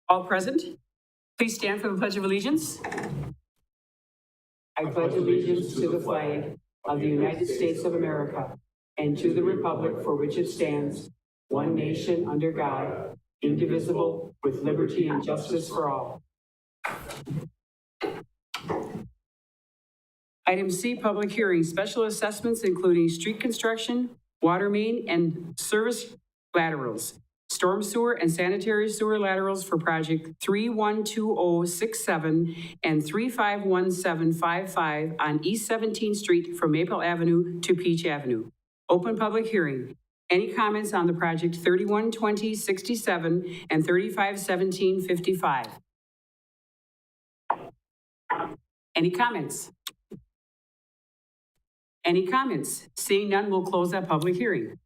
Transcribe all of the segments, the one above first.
All present, please stand for the Pledge of Allegiance. I pledge allegiance to the flag of the United States of America and to the republic for which it stands, one nation under God, indivisible, with liberty and justice for all. Item C, public hearing, special assessments including street construction, water main, and service laterals, storm sewer and sanitary sewer laterals for project 312067 and 351755 on East 17th Street from Maple Avenue to Peach Avenue. Open public hearing. Any comments on the project 312067 and 351755? Any comments? Any comments? Seeing none, we'll close that public hearing.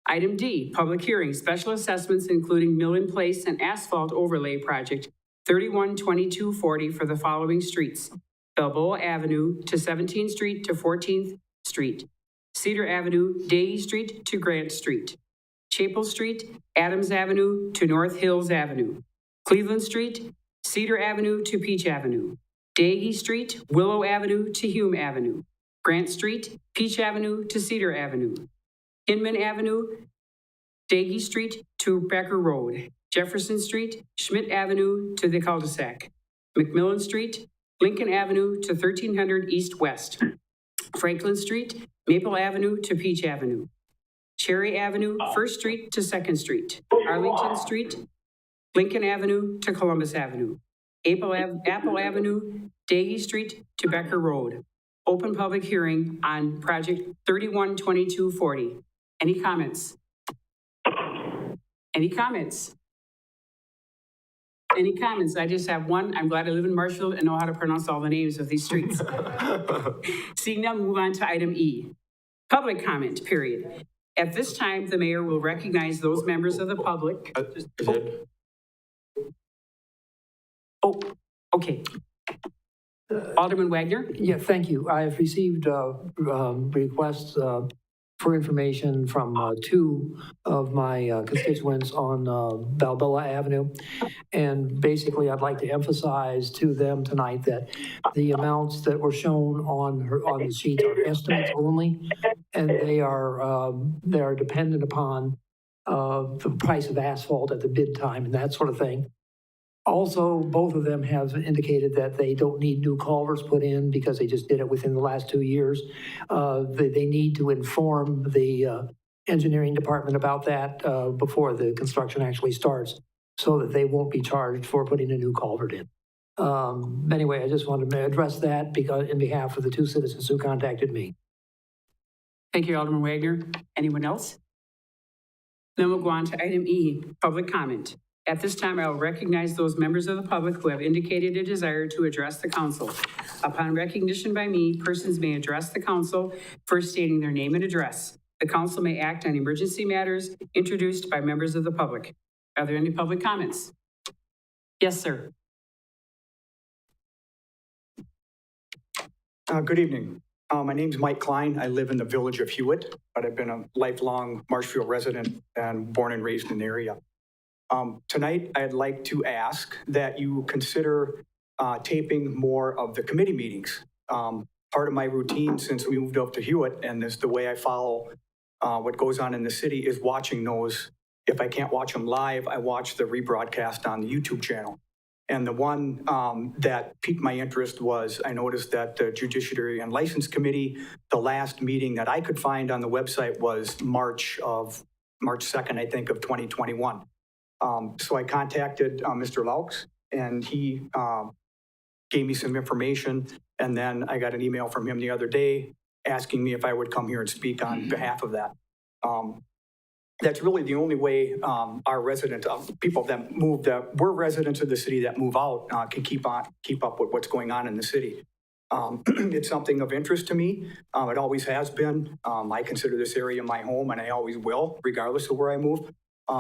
Item D, public hearing, special assessments including mill in place and asphalt overlay project 312240 for the following streets: Balboa Avenue to 17th Street to 14th Street, Cedar Avenue, Day Street to Grant Street, Chapel Street, Adams Avenue to North Hills Avenue, Cleveland Street, Cedar Avenue to Peach Avenue, Day Street, Willow Avenue to Hume Avenue, Grant Street, Peach Avenue to Cedar Avenue, Hinman Avenue, Daggy Street to Becker Road, Jefferson Street, Schmidt Avenue to the cul-de-sac, McMillan Street, Lincoln Avenue to 1300 East West, Franklin Street, Maple Avenue to Peach Avenue, Cherry Avenue, 1st Street to 2nd Street, Arlington Street, Lincoln Avenue to Columbus Avenue, Apple Avenue, Daggy Street to Becker Road. Open public hearing on project 312240. Any comments? Any comments? Any comments? I just have one. I'm glad I live in Marshfield and know how to pronounce all the names of these streets. Seeing none, move on to item E. Public comment, period. At this time, the mayor will recognize those members of the public. Okay. Alderman Wagner? Yeah, thank you. I have received requests for information from two of my constituents on Balboa Avenue. And basically, I'd like to emphasize to them tonight that the amounts that were shown on the sheet are estimates only, and they are dependent upon the price of asphalt at the bid time and that sort of thing. Also, both of them have indicated that they don't need new culverts put in because they just did it within the last 2 years. They need to inform the engineering department about that before the construction actually starts, so that they won't be charged for putting a new culvert in. Anyway, I just wanted to address that because in behalf of the two citizens who contacted me. Thank you, Alderman Wagner. Anyone else? Then we'll go on to item E, public comment. At this time, I will recognize those members of the public who have indicated a desire to address the council. Upon recognition by me, persons may address the council, first stating their name and address. The council may act on emergency matters introduced by members of the public. Are there any public comments? Yes, sir. Good evening. My name's Mike Klein. I live in the village of Hewitt, but I've been a lifelong Marshfield resident and born and raised in the area. Tonight, I'd like to ask that you consider taping more of the committee meetings. Part of my routine since we moved up to Hewitt, and this the way I follow what goes on in the city, is watching those. If I can't watch them live, I watch the rebroadcast on the YouTube channel. And the one that piqued my interest was, I noticed that the Judiciary and License Committee, the last meeting that I could find on the website was March 2nd, I think, of 2021. So I contacted Mr. Laux, and he gave me some information. And then I got an email from him the other day asking me if I would come here and speak on behalf of that. That's really the only way our residents, people that move, that we're residents of the city that move out, can keep up with what's going on in the city. It's something of interest to me. It always has been. I consider this area my home, and I always will, regardless of where I move.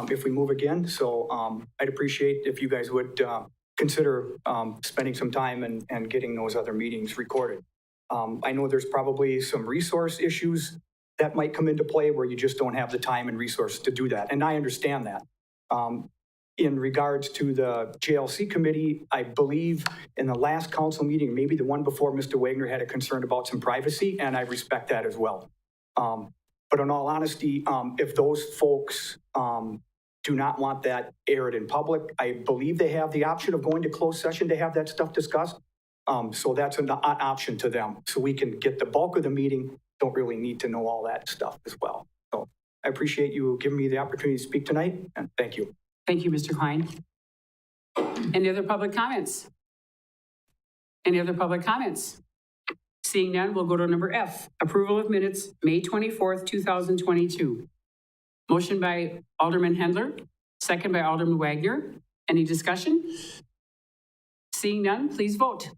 If we move again. So I'd appreciate if you guys would consider spending some time and getting those other meetings recorded. I know there's probably some resource issues that might come into play where you just don't have the time and resource to do that. And I understand that. in regards to the JLC committee, I believe in the last council meeting, maybe the one before, Mr. Wagner had a concern about some privacy, and I respect that as well. But in all honesty, if those folks do not want that aired in public, I believe they have the option of going to closed session to have that stuff discussed. So that's an option to them. So we can get the bulk of the meeting, don't really need to know all that stuff as well. So I appreciate you giving me the opportunity to speak tonight, and thank you. Thank you, Mr. Klein. Any other public comments? Any other public comments? Seeing none, we'll go to number F, approval of minutes, May 24th, 2022. Motion by Alderman Hendler, second by Alderman Wagner. Any discussion? Seeing none, please vote.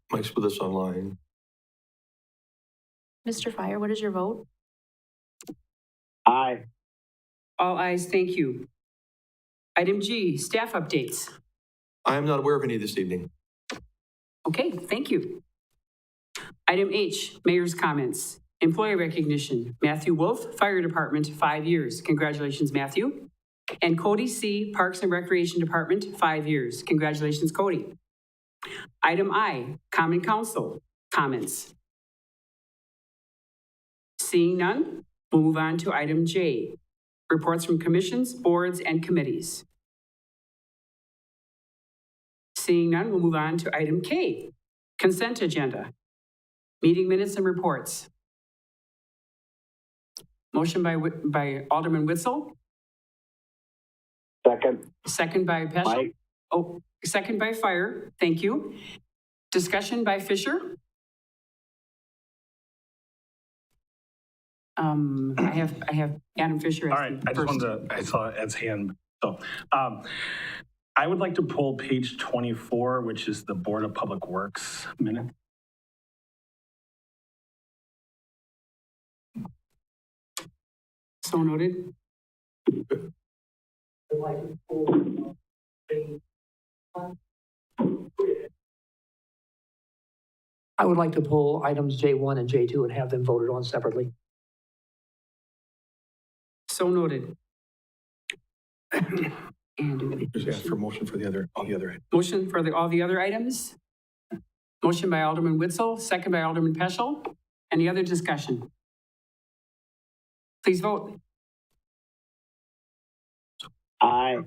Mike's with us online. Mr. Fire, what is your vote? Aye. All ayes, thank you. Item G, staff updates. I am not aware of any this evening. Okay, thank you. Item H, mayor's comments. Employee recognition. Matthew Wolf, Fire Department, 5 years. Congratulations, Matthew. And Cody C., Parks and Recreation Department, 5 years. Congratulations, Cody. Item I, Common Council, comments. Seeing none, we'll move on to item J, reports from commissions, boards, and committees. Seeing none, we'll move on to item K, consent agenda, meeting minutes and reports. Motion by Alderman Witzel. Second. Second by Peschel. Mike. Oh, second by Fire. Thank you. Discussion by Fisher. I have Adam Fisher. All right, I just wanted to, I saw Ed's hand. So I would like to pull page 24, which is the Board of Public Works minute. So noted. I would like to pull items J1 and J2 and have them voted on separately. So noted. And do we- Just ask for motion for all the other. motion for all the other items. Motion by Alderman Witzel, second by Alderman Peschel. Any other discussion? Please vote. Aye.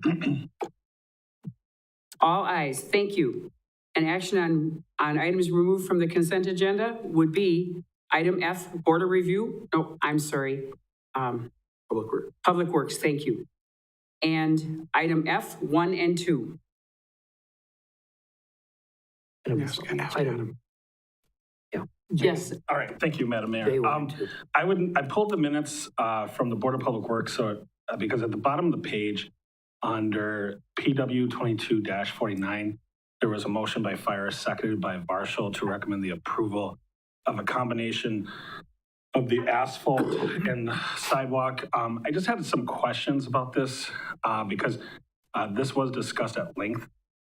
All ayes, thank you. And action on items removed from the consent agenda would be item F, border review. No, I'm sorry. Public Works. Public Works, thank you. And item F, 1 and 2. Item. Yeah. Yes, All right, thank you, Madam Mayor. J1, I pulled the minutes from the Board of Public Works, so because at the bottom of the page, under PW 22-49, there was a motion by Fire, seconded by Marshall, to recommend the approval of a combination of the asphalt and sidewalk. I just had some questions about this because this was discussed at length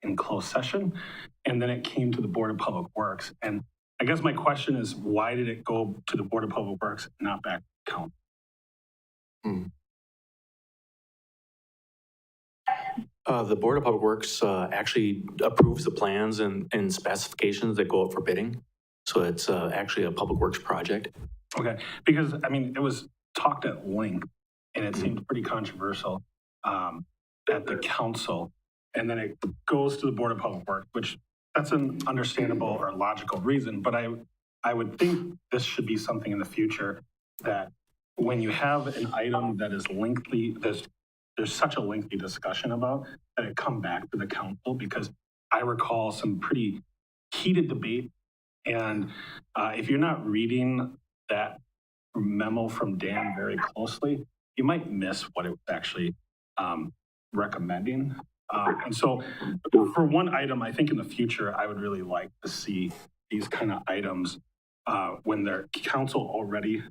in closed session, and then it came to the Board of Public Works. And I guess my question is, why did it go to the Board of Public Works, not back to council? The Board of Public Works actually approves the plans and specifications that go out for bidding. So it's actually a public works project. Okay, because I mean, it was talked at length and it seemed pretty controversial at the council. And then it goes to the Board of Public Works, which that's an understandable or logical reason. But I would think this should be something in the future that when you have an item that is lengthy, there's such a lengthy discussion about, that it come back to the council, because I recall some pretty heated debate. And if you're not reading that memo from Dan very closely, you might miss what it was actually recommending. And so for one item, I think in the future, I would really like to see these kind of items when their council already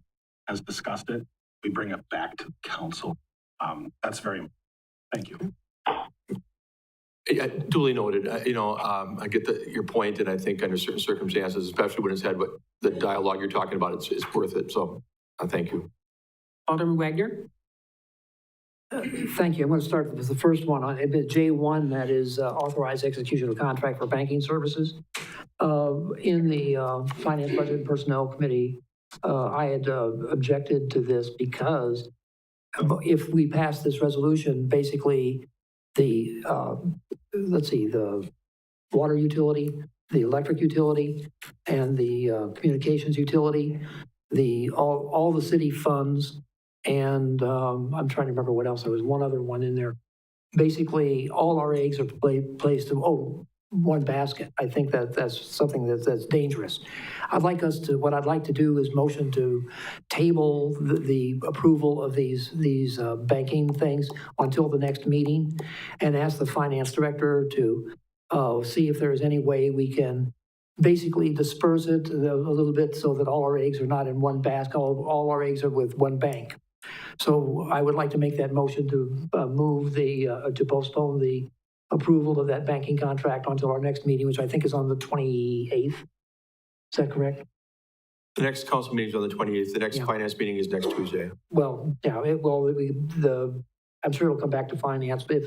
has discussed it, we bring it back to the council. That's very important. Thank you. Yeah, duly noted. I get your point, and I think under certain circumstances, especially when it's had what the dialogue you're talking about, it's worth it. So, thank you. Alderman Wagner? Thank you. I'm going to start with the first one on J1, that is authorized execution of contract for banking services. In the Finance, Budget, and Personnel Committee, I had objected to this because if we pass this resolution, basically the, the water utility, the electric utility, and the communications utility, all the city funds, and I'm trying to remember what else. There was one other one in there. Basically, all our eggs are placed in one basket. I think that's something that's dangerous. What I'd like to do is motion to table the approval of these banking things until the next meeting, and ask the finance director to see if there's any way we can basically disperse it a little bit so that all our eggs are not in one basket, all our eggs are with one bank. So I would like to make that motion to to postpone the approval of that banking contract until our next meeting, which I think is on the 28th. Is that correct? The next council meeting is on the 28th. The next finance meeting is next Tuesday. Well, yeah, I'm sure it'll come back to finance, but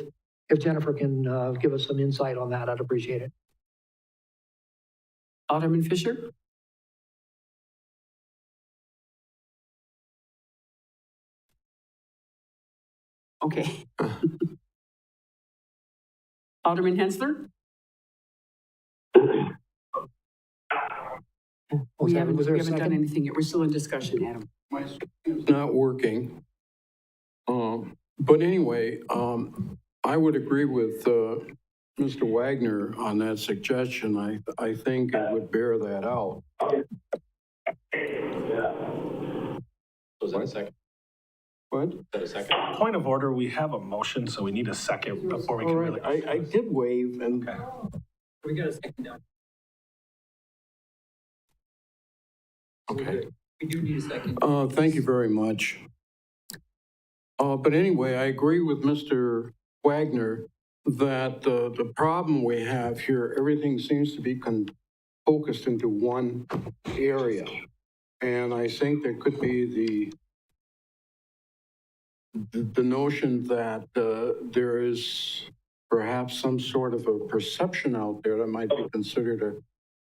if Jennifer can give us some insight on that, I'd appreciate it. Alderman Fisher? Okay. Alderman Hensler? We haven't done anything yet. We're still in discussion, Adam. It's not working. But anyway, I would agree with Mr. Wagner on that suggestion. I think it would bear that out. Was that a second? What? Is that a second? Point of order, we have a motion, so we need a second before we All can right, really. I did wave and. Okay. We got a second now. Okay. We do need a second. Thank you very much. But anyway, I agree with Mr. Wagner that the problem we have here, everything seems to be focused into one area. And I think there could be the notion that there is perhaps some sort of a perception out there that might be considered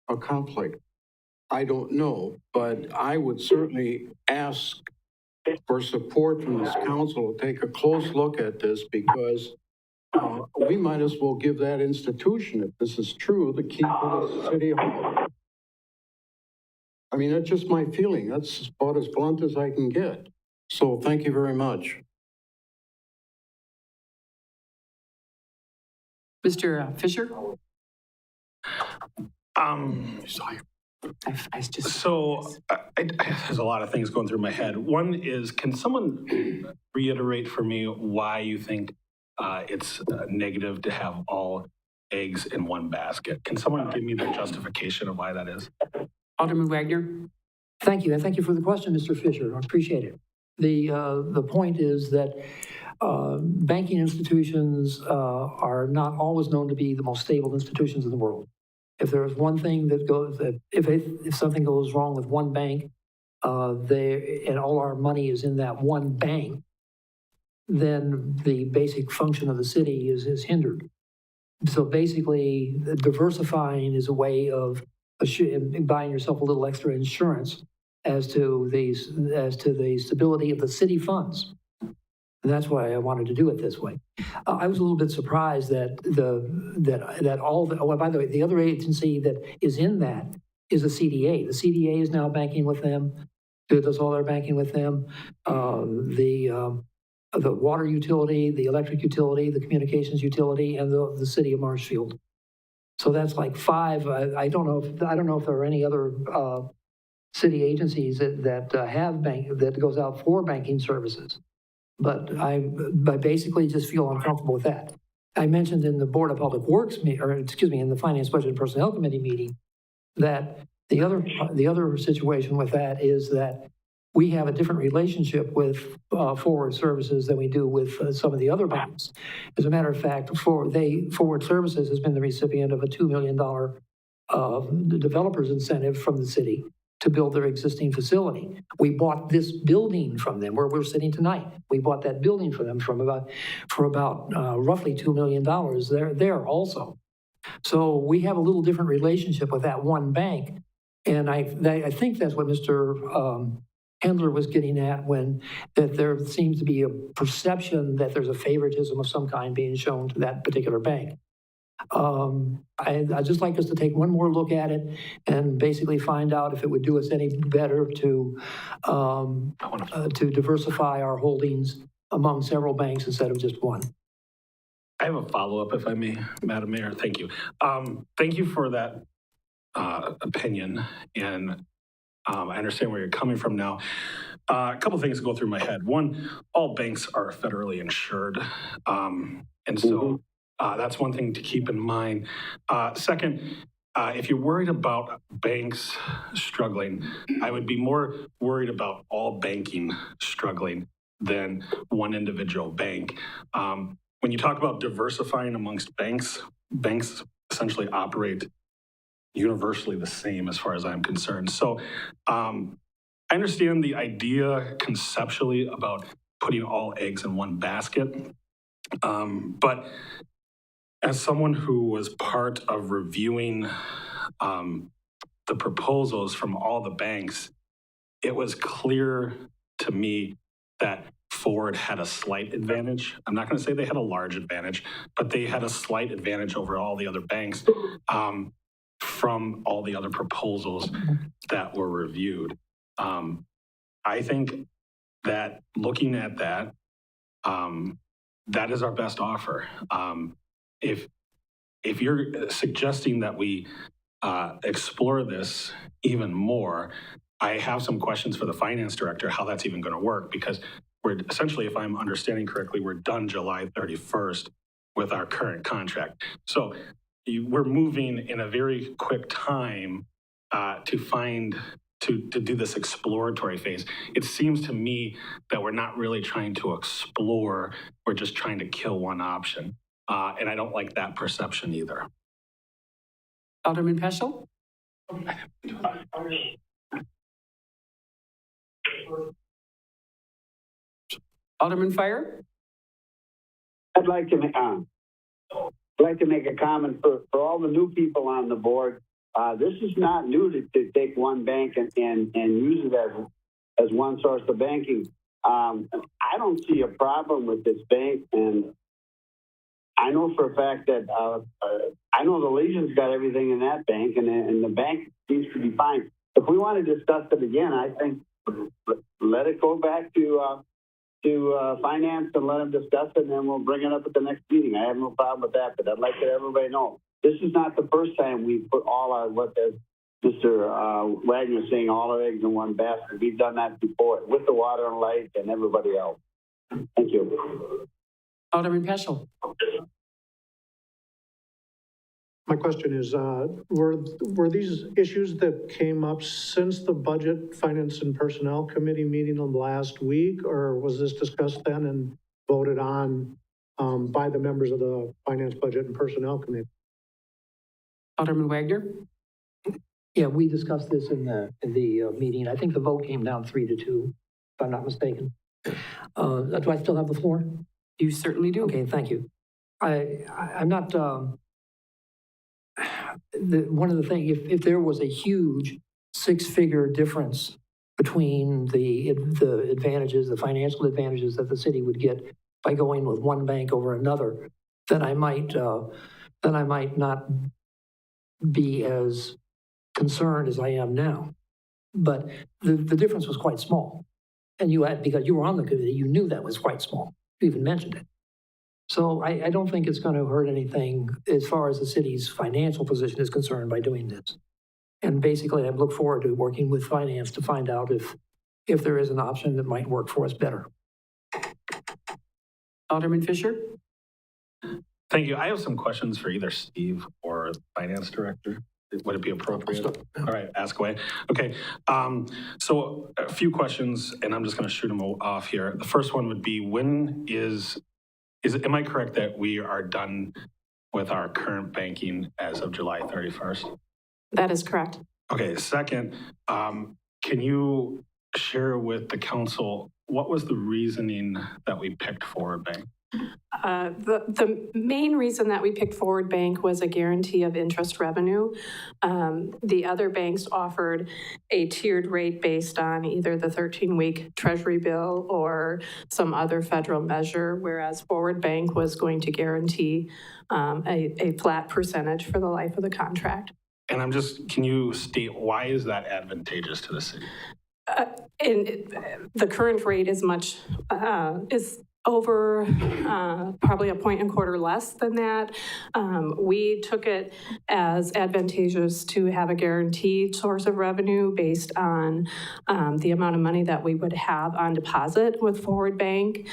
a conflict. I don't know, but I would certainly ask for support from this council to take a close look at this, because we might as well give that institution, if this is true, the key to the city hall. I mean, that's just my feeling. That's about as blunt as I can get. So thank you very much. Mr. Fisher? There's a lot of things going through my head. One is, can someone reiterate for me why you think it's negative to have all eggs in one basket? Can someone give me the justification of why that is? Alderman Wagner? Thank you, and thank you for the question, Mr. Fisher. I appreciate it. The point is that banking institutions are not always known to be the most stable institutions in the world. If there is one thing if something goes wrong with one bank, and all our money is in that one bank, then the basic function of the city is hindered. So basically, diversifying is a way of buying yourself a little extra insurance as to the stability of the city funds. And that's why I wanted to do it this way. I was a little bit surprised that by the way, the other agency that is in that is the CDA. The CDA is now banking with them. Does all their banking with them. The water utility, the electric utility, the communications utility, and the city of Marshfield. So that's like 5. I don't know if there are any other city agencies that have that goes out for banking services. But I basically just feel uncomfortable with that. I mentioned in the Board of Public Works, in the Finance, Budget, and Personnel Committee meeting, that the other situation with that is that we have a different relationship with Forward Services than we do with some of the other banks. As a matter of fact, Forward Services has been the recipient of a $2 million developers incentive from the city to build their existing facility. We bought this building from them where we're sitting tonight. We bought that building for them for about roughly $2 million there also. So we have a little different relationship with that one bank. And I think that's what Mr. Handler was getting at when that there seems to be a perception that there's a favoritism of some kind being shown to that particular bank. I'd just like us to take one more look at it and basically find out if it would do us any better to diversify our holdings among several banks instead of just one. I have a follow-up, if I may, Madam Mayor. Thank you. Thank you for that opinion, and I understand where you're coming from now. A couple things go through my head. One, all banks are federally insured, and so that's one thing to keep in mind. Second, if you're worried about banks struggling, I would be more worried about all banking struggling than one individual bank. When you talk about diversifying amongst banks, banks essentially operate universally the same as far as I'm concerned. So I understand the idea conceptually about putting all eggs in one basket, but as someone who was part of reviewing the proposals from all the banks, it was clear to me that Ford had a slight advantage. I'm not going to say they had a large advantage, but they had a slight advantage over all the other banks from all the other proposals that were reviewed. I think that looking at that, that is our best offer. If you're suggesting that we explore this even more, I have some questions for the finance director, how that's even going to work, because we're essentially, if I'm understanding correctly, we're done July 31st with our current contract. So we're moving in a very quick time to do this exploratory phase. It seems to me that we're not really trying to explore, we're just trying to kill one option. And I don't like that perception either. Alderman Peschel? Alderman Fire? I'd like to make a comment for all the new people on the board. This is not new to take one bank and use it as one source of banking. I don't see a problem with this bank, and I know for a fact that I know the Legion's got everything in that bank, and the bank seems to be fine. If we want to discuss it again, I think let it go back to finance and let them discuss it, and then we'll bring it up at the next meeting. I have no problem with that, but I'd like to let everybody know this is not the first time we put all our, what as Mr. Wagner is saying, all our eggs in one basket. We've done that before with the Water and Light and everybody else. Thank you. Alderman Peschel? My question is, were these issues that came up since the Budget, Finance, and Personnel Committee meeting on last week, or was this discussed then and voted on by the members of the Finance, Budget, and Personnel Committee? Alderman Wagner? Yeah, we discussed this in the meeting. I think the vote came down 3-2, if I'm not mistaken. Do I still have the floor? You certainly do. Okay, thank you. I'm not, one of the things, if there was a huge six-figure difference between the advantages, the financial advantages that the city would get by going with one bank over another, then I might not be as concerned as I am now. But the difference was quite small. And because you were on the committee, you knew that was quite small. You even mentioned it. So I don't think it's going to hurt anything as far as the city's financial position is concerned by doing this. And basically, I look forward to working with finance to find out if there is an option that might work for us better. Alderman Fisher? Thank you. I have some questions for either Steve or the Finance Director. Would it be appropriate? All right, ask away. Okay, so a few questions, and I'm just going to shoot them off here. The first one would be, when am I correct that we are done with our current banking as of July 31st? That is correct. Okay, second, can you share with the council, what was the reasoning that we picked Forward Bank? The main reason that we picked Forward Bank was a guarantee of interest revenue. The other banks offered a tiered rate based on either the 13-week Treasury bill or some other federal measure, whereas Forward Bank was going to guarantee a flat percentage for the life of the contract. And can you state, why is that advantageous to the city? The current rate is is over probably 1.25 points less than that. We took it as advantageous to have a guaranteed source of revenue based on the amount of money that we would have on deposit with Forward Bank,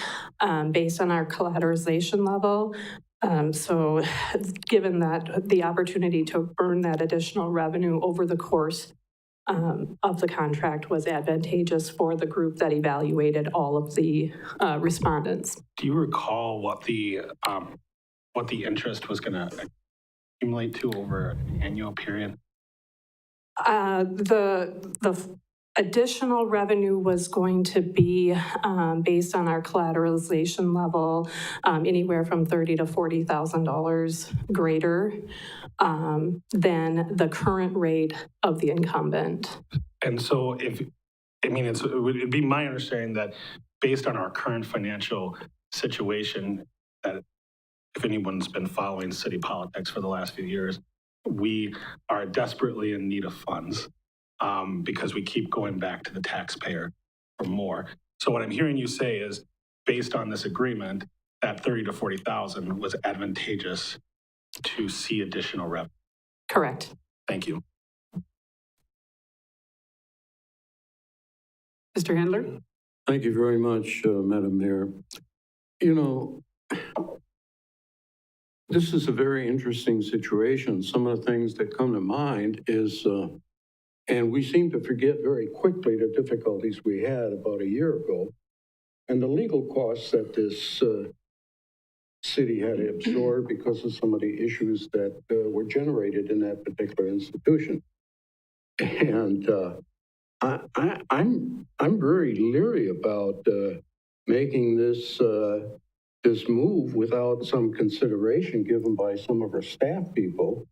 based on our collateralization level. So given that the opportunity to earn that additional revenue over the course of the contract was advantageous for the group that evaluated all of the respondents. Do you recall what the interest was going to accumulate to over an annual period? The additional revenue was going to be based on our collateralization level, anywhere from $30,000 to $40,000 greater than the current rate of the incumbent. And so it would be my understanding that based on our current financial situation, that if anyone's been following city politics for the last few years, we are desperately in need of funds. Because we keep going back to the taxpayer for more. So what I'm hearing you say is, based on this agreement, that $30,000 to $40,000 was advantageous to see additional revenue. Correct. Thank you. Mr. Handler? Thank you very much, Madam Mayor. You know, this is a very interesting situation. Some of the things that come to mind is, and we seem to forget very quickly the difficulties we had about a year ago, and the legal costs that this city had to absorb because of some of the issues that were generated in that particular institution. And I'm very leery about making this move without some consideration given by some of our staff people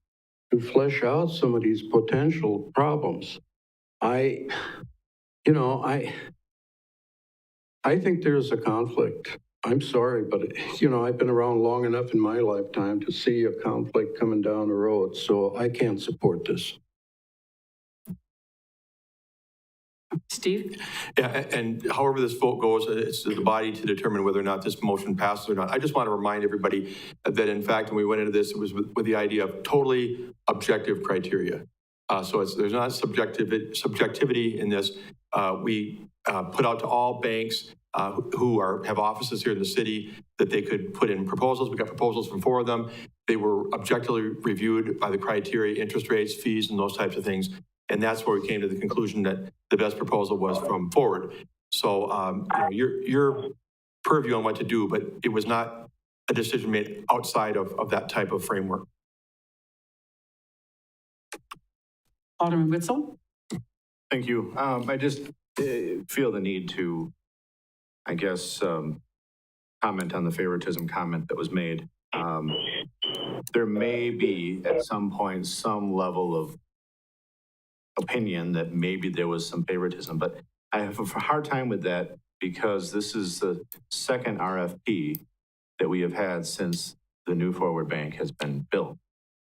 to flesh out some of these potential problems. I think there's a conflict. I'm sorry, but I've been around long enough in my lifetime to see a conflict coming down the road, so I can't support this. Steve? Yeah, and however this vote goes, it's to the body to determine whether or not this motion passes or not. I just want to remind everybody that, in fact, when we went into this, it was with the idea of totally objective criteria. So there's not subjectivity in this. We put out to all banks who have offices here in the city that they could put in proposals. We got proposals from 4 of them. They were objectively reviewed by the criteria, interest rates, fees, and those types of things. And that's where we came to the conclusion that the best proposal was from Forward. So your purview on what to do, but it was not a decision made outside of that type of framework. Alderman Witzel? Thank you. I just feel the need to, I guess, comment on the favoritism comment that was made. There may be at some point some level of opinion that maybe there was some favoritism, but I have a hard time with that because this is the second RFP that we have had since the new Forward Bank has been built.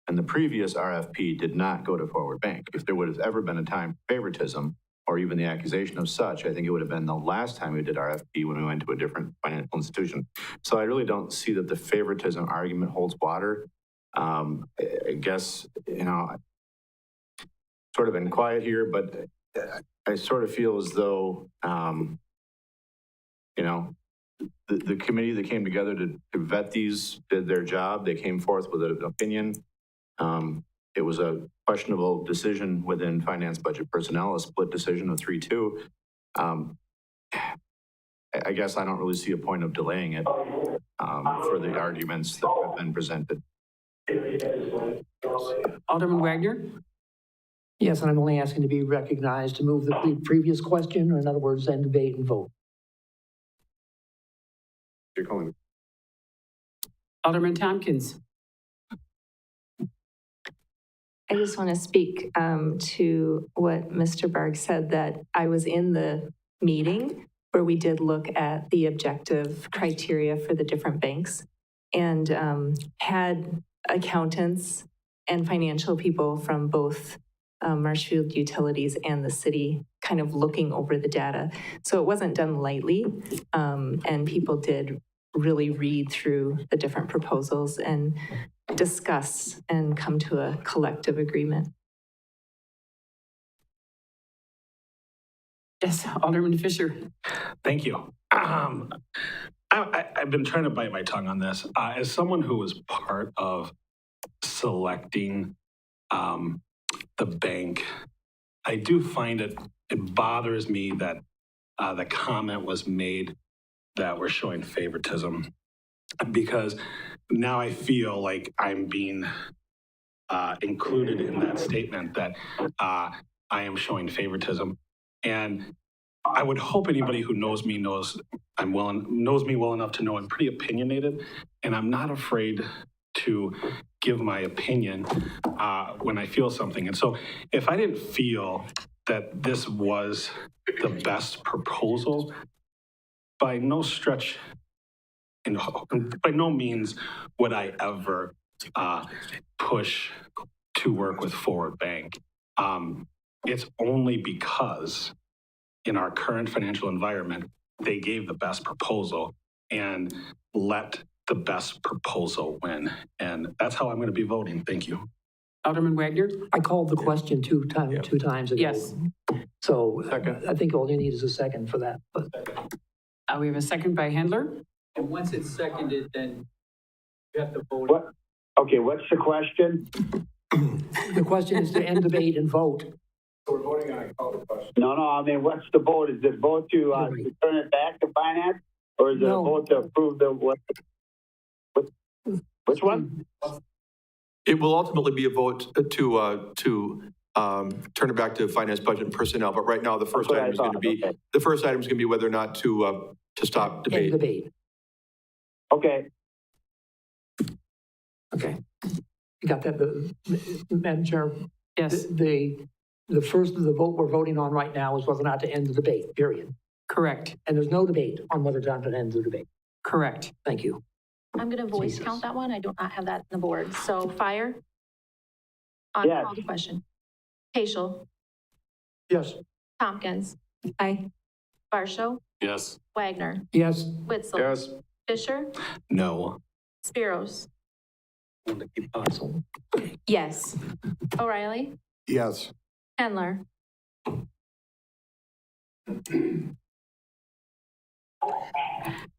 And the previous RFP did not go to Forward Bank. If there would have ever been a time for favoritism or even the accusation of such, I think it would have been the last time we did RFP when we went to a different financial institution. So I really don't see that the favoritism argument holds water. I guess, sort of been quiet here, but I sort of feel as though, the committee that came together to vet these did their job. They came forth with an opinion. It was a questionable decision within finance, budget, personnel, a split decision of 3-2. I guess I don't really see a point of delaying it for the arguments that have been presented. Alderman Wagner? Yes, and I'm only asking to be recognized to move the previous question, or in other words, end debate and vote. You're calling. Alderman Tompkins? I just want to speak to what Mr. Barg said, that I was in the meeting where we did look at the objective criteria for the different banks and had accountants and financial people from both Marshfield Utilities and the city kind of looking over the data. So it wasn't done lightly, and people did really read through the different proposals and discuss and come to a collective agreement. Yes, Alderman Fisher. Thank you. I've been trying to bite my tongue on this. As someone who was part of selecting the bank, I do find it bothers me that the comment was made that we're showing favoritism, because now I feel like I'm being included in that statement that I am showing favoritism. And I would hope anybody who knows me knows me well enough to know I'm pretty opinionated, and I'm not afraid to give my opinion when I feel something. And so if I didn't feel that this was the best proposal, by no stretch, and by no means would I ever push to work with Forward Bank. It's only because in our current financial environment, they gave the best proposal and let the best proposal win. And that's how I'm going to be voting. Thank you. Alderman Wagner? I called the question two times ago. Yes. So I think all you need is a second for that. But We have a second by Handler. And once it's seconded, then you have to vote. What? Okay, what's the question? the question is to end debate and vote. So we're voting on a call to question. No, I mean, what's the vote? Is it vote to turn it back to finance? Or is it a vote to approve the what? Which one? It will ultimately be a vote to turn it back to finance, budget, and personnel. But right now, the first item is going to be whether or not to stop debate. End debate. Okay. Okay. You got that, Madam Chair? Yes, The first of the vote we're voting on right now is whether or not to end the debate, period. correct, And there's no debate on whether or not to end the debate. correct. Thank you. I'm going to voice count that one. I do not have that in the board. So Fire? On Yes. call to question. Paschal? Yes. Tompkins? Aye. Varsho? Yes. Wagner? Yes. Witzel? Yes. Fisher? No. Spiros? Yes. O'Reilly? Yes. Handler?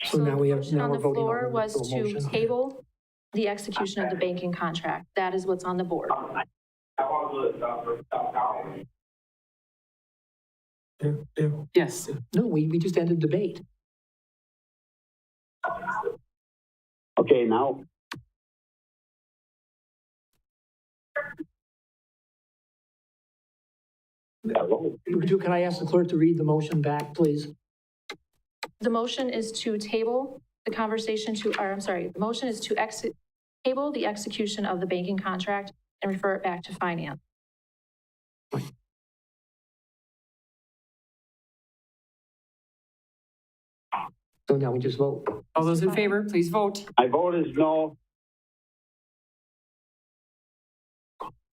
So now we have, the motion now on we're the voting floor on was the to motion. table the execution of the banking contract. That is what's on the board. Yes, No, we just ended debate. Okay, now. Can I ask the clerk to read the motion back, please? The motion is to table the conversation to, or I'm sorry, the motion is to table the execution of the banking contract and refer it back to finance. So now we just vote. all those in favor, please vote. My vote is no.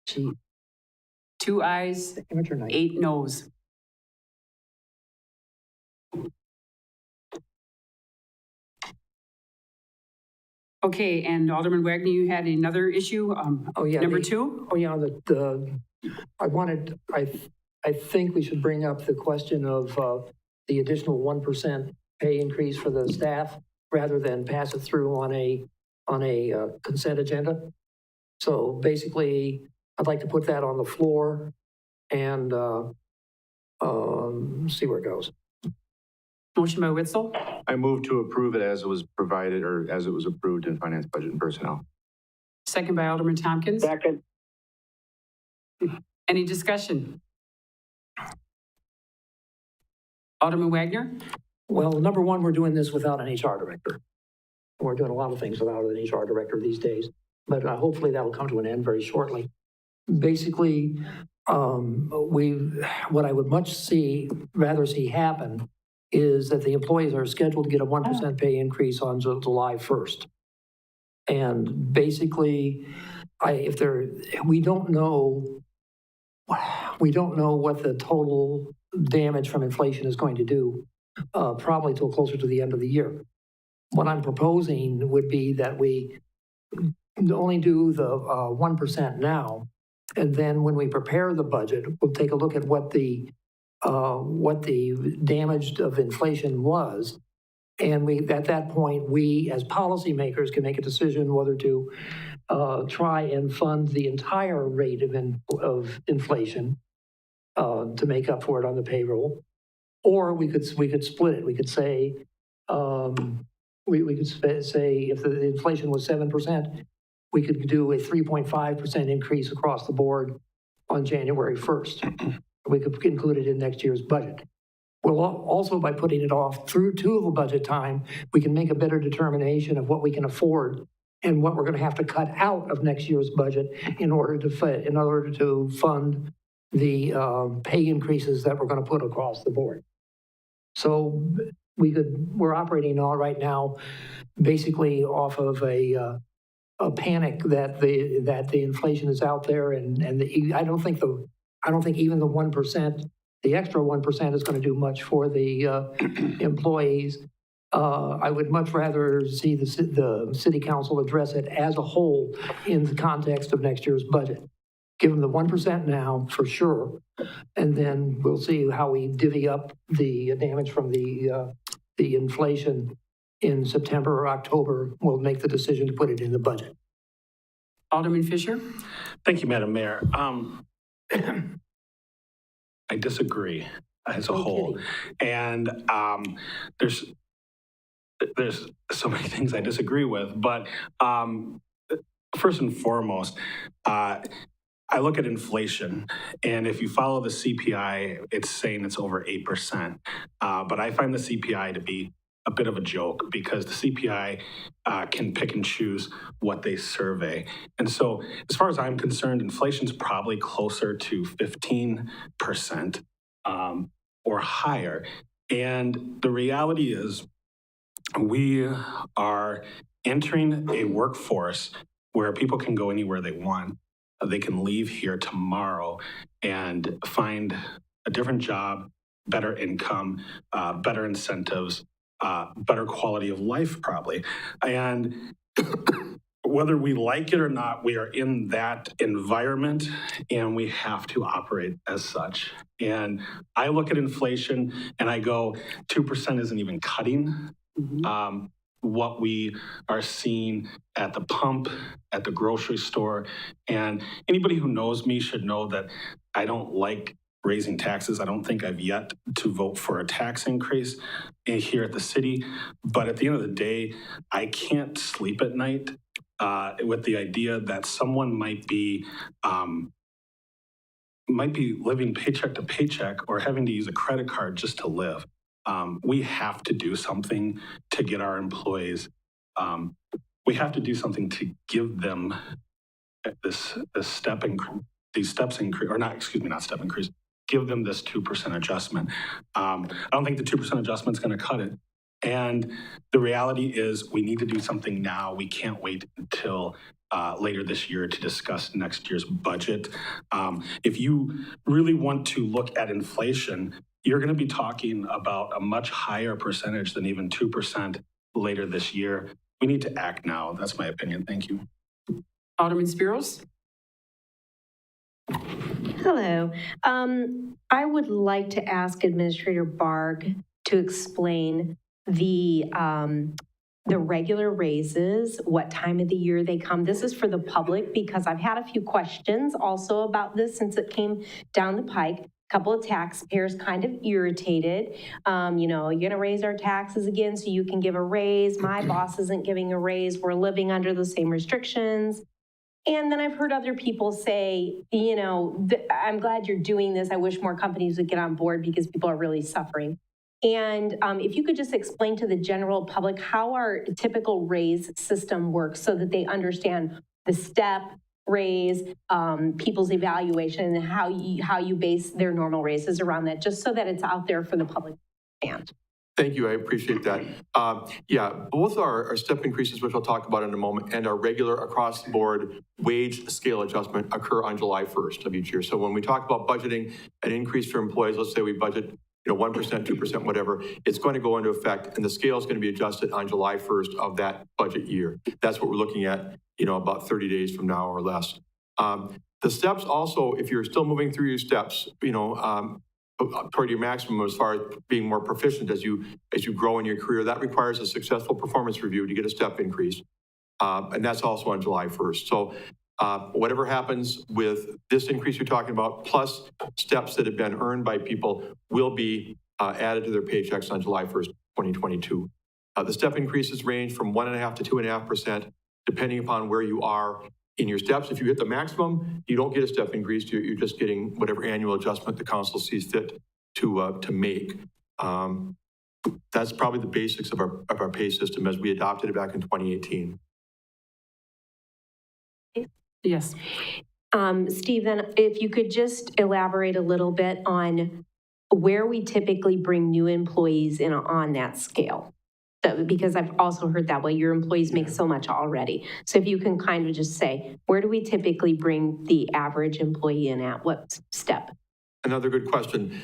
Gee, 2 ayes, amateur night. 8 noes. Okay, and Alderman Wagner, you had another issue, Oh, yeah. number the- 2? Oh, yeah, I think we should bring up the question of the additional 1% pay increase for the staff rather than pass it through on a consent agenda. So basically, I'd like to put that on the floor and see where it goes. Motion by Witzel, I move to approve it as it was provided or as it was approved in Finance, Budget, and Personnel. second by Alderman Tompkins. Second. Any discussion? Alderman Wagner? Well, number one, we're doing this without an HR director. We're doing a lot of things without an HR director these days, but hopefully that'll come to an end very shortly. Basically, what I would rather see happen is that the employees are scheduled to get a 1% pay increase on July 1st. And basically, we don't know what the total damage from inflation is going to do, probably till closer to the end of the year. What I'm proposing would be that we only do the 1% now, and then when we prepare the budget, we'll take a look at what the damage of inflation was. And at that point, we as policymakers can make a decision whether to try and fund the entire rate of inflation to make up for it on the payroll, or we could split it. We could say we could say if the inflation was 7%, we could do a 3.5% increase across the board on January 1st. We could include it in next year's budget. Well, also by putting it off through to the budget time, we can make a better determination of what we can afford and what we're going to have to cut out of next year's budget in order to fund the pay increases that we're going to put across the board. So we're operating on right now basically off of a panic that the inflation is out there, and I don't think even the 1%, the extra 1% is going to do much for the employees. I would much rather see the city council address it as a whole in the context of next year's budget. Give them the 1% now for sure, and then we'll see how we divvy up the damage from the inflation in September or October. We'll make the decision to put it in the budget. Alderman Fisher? Thank you, Madam Mayor. I disagree as a whole. And there's so many things I disagree with, but first and foremost, I look at inflation, and if you follow the CPI, it's saying it's over 8%. But I find the CPI to be a bit of a joke because the CPI can pick and choose what they survey. And so as far as I'm concerned, inflation's probably closer to 15% or higher. And the reality is we are entering a workforce where people can go anywhere they want. They can leave here tomorrow and find a different job, better income, better incentives, better quality of life probably. And whether we like it or not, we are in that environment and we have to operate as such. And I look at inflation and I go, 2% isn't even cutting what we are seeing at the pump, at the grocery store. And anybody who knows me should know that I don't like raising taxes. I don't think I've yet to vote for a tax increase here at the city. But at the end of the day, I can't sleep at night with the idea that someone might be living paycheck to paycheck or having to use a credit card just to live. We have to do something to get our employees. We have to do something to give them this step increase, these steps increase, or not, excuse me, not step increase. Give them this 2% adjustment. I don't think the 2% adjustment is going to cut it. And the reality is we need to do something now. We can't wait until later this year to discuss next year's budget. If you really want to look at inflation, you're going to be talking about a much higher percentage than even 2% later this year. We need to act now. That's my opinion. Thank you. Alderman Spiros? Hello. I would like to ask Administrator Barg to explain the regular raises, what time of the year they come. This is for the public because I've had a few questions also about this since it came down the pike. A couple of taxpayers kind of irritated. You know, you're going to raise our taxes again so you can give a raise. My boss isn't giving a raise. We're living under the same restrictions. And then I've heard other people say, you know, I'm glad you're doing this. I wish more companies would get on board because people are really suffering. And if you could just explain to the general public how our typical raise system works so that they understand the step, raise, people's evaluation, and how you base their normal raises around that, just so that it's out there for the public to understand. Thank you, I appreciate that. Yeah, both our step increases, which I'll talk about in a moment, and our regular across-the-board wage scale adjustment occur on July 1st of each year. So when we talk about budgeting an increase for employees, let's say we budget 1%, 2%, whatever, it's going to go into effect, and the scale is going to be adjusted on July 1st of that budget year. That's what we're looking at, about 30 days from now or less. The steps also, if you're still moving through your steps, toward your maximum as far as being more proficient as you grow in your career, that requires a successful performance review to get a step increase. And that's also on July 1st. So whatever happens with this increase you're talking about, plus steps that have been earned by people, will be added to their paychecks on July 1st, 2022. The step increases range from 1.5% to 2.5%, depending upon where you are in your steps. If you hit the maximum, you don't get a step increase. You're just getting whatever annual adjustment the council sees fit to make. That's probably the basics of our pay system as we adopted it back in 2018. Yes. Steve, then if you could just elaborate a little bit on where we typically bring new employees in on that scale. Because I've also heard that, well, your employees make so much already. So if you can kind of just say, where do we typically bring the average employee in at what step? Another good question.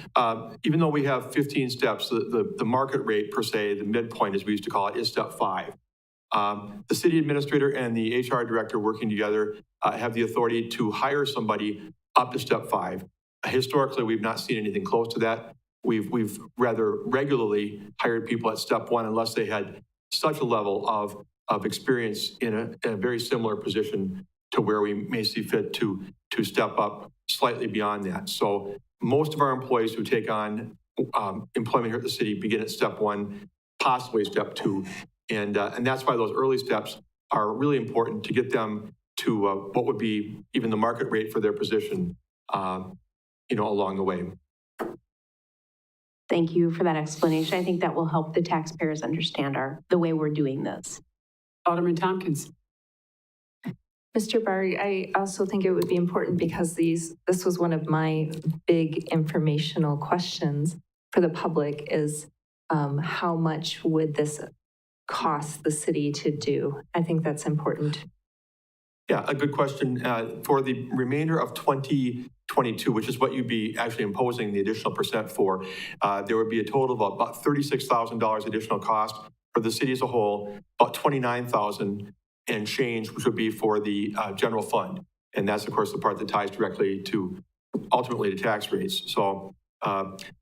Even though we have 15 steps, the market rate per se, the midpoint as we used to call it, is step 5. The city administrator and the HR director working together have the authority to hire somebody up to step 5. Historically, we've not seen anything close to that. We've rather regularly hired people at step 1 unless they had such a level of experience in a very similar position to where we may see fit to step up slightly beyond that. So most of our employees who take on employment here at the city begin at step 1, possibly step 2. And that's why those early steps are really important to get them to what would be even the market rate for their position, along the way. Thank you for that explanation. I think that will help the taxpayers understand the way we're doing this. Alderman Tompkins. Mr. Barr, I also think it would be important because this was one of my big informational questions for the public is how much would this cost the city to do? I think that's important. Yeah, a good question. For the remainder of 2022, which is what you'd be actually imposing the additional percent for, there would be a total of about $36,000 additional cost for the city as a whole, about $29,000 and change, which would be for the general fund. And that's, of course, the part that ties directly to, ultimately, to tax rates. So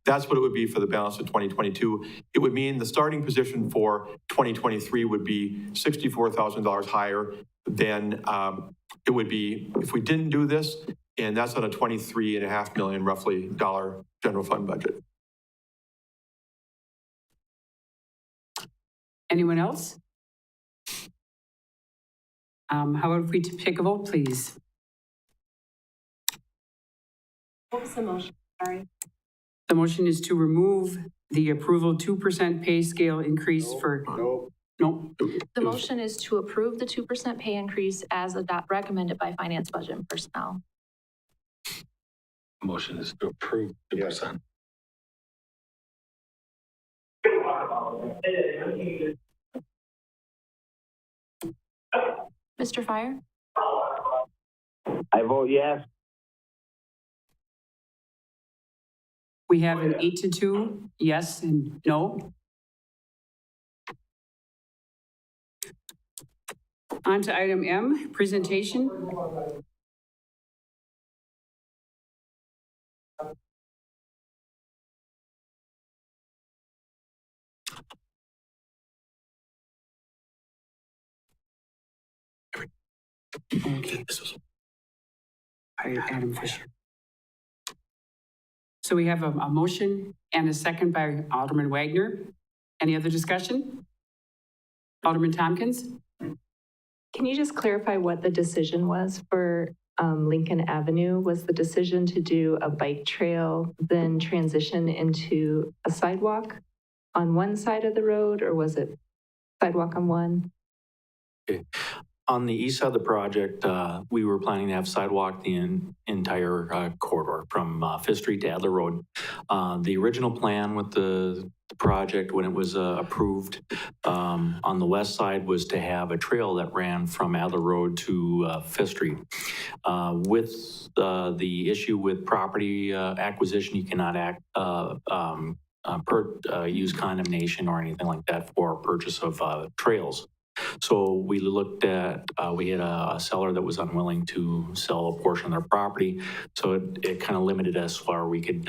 that's what it would be for the balance of 2022. It would mean the starting position for 2023 would be $64,000 higher than it would be if we didn't do this, and that's on a $23.5 million roughly general fund budget. Anyone else? How about if we take a vote, please? What was the motion? Sorry. The motion is to remove the approval 2% pay scale increase for... No. The motion is to approve the 2% pay increase as recommended by Finance, Budget, and Personnel. The motion is to approve 2%. Mr. Fire? I vote yes. We have an 8-2, yes and no. On to item M, presentation. Okay. Adam Fisher. So we have a motion and a second by Alderman Wagner. Any other discussion? Alderman Tompkins? Can you just clarify what the decision was for Lincoln Avenue? Was the decision to do a bike trail, then transition into a sidewalk on one side of the road, or was it sidewalk on one? On the east side of the project, we were planning to have sidewalk the entire corridor from Fifth Street to Adler Road. The original plan with the project when it was approved on the west side was to have a trail that ran from Adler Road to Fifth Street. With the issue with property acquisition, you cannot use condemnation or anything like that for purchase of trails. So we looked at, we had a seller that was unwilling to sell a portion of their property. So it kind of limited us where we could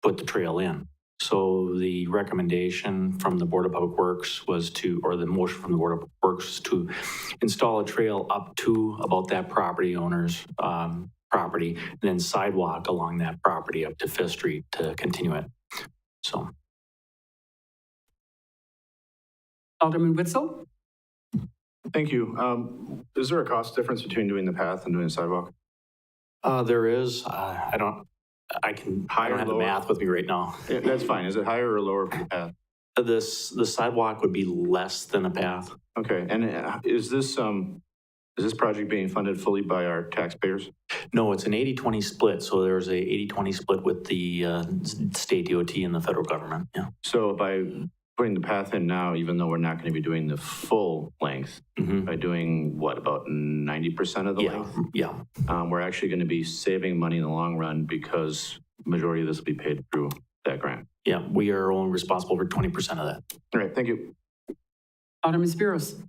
put the trail in. So the recommendation from the Board of Public Works was to, or the motion from the Board of Public Works was to install a trail up to about that property owner's property, and then sidewalk along that property up to Fifth Street to continue it. So. Alderman Witzel? Thank you. Is there a cost difference between doing the path and doing the sidewalk? There is. I don't have the math with me right now. Yeah, that's fine. Is it higher or lower for the path? The sidewalk would be less than a path. Okay. And is this project being funded fully by our taxpayers? No, it's an 80-20 split. So there's a 80-20 split with the state DOT and the federal government. Yeah. So by putting the path in now, even though we're not going to be doing the full length, by doing what, about 90% of the length? Yeah. We're actually going to be saving money in the long run because majority of this will be paid through that grant. Yeah, we are only responsible for 20% of that. All right, thank you. Alderman Spiros?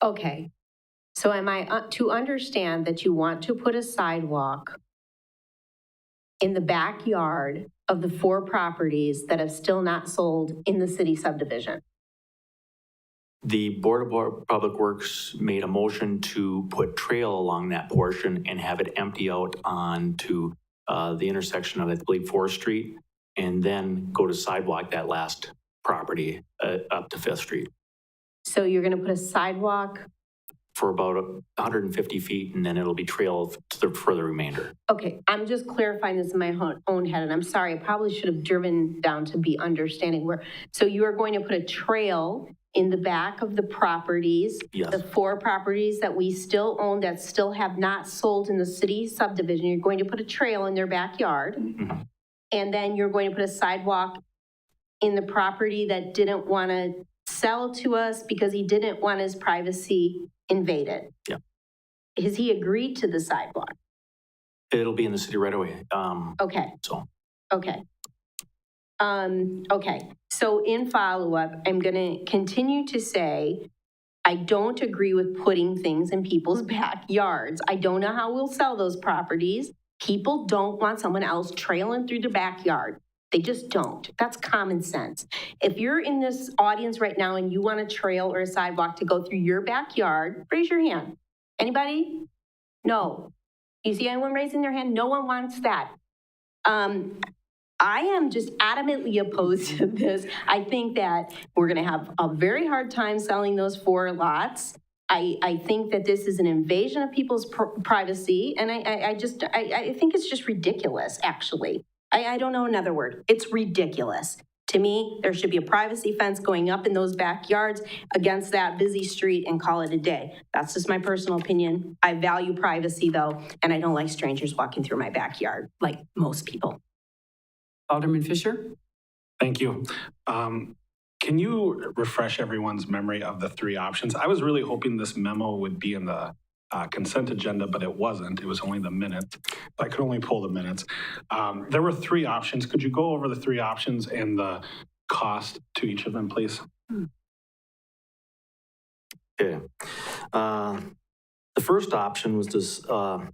Okay, so am I to understand that you want to put a sidewalk in the backyard of the 4 properties that have still not sold in the city subdivision? The Board of Public Works made a motion to put trail along that portion and have it empty out onto the intersection of, I believe, 4th Street, and then go to sidewalk that last property up to 5th Street. So you're going to put a sidewalk for about 150 feet, and then it'll be trail for the remainder. Okay, I'm just clarifying this in my own head, and I'm sorry, I probably should have driven down to be understanding where. So you are going to put a trail in the back of the properties, yes. The 4 properties that we still own that still have not sold in the city subdivision. You're going to put a trail in their backyard, and then you're going to put a sidewalk in the property that didn't want to sell to us because he didn't want his privacy invaded. Yeah. Has he agreed to the sidewalk? It'll be in the city right away. Okay. So. Okay. Okay. So in follow-up, I'm going to continue to say, I don't agree with putting things in people's backyards. I don't know how we'll sell those properties. People don't want someone else trailing through their backyard. They just don't. That's common sense. If you're in this audience right now and you want a trail or a sidewalk to go through your backyard, raise your hand. Anybody? No. You see anyone raising their hand? No one wants that. I am just adamantly opposed to this. I think that we're going to have a very hard time selling those 4 lots. I think that this is an invasion of people's privacy, and I think it's just ridiculous, actually. I don't know another word. It's ridiculous. To me, there should be a privacy fence going up in those backyards against that busy street and call it a day. That's just my personal opinion. I value privacy, though, and I don't like strangers walking through my backyard like most people. Alderman Fisher? Thank you. Can you refresh everyone's memory of the 3 options? I was really hoping this memo would be in the consent agenda, but it wasn't. It was only the minutes. I could only pull the minutes. There were 3 options. Could you go over the 3 options and the cost to each of them, please? Okay. The first option was to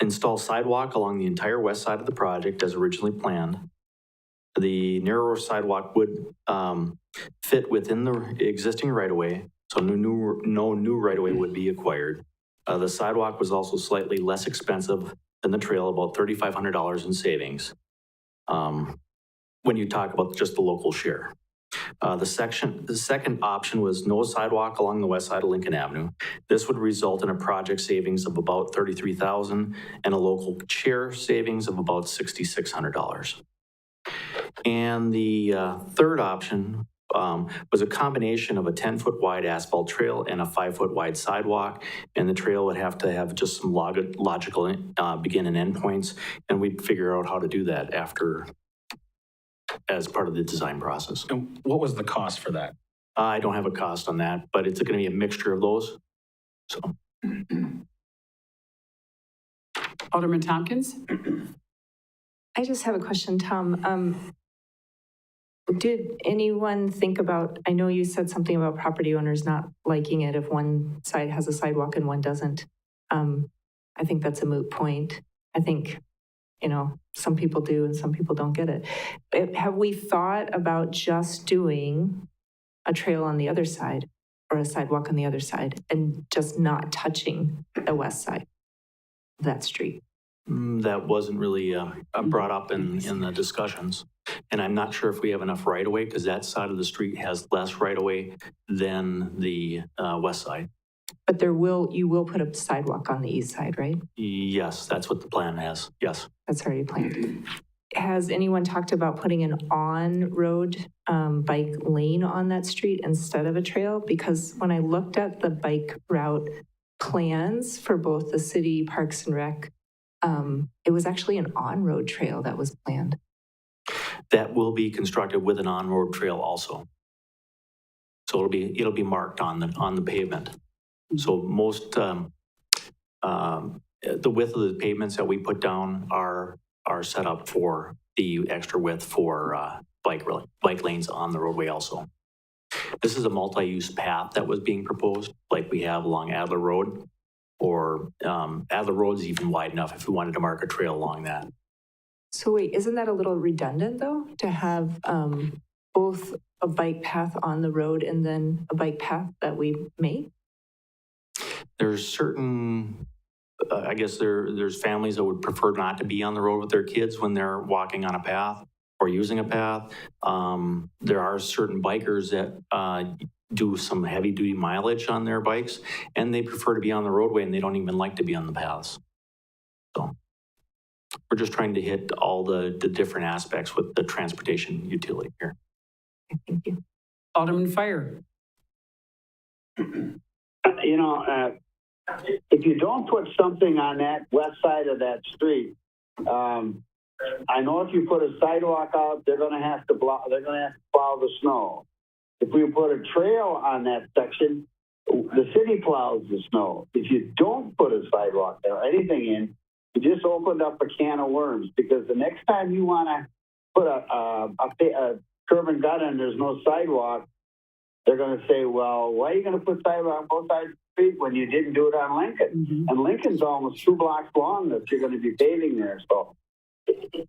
install sidewalk along the entire west side of the project as originally planned. The narrower sidewalk would fit within the existing right-of-way, So no new right-of-way would be acquired. The sidewalk was also slightly less expensive than the trail, about $3,500 in savings. When you talk about just the local share. The second option was no sidewalk along the west side of Lincoln Avenue. This would result in a project savings of about $33,000 and a local share savings of about $6,600. And the third option was a combination of a 10-foot wide asphalt trail and a 5-foot wide sidewalk. And the trail would have to have just some logical begin and end points. And we'd figure out how to do that as part of the design process. And what was the cost for that? I don't have a cost on that, but it's going to be a mixture of those. So. Alderman Tompkins? I just have a question, Tom. Did anyone think about, I know you said something about property owners not liking it if one side has a sidewalk and one doesn't. I think that's a moot point. I think, some people do and some people don't get it. Have we thought about just doing a trail on the other side or a sidewalk on the other side and just not touching the west side of that street? That wasn't really brought up in the discussions. And I'm not sure if we have enough right-of-way because that side of the street has less right-of-way than the west side. But you will put a sidewalk on the east side, right? Yes, that's what the plan has. Yes. That's already planned. Has anyone talked about putting an on-road bike lane on that street instead of a trail? Because when I looked at the bike route plans for both the city parks and rec, it was actually an on-road trail that was planned. That will be constructed with an on-road trail also. So it'll be marked on the pavement. So most the width of the pavements that we put down are set up for the extra width for bike lanes on the roadway also. This is a multi-use path that was being proposed, like we have along Adler Road, or Adler Road's even wide enough if we wanted to mark a trail along that. So wait, isn't that a little redundant though, to have both a bike path on the road and then a bike path that we make? There's certain, I guess there's families that would prefer not to be on the road with their kids when they're walking on a path or using a path. There are certain bikers that do some heavy duty mileage on their bikes and they prefer to be on the roadway and they don't even like to be on the paths. So we're just trying to hit all the different aspects with the transportation utility here. Thank you. Alderman Fire. If you don't put something on that west side of that street, I know if you put a sidewalk out, they're going to have to plow the snow. If we put a trail on that section, the city plows the snow. If you don't put a sidewalk or anything in, you just opened up a can of worms, because the next time you want to put a curb and gutter and there's no sidewalk, they're going to say, well, why are you going to put sidewalk on both sides of the street when you didn't do it on Lincoln? Mm-hmm. And Lincoln's almost 2 blocks long that you're going to be paving there. So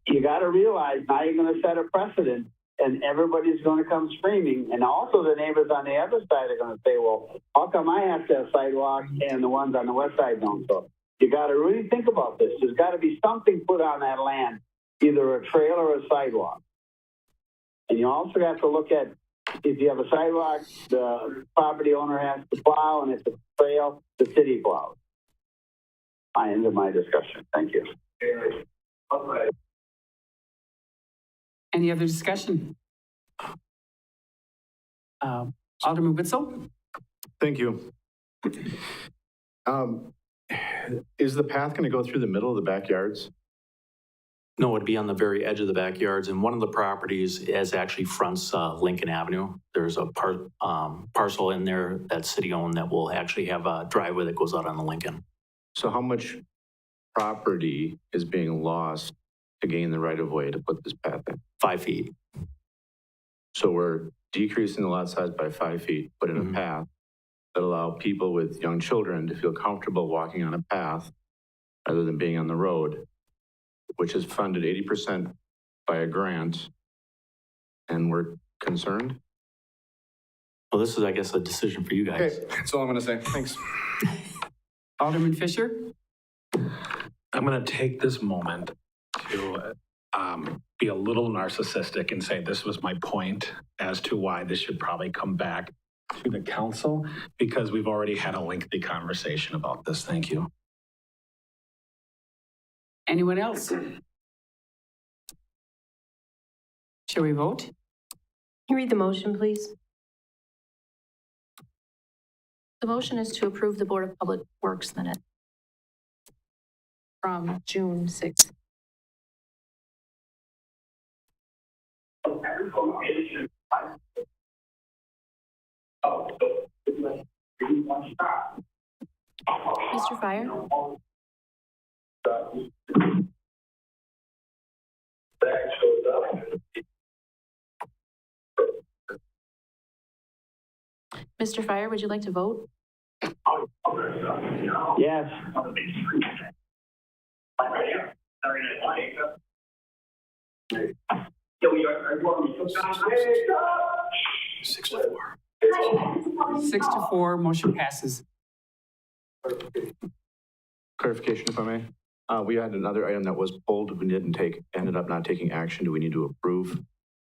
you got to realize now you're going to set a precedent and everybody's going to come screaming. And also the neighbors on the other side are going to say, well, how come I have to have sidewalks and the ones on the west side don't? So you got to really think about this. There's got to be something put on that land, either a trail or a sidewalk. And you also have to look at, if you have a sidewalk, the property owner has to plow, and if it's a trail, the city plows. I ended my discussion. Thank you. Any other discussion? Alderman Witzel? Thank you. Is the path going to go through the middle of the backyards? No, it'd be on the very edge of the backyards, and one of the properties is actually fronts Lincoln Avenue. There's a parcel in there that's city-owned that will actually have a driveway that goes out on the Lincoln. So how much property is being lost to gain the right-of-way to put this path in? 5 feet. So we're decreasing the lot size by 5 feet, put in a path that allow people with young children to feel comfortable walking on a path rather than being on the road, which is funded 80% by a grant, and we're concerned? Well, this is, I guess, a decision for you guys. Okay, that's all I'm going to say. Thanks. Alderman Fisher? I'm going to take this moment to be a little narcissistic and say this was my point as to why this should probably come back to the council, because we've already had a lengthy conversation about this. Thank you. Anyone else? Shall we vote? Can you read the motion, please? The motion is to approve the Board of Public Works minute from June 6th. Mr. Fire? Mr. Fire, would you like to vote? Yes. 6-4. 6-4, motion passes. Clarification, if I may. We had another item that was pulled. We ended up not taking action. Do we need to approve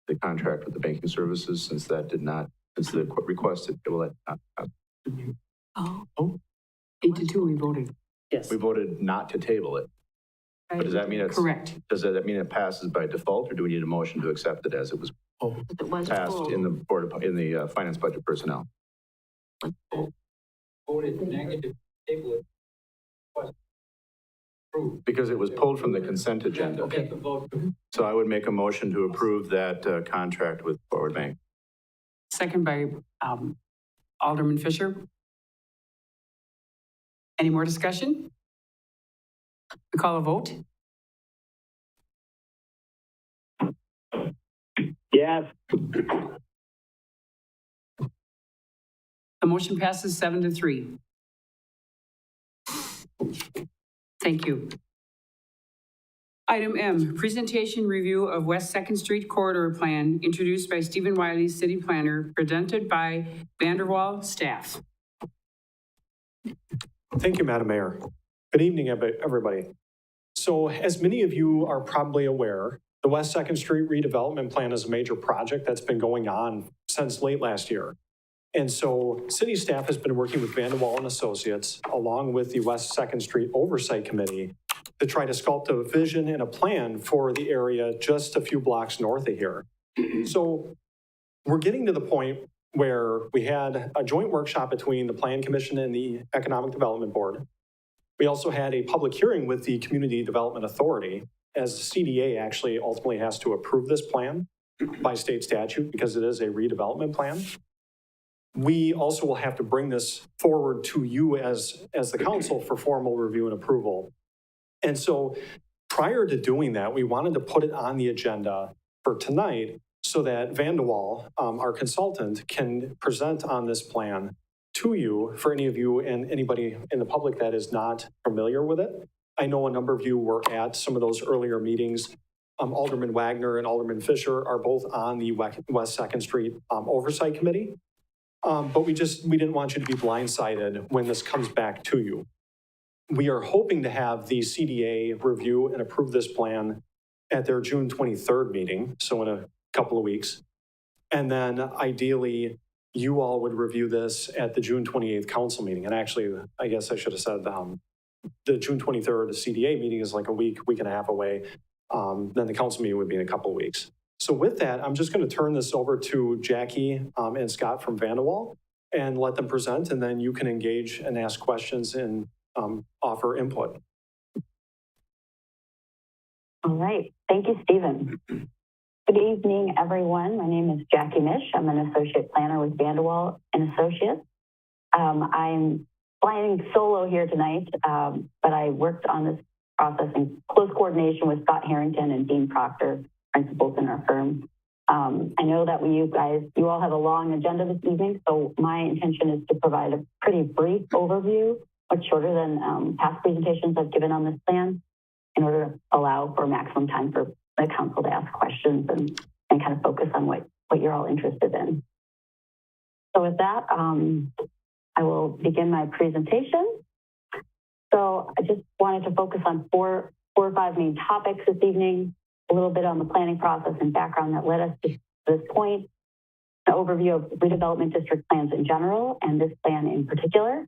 the contract with the banking services since the request to table it? Oh. 8-2, we voted. Yes. We voted not to table it. But does that mean it's? Correct. Does that mean it passes by default, or do we need a motion to accept it as it was passed in the finance budget personnel? Voted negative, table it. Because it was pulled from the consent agenda. Get the vote. So I would make a motion to approve that contract with Forward Bank. Second by Alderman Fisher. Any more discussion? We call a vote? Yes. The motion passes 7-3. Thank you. Item M, presentation review of West 2nd Street Corridor Plan, introduced by Stephen Wiley, City Planner, presented by Vanderwall staff. Thank you, Madam Mayor. Good evening, everybody. So as many of you are probably aware, the West 2nd Street redevelopment plan is a major project that's been going on since late last year. And so city staff has been working with Vanderwall and Associates, along with the West 2nd Street Oversight Committee, to try to sculpt a vision and a plan for the area just a few blocks north of here. So we're getting to the point where we had a joint workshop between the Plan Commission and the Economic Development Board. We also had a public hearing with the Community Development Authority, as the CDA actually ultimately has to approve this plan by state statute because it is a redevelopment plan. We also will have to bring this forward to you as the council for formal review and approval. And so prior to doing that, we wanted to put it on the agenda for tonight so that Vanderwall, our consultant, can present on this plan to you for any of you and anybody in the public that is not familiar with it. I know a number of you were at some of those earlier meetings. Alderman Wagner and Alderman Fisher are both on the West 2nd Street Oversight Committee. But we didn't want you to be blindsided when this comes back to you. We are hoping to have the CDA review and approve this plan at their June 23rd meeting, so in a couple of weeks. And then ideally, you all would review this at the June 28th council meeting. And actually, I guess I should have said the June 23rd CDA meeting is like a week and a half away. Then the council meeting would be in a couple of weeks. So with that, I'm just going to turn this over to Jackie and Scott from Vanderwall and let them present, and then you can engage and ask questions and offer input. All right. Thank you, Stephen. Good evening, everyone. My name is Jackie Mish. I'm an associate planner with Vanderwall and Associates. I'm flying solo here tonight, but I worked on this process in close coordination with Scott Harrington and Dean Proctor, principals in our firm. I know that you all have a long agenda this evening, so my intention is to provide a pretty brief overview, much shorter than past presentations I've given on this plan, in order to allow for maximum time for the council to ask questions and kind of focus on what you're all interested in. So with that, I will begin my presentation. So I just wanted to focus on four or five main topics this evening, a little bit on the planning process and background that led us to this point, an overview of redevelopment district plans in general and this plan in particular,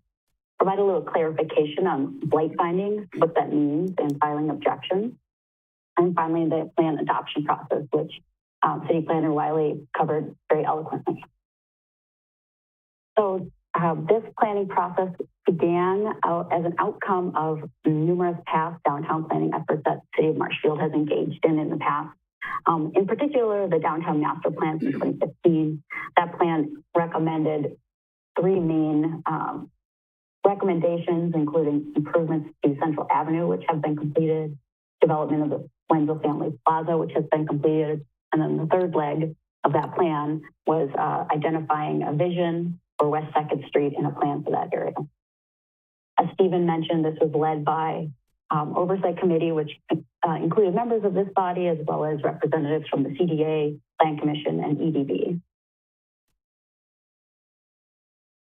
provide a little clarification on blight findings, what that means, and filing objections, and finally the plan adoption process, which City Planner Wiley covered very eloquently. So this planning process began as an outcome of numerous past downtown planning efforts that the City of Marshfield has engaged in the past. In particular, the Downtown Master Plan from 2015. That plan recommended three main recommendations, including improvements to Central Avenue, which have been completed, development of the Wenzel Family Plaza, which has been completed, and then the third leg of that plan was identifying a vision for West 2nd Street and a plan for that area. As Stephen mentioned, this was led by Oversight Committee, which included members of this body as well as representatives from the CDA, Plan Commission, and EDB.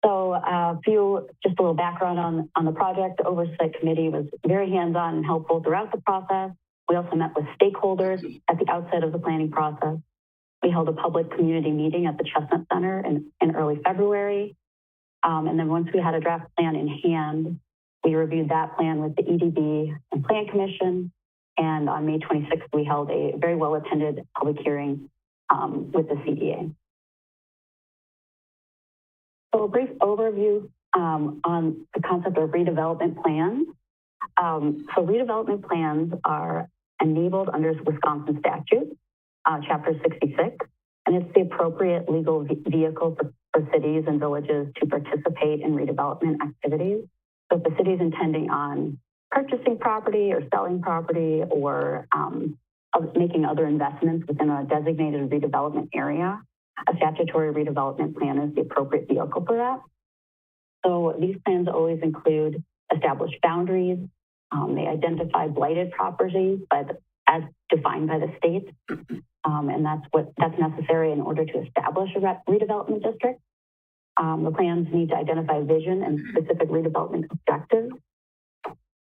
So just a little background on the project. The Oversight Committee was very hands-on and helpful throughout the process. We also met with stakeholders at the outset of the planning process. We held a public community meeting at the Chestnut Center in early February. And then once we had a draft plan in hand, we reviewed that plan with the EDB and Plan Commission. And on May 26th, we held a very well-attended public hearing with the CDA. So a brief overview on the concept of redevelopment plans. So redevelopment plans are enabled under Wisconsin statute, Chapter 66, and it's the appropriate legal vehicle for cities and villages to participate in redevelopment activities. So if the city is intending on purchasing property or selling property or making other investments within a designated redevelopment area, a statutory redevelopment plan is the appropriate vehicle for that. So these plans always include established boundaries. They identify blighted properties as defined by the state. And that's necessary in order to establish a redevelopment district. The plans need to identify vision and specific redevelopment objectives,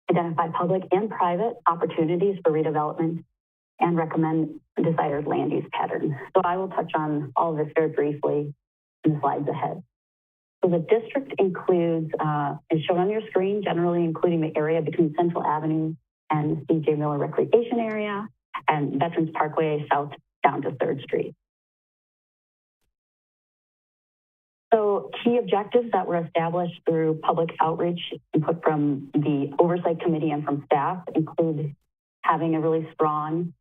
identify public and private opportunities for redevelopment, and recommend desired land use patterns. So I will touch on all of this very briefly in the slides ahead. So the district includes, is shown on your screen, generally including the area between Central Avenue and C.J. Miller Recreation Area and Veterans Parkway south down to 3rd Street. So key objectives that were established through public outreach input from the Oversight Committee and from staff include having a really strong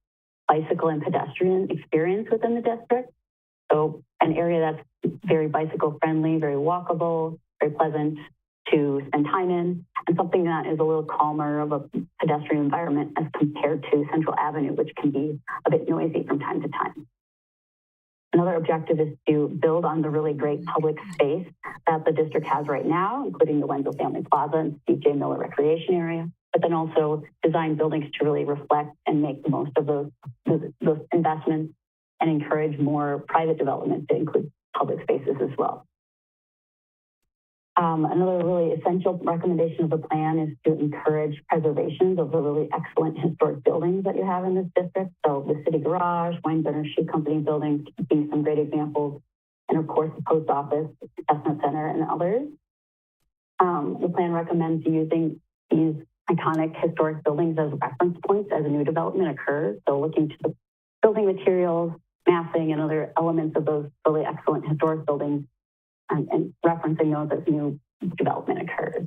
bicycle and pedestrian experience within the district. So an area that's very bicycle friendly, very walkable, very pleasant to spend time in, and something that is a little calmer of a pedestrian environment as compared to Central Avenue, which can be a bit noisy from time to time. Another objective is to build on the really great public space that the district has right now, including the Wenzel Family Plaza and C.J. Miller Recreation Area, but then also design buildings to really reflect and make the most of those investments and encourage more private development to include public spaces as well. Another really essential recommendation of the plan is to encourage preservations of the really excellent historic buildings that you have in this district. So the City Garage, Weinbrenner Shoe Company buildings being some great examples, and of course the Post Office, Chestnut Center, and others. The plan recommends using these iconic historic buildings as reference points as a new development occurs. So looking to the building materials, massing, and other elements of those really excellent historic buildings and referencing those as new development occurs.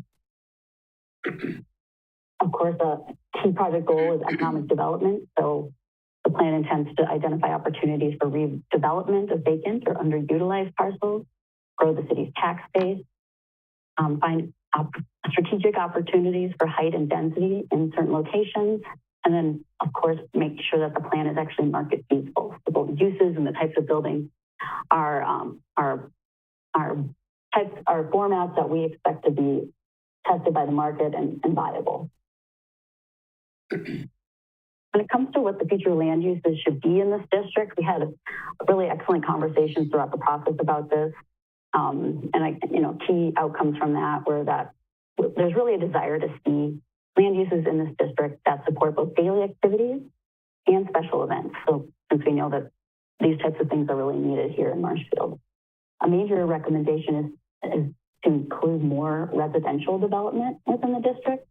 Of course, a key project goal is economic development. So the plan intends to identify opportunities for redevelopment of vacant or underutilized parcels, grow the city's tax base, find strategic opportunities for height and density in certain locations, and then, of course, make sure that the plan is actually market feasible. So both uses and the types of buildings are formats that we expect to be tested by the market and viable. When it comes to what the future land uses should be in this district, we had really excellent conversations throughout the process about this. Key outcomes from that were that there's really a desire to see land uses in this district that support both daily activities and special events. So since we know that these types of things are really needed here in Marshfield. A major recommendation is to include more residential development within the district.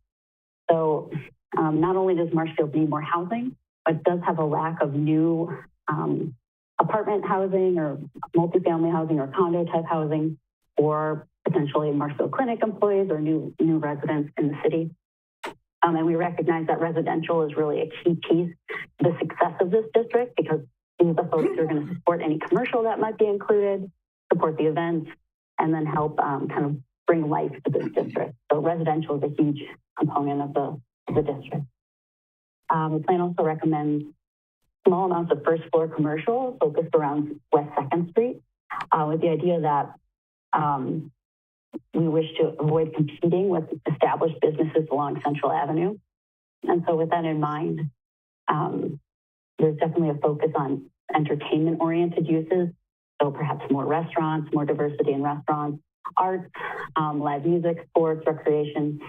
So not only does Marshfield need more housing, but it does have a lack of new apartment housing or multifamily housing or condo type housing, or potentially Marshfield Clinic employees or new residents in the city. And we recognize that residential is really a key piece to the success of this district, because these are the folks who are going to support any commercial that might be included, support the events, and then help kind of bring life to this district. So residential is a huge component of the district. The plan also recommends small amounts of first floor commercial focused around West 2nd Street, with the idea that we wish to avoid competing with established businesses along Central Avenue. And so with that in mind, there's definitely a focus on entertainment-oriented uses. So perhaps more restaurants, more diversity in restaurants, arts, live music, sports, recreation,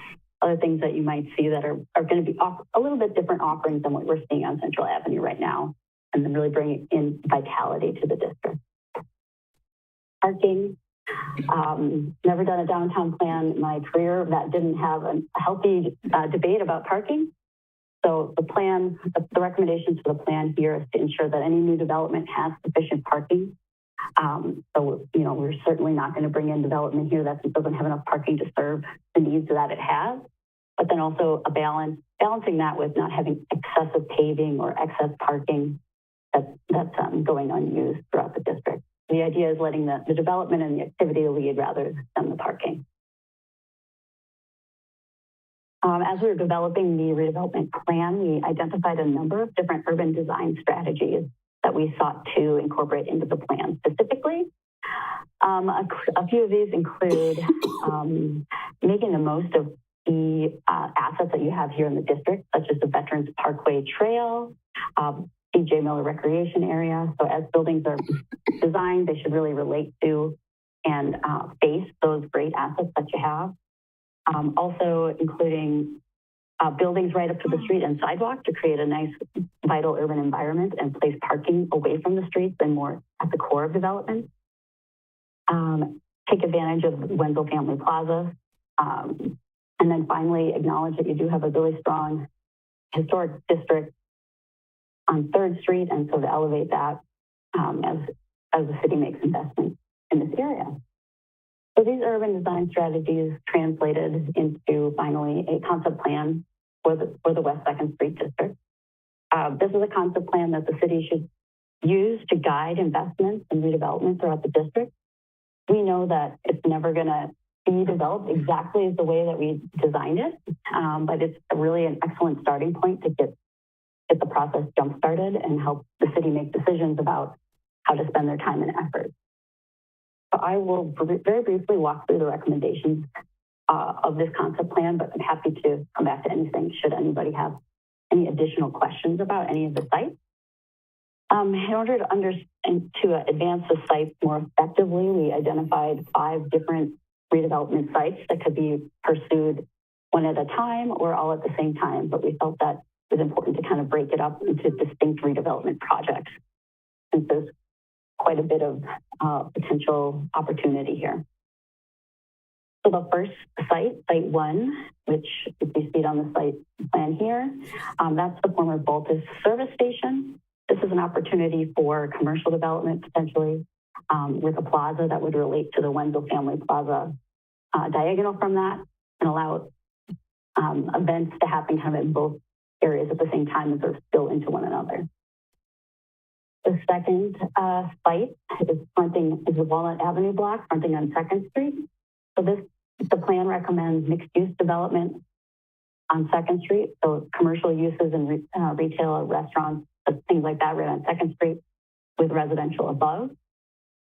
other things that you might see that are going to be a little bit different offerings than what we're seeing on Central Avenue right now, and then really bring in vitality to the district. Parking. Never done a downtown plan in my career that didn't have a healthy debate about parking. So the recommendations for the plan here is to ensure that any new development has sufficient parking. We're certainly not going to bring in development here that doesn't have enough parking to serve the needs that it has. But then also balancing that with not having excessive paving or excess parking that's going unused throughout the district. The idea is letting the development and the activity lead rather than the parking. As we were developing the redevelopment plan, we identified a number of different urban design strategies that we sought to incorporate into the plan specifically. A few of these include making the most of the assets that you have here in the district, such as the Veterans Parkway Trail, C.J. Miller Recreation Area. So as buildings are designed, they should really relate to and face those great assets that you have. Also including buildings right up to the street and sidewalk to create a nice, vital urban environment and place parking away from the streets and more at the core of development. Take advantage of Wenzel Family Plaza. And then finally, acknowledge that you do have a really strong historic district on 3rd Street, and so to elevate that as the city makes investments in this area. So these urban design strategies translated into finally a concept plan for the West 2nd Street district. This is a concept plan that the city should use to guide investments and redevelopment throughout the district. We know that it's never going to be developed exactly as the way that we designed it, but it's really an excellent starting point to get the process jump-started and help the city make decisions about how to spend their time and effort. So I will very briefly walk through the recommendations of this concept plan, but I'm happy to come back to anything should anybody have any additional questions about any of the sites. In order to advance the sites more effectively, we identified 5 different redevelopment sites that could be pursued one at a time or all at the same time, but we felt that it was important to kind of break it up into distinct redevelopment projects, since there's quite a bit of potential opportunity here. So the first site, Site 1, which if you see it on the site plan here, that's the former Baltus service station. This is an opportunity for commercial development potentially with a plaza that would relate to the Wenzel Family Plaza diagonal from that and allow events to happen kind of in both areas at the same time and sort of spill into one another. The second site is the Walnut Avenue block fronting on 2nd Street. So the plan recommends mixed-use development on 2nd Street, so commercial uses and retail, restaurants, things like that right on 2nd Street with residential above.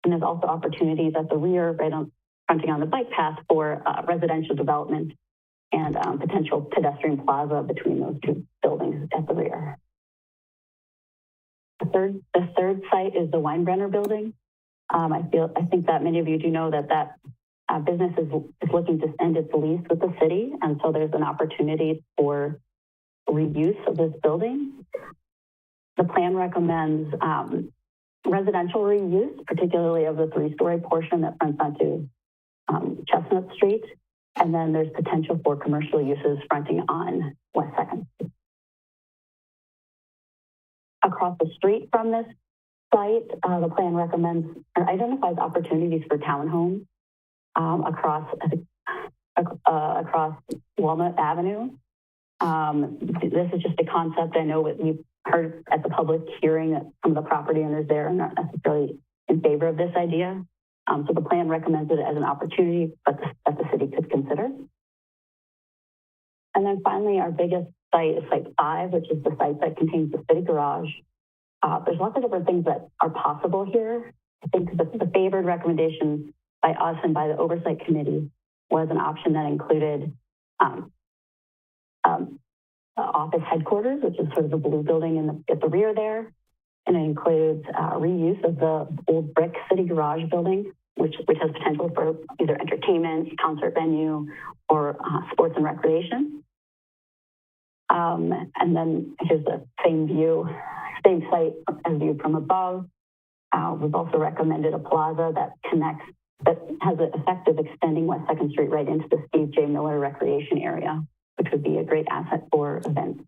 And there's also opportunities at the rear, fronting on the bike path for residential development and potential pedestrian plaza between those 2 buildings at the rear. The third site is the Weinbrenner building. I think that many of you do know that business is looking to end its lease with the city, and so there's an opportunity for reuse of this building. The plan recommends residential reuse, particularly of the 3-story portion that fronts onto Chestnut Street, and then there's potential for commercial uses fronting on West 2nd Street. Across the street from this site, the plan recommends or identifies opportunities for townhomes across Walnut Avenue. This is just a concept. I know what we've heard at the public hearing that some of the property owners there are not necessarily in favor of this idea. So the plan recommends it as an opportunity, but that the city could consider. And then finally, our biggest site is Site 5, which is the site that contains the city garage. There's lots of different things that are possible here. I think the favored recommendation by us and by the Oversight Committee was an option that included office headquarters, which is sort of the blue building at the rear there. And it includes reuse of the old brick city garage building, which has potential for either entertainment, concert venue, or sports and recreation. And then here's the same view, same site as viewed from above. We've also recommended a plaza that has the effect of extending West 2nd Street right into the Steve J. Miller Recreation Area, which would be a great asset for events.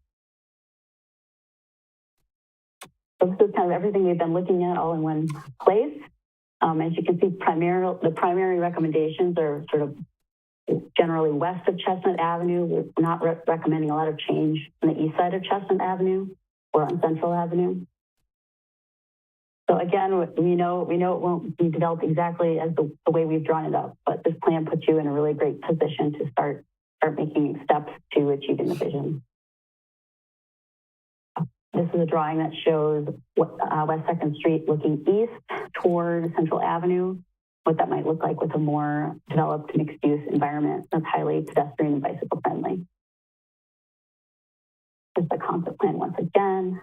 So this is kind of everything we've been looking at all in one place. As you can see, the primary recommendations are sort of generally west of Chestnut Avenue. We're not recommending a lot of change on the east side of Chestnut Avenue or on Central Avenue. So again, we know it won't be developed exactly as the way we've drawn it up, but this plan puts you in a really great position to start making steps to achieving the vision. This is a drawing that shows West 2nd Street looking east toward Central Avenue, what that might look like with a more developed mixed-use environment that's highly pedestrian and bicycle friendly. Here's the concept plan once again.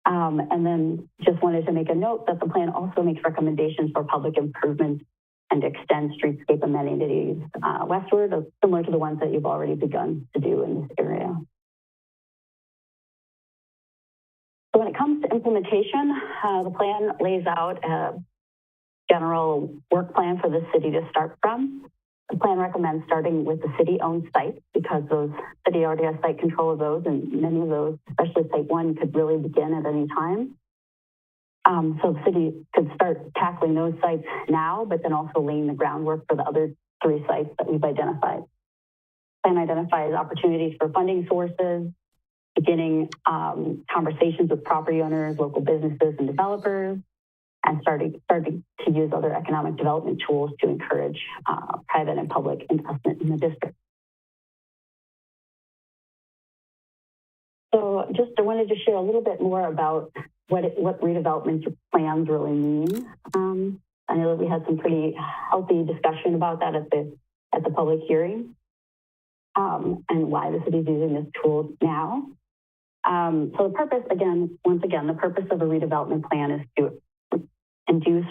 And then just wanted to make a note that the plan also makes recommendations for public improvements and extend streetscape amenities westward, similar to the ones that you've already begun to do in this area. So when it comes to implementation, the plan lays out a general work plan for the city to start from. The plan recommends starting with the city-owned sites because those city already has site control of those, and many of those, especially Site 1, could really begin at any time. So the city could start tackling those sites now, but then also laying the groundwork for the other 3 sites that we've identified. The plan identifies opportunities for funding sources, beginning conversations with property owners, local businesses, and developers, and starting to use other economic development tools to encourage private and public investment in the district. So I wanted to share a little bit more about what redevelopment plans really mean. I know that we had some pretty healthy discussion about that at the public hearing, and why the city is using this tool now. So the purpose, once again, the purpose of a redevelopment plan is to induce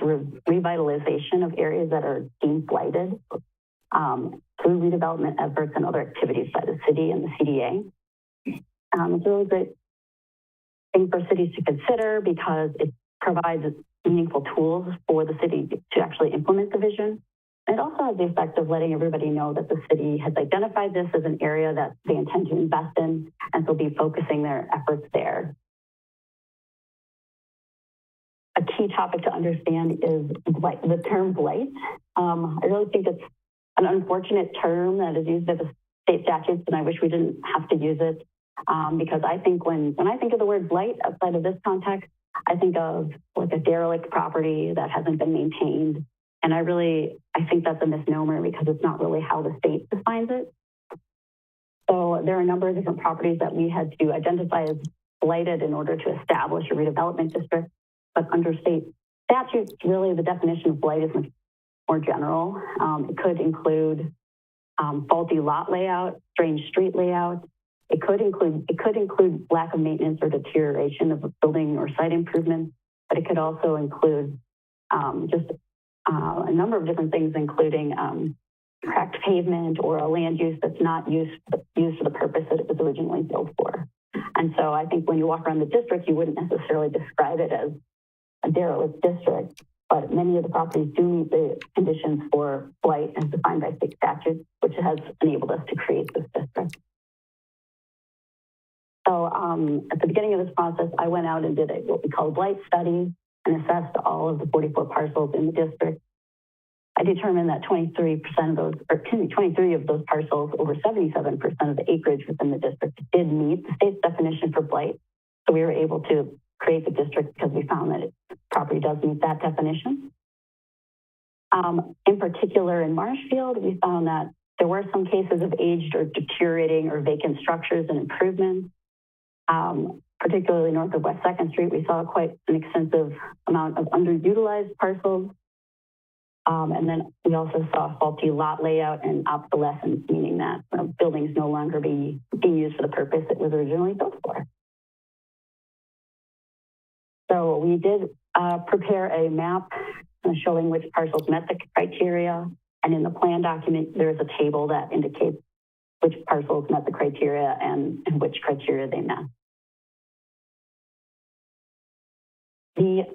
revitalization of areas that are deemed blighted through redevelopment efforts and other activities by the city and the CDA. It's a really great thing for cities to consider because it provides meaningful tools for the city to actually implement the vision. And it also has the effect of letting everybody know that the city has identified this as an area that they intend to invest in, and they'll be focusing their efforts there. A key topic to understand is the term blight. I really think it's an unfortunate term that is used as a state statutes, and I wish we didn't have to use it. Because I think when I think of the word blight outside of this context, I think of like a derelict property that hasn't been maintained. And I think that's a misnomer because it's not really how the state defines it. So there are a number of different properties that we had to identify as blighted in order to establish a redevelopment district. But under state statutes, really the definition of blight is much more general. It could include faulty lot layout, strange street layout. It could include lack of maintenance or deterioration of a building or site improvements, but it could also include just a number of different things, including cracked pavement or a land use that's not used for the purpose that it was originally built for. And so I think when you walk around the district, you wouldn't necessarily describe it as a derelict district, but many of the properties do meet the conditions for blight as defined by state statute, which has enabled us to create this district. So at the beginning of this process, I went out and did what we call a blight study and assessed all of the 44 parcels in the district. I determined that 23% of those, or 23 of those parcels, over 77% of the acreage within the district, did meet the state's definition for blight. So we were able to create the district because we found that the property does meet that definition. In particular, in Marshfield, we found that there were some cases of aged or deteriorating or vacant structures and improvements. Particularly north of West 2nd Street, we saw quite an extensive amount of underutilized parcels. And then we also saw faulty lot layout and obsolescence, meaning that buildings no longer being used for the purpose it was originally built for. So we did prepare a map showing which parcels met the criteria. And in the plan document, there's a table that indicates which parcels met the criteria and which criteria they met. The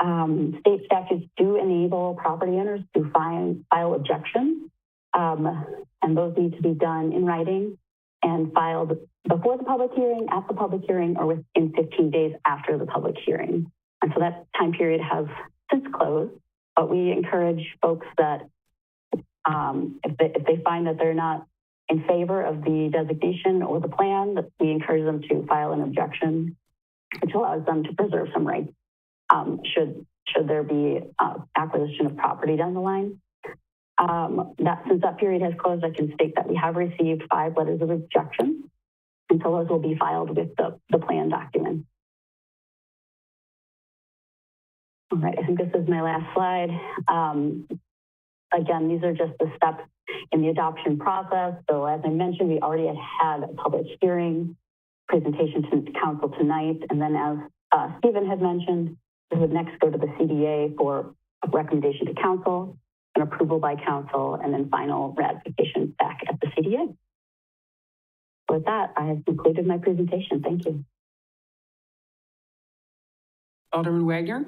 state statutes do enable property owners to file objections, and those need to be done in writing and filed before the public hearing, at the public hearing, or within 15 days after the public hearing. And so that time period has since closed, but we encourage folks that if they find that they're not in favor of the designation or the plan, that we encourage them to file an objection, which allows them to preserve some rights. Should there be acquisition of property down the line. Since that period has closed, I can state that we have received 5 letters of objection, and so those will be filed with the plan document. All right, I think this is my last slide. Again, these are just the steps in the adoption process. So as I mentioned, we already had a public hearing, presentation to council tonight, and then as Stephen had mentioned, we would next go to the CDA for a recommendation to council, an approval by council, and then final ratification back at the CDA. With that, I have concluded my presentation. Thank you. Alderman Wagner?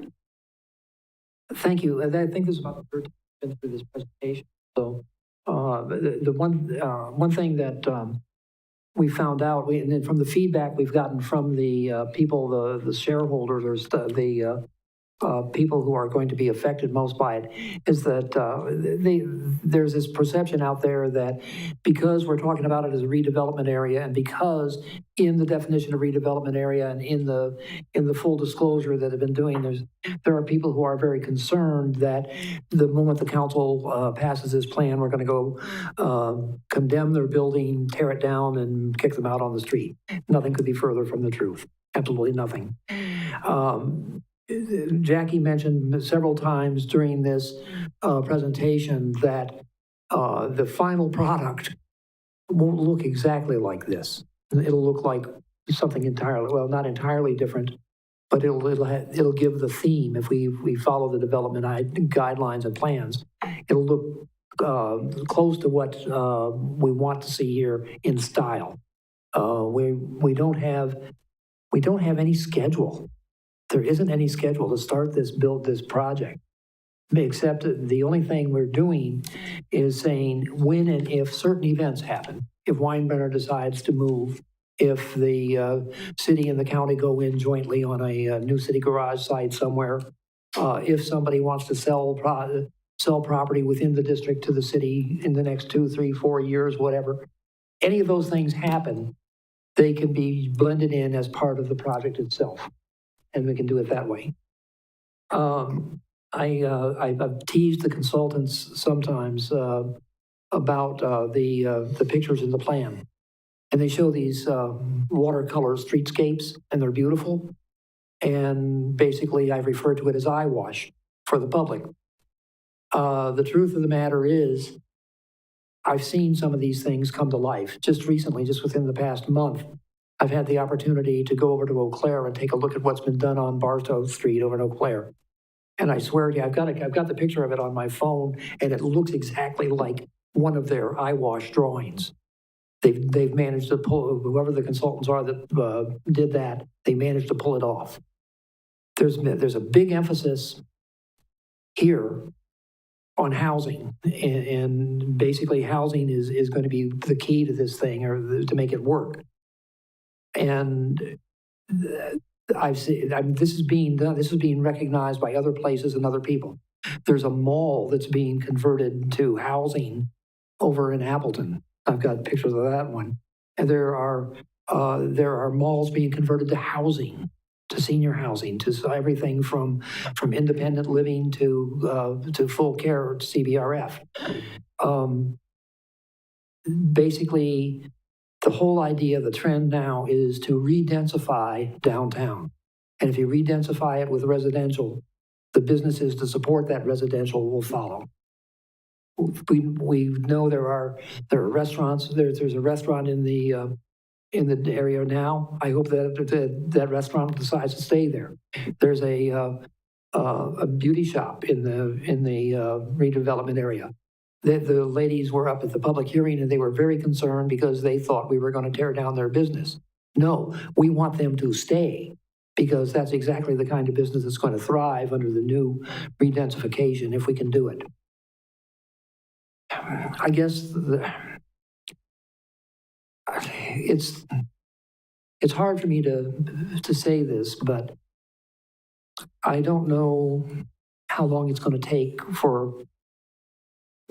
Thank you. I think this is about the third time I've been through this presentation. So the one thing that we found out, and then from the feedback we've gotten from the people, the shareholders, the people who are going to be affected most by it, is that there's this perception out there that because we're talking about it as a redevelopment area, and because in the definition of redevelopment area and in the full disclosure that have been doing, there are people who are very concerned that the moment the council passes this plan, we're going to go condemn their building, tear it down, and kick them out on the street. Nothing could be further from the truth. Absolutely nothing. Jackie mentioned several times during this presentation that the final product won't look exactly like this. It'll look like something entirely, well, not entirely different, but it'll give the theme. If we follow the development guidelines and plans, it'll look close to what we want to see here in style. We don't have any schedule. There isn't any schedule to start build this project, except the only thing we're doing is saying when and if certain events happen. If Weinbrenner decides to move, if the city and the county go in jointly on a new city garage site somewhere, if somebody wants to sell property within the district to the city in the next 2, 3, 4 years, whatever, any of those things happen, they can be blended in as part of the project itself. And we can do it that way. I've teased the consultants sometimes about the pictures in the plan. And they show these watercolor streetscapes, and they're beautiful. And basically, I refer to it as eyewash for the public. The truth of the matter is, I've seen some of these things come to life. Just recently, just within the past month, I've had the opportunity to go over to Eau Claire and take a look at what's been done on Barstow Street over in Eau Claire. And I swear to you, I've got the picture of it on my phone, and it looks exactly like one of their eyewash drawings. They've managed to pull, whoever the consultants are that did that, they managed to pull it off. There's a big emphasis here on housing, and basically housing is going to be the key to this thing, or to make it work. And I've seen, this is being done, this is being recognized by other places and other people. There's a mall that's being converted to housing over in Appleton. I've got pictures of that one. And there are malls being converted to housing, to senior housing, to everything from independent living to full care, to CBRF. Basically, the whole idea, the trend now is to re-densify downtown. And if you re-densify it with residential, the businesses to support that residential will follow. We know there are restaurants. There's a restaurant in the area now. I hope that restaurant decides to stay there. There's a beauty shop in the redevelopment area. The ladies were up at the public hearing, and they were very concerned because they thought we were going to tear down their business. No, we want them to stay, because that's exactly the kind of business that's going to thrive under the new redensification, if we can do it. I guess it's hard for me to say this, but I don't know how long it's going to take for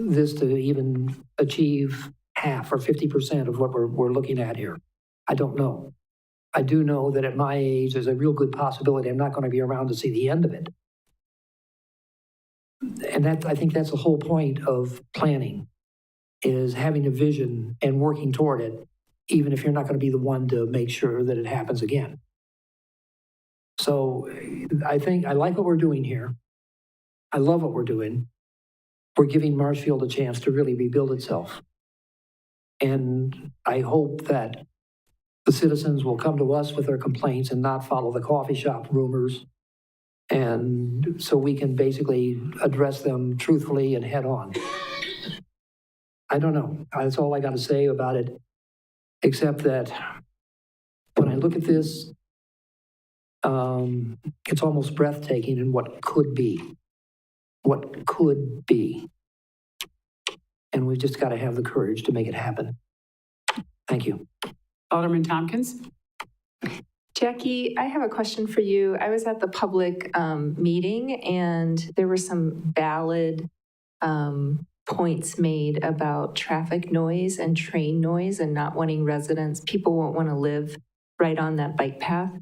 this to even achieve half or 50% of what we're looking at here. I don't know. I do know that at my age, there's a real good possibility I'm not going to be around to see the end of it. And I think that's the whole point of planning, is having a vision and working toward it, even if you're not going to be the one to make sure that it happens again. So I think I like what we're doing here. I love what we're doing. We're giving Marshfield a chance to really rebuild itself. And I hope that the citizens will come to us with their complaints and not follow the coffee shop rumors. And so we can basically address them truthfully and head on. I don't know. That's all I got to say about it, except that when I look at this, it's almost breathtaking in what could be. What could be. And we've just got to have the courage to make it happen. Thank you. Alderman Tompkins? Jackie, I have a question for you. I was at the public meeting, and there were some valid points made about traffic noise and train noise and not wanting residents. People won't want to live right on that bike path.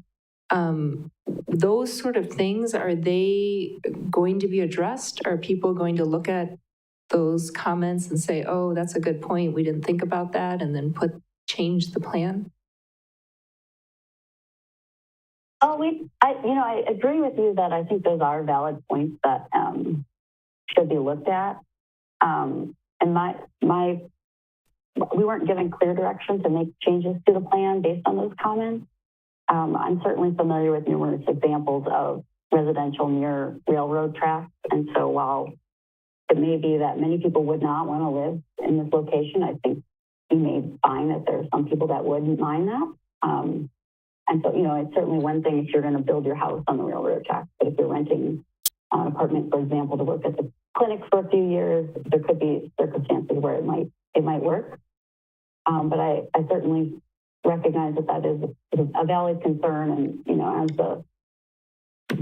Those sort of things, are they going to be addressed? Are people going to look at those comments and say, oh, that's a good point, we didn't think about that, and then change the plan? Oh, I agree with you that I think those are valid points that should be looked at. And we weren't given clear direction to make changes to the plan based on those comments. I'm certainly familiar with numerous examples of residential near railroad tracks. And so while it may be that many people would not want to live in this location, I think you may find that there are some people that wouldn't mind that. And so, it's certainly one thing if you're going to build your house on the railroad track, but if you're renting an apartment, for example, to work at the clinic for a few years, there could be circumstances where it might work. But I certainly recognize that is a valid concern, and as the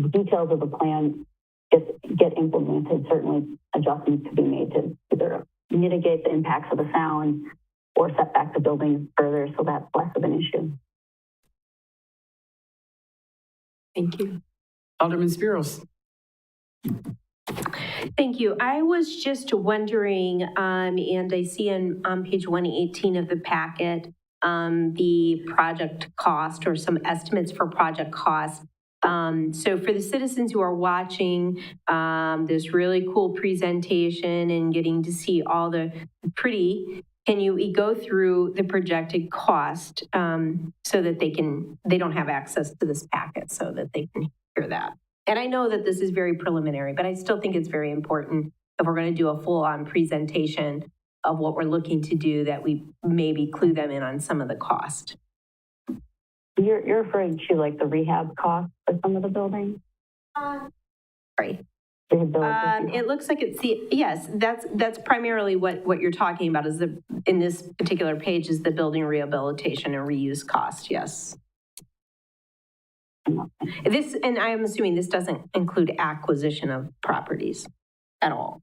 details of the plan get implemented, certainly adjustments could be made to either mitigate the impacts of the sound or set back the buildings further, so that's less of an issue. Thank you. Alderman Spiros. Thank you. I was just wondering, and I see on page 118 of the packet, the project cost or some estimates for project cost. So for the citizens who are watching this really cool presentation and getting to see all the can you go through the projected cost so that they don't have access to this packet, so that they can hear that? And I know that this is very preliminary, but I still think it's very important if we're going to do a full-on presentation of what we're looking to do, that we maybe clue them in on some of the cost. You're referring to like the rehab costs for some of the buildings? Right. Rehabilitation. It looks like it's yes, that's primarily what you're talking about is in this particular page is the building rehabilitation and reuse cost, yes. This, and I'm assuming this doesn't include acquisition of properties at all.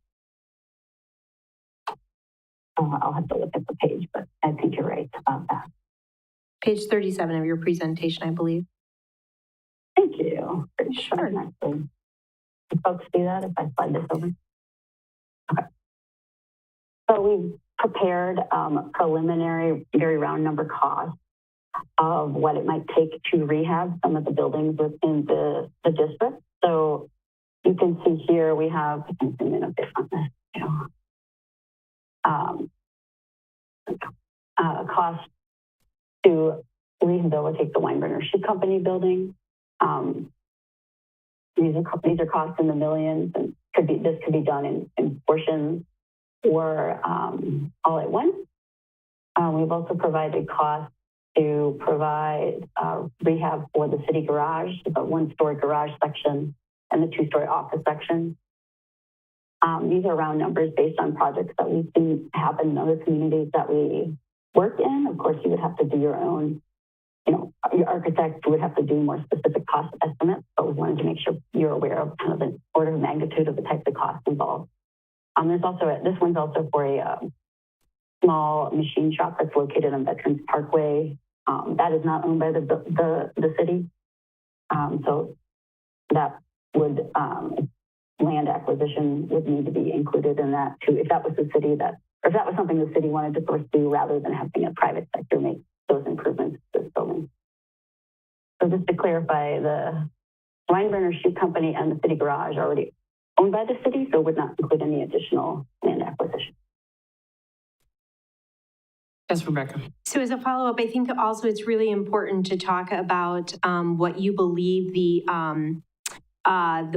I'll have to look at the page, but I think you're right about that. Page 37 of your presentation, I believe. Thank you. Sure. Can folks see that if I slide this over? Okay. So we prepared preliminary, very round number costs of what it might take to rehab some of the buildings within the district. So you can see here we have, I can zoom in a bit on this too. Cost to rehabilitate the Weinberger Shoe Company building. These are costs in the millions, and this could be done in portions or all at once. We've also provided costs to provide rehab for the city garage, the one-story garage section and the two-story office section. These are round numbers based on projects that we've seen happen in other communities that we work in. Of course, you would have to do your own, your architect would have to do more specific cost estimates, but we wanted to make sure you're aware of kind of the order of magnitude of the types of costs involved. There's also, this one's also for a small machine shop that's located on Veterans Parkway. That is not owned by the city. So that would, land acquisition would need to be included in that too, if that was the city that, or if that was something the city wanted to pursue rather than having a private sector make those improvements to this building. So just to clarify, the Weinberger Shoe Company and the city garage are already owned by the city, so would not include any additional land acquisition. Yes, Rebecca. So as a follow-up, I think also it's really important to talk about what you believe the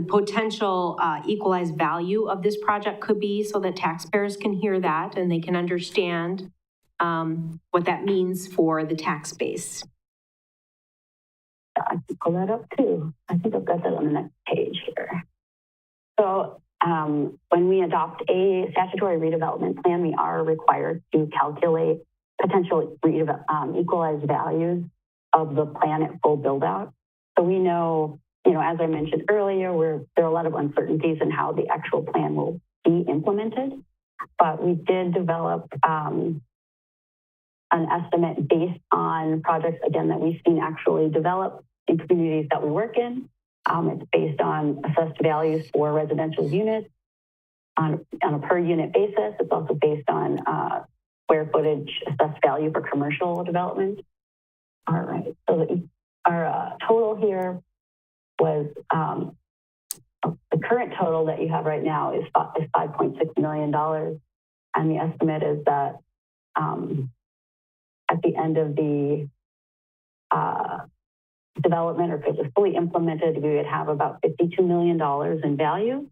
potential equalized value of this project could be, so that taxpayers can hear that and they can understand what that means for the tax base. I can pull that up too. I think I've got that on the next page here. So when we adopt a statutory redevelopment plan, we are required to calculate potential equalized values of the plan at full build out. So we know, as I mentioned earlier, there are a lot of uncertainties in how the actual plan will be implemented, but we did develop an estimate based on projects, again, that we've seen actually develop in communities that we work in. It's based on assessed values for residential units on a per unit basis. It's also based on square footage assessed value for commercial development. All right, so our total here was, the current total that you have right now is $5.6 million. And the estimate is that at the end of the development, or if it was fully implemented, we would have about $52 million in value.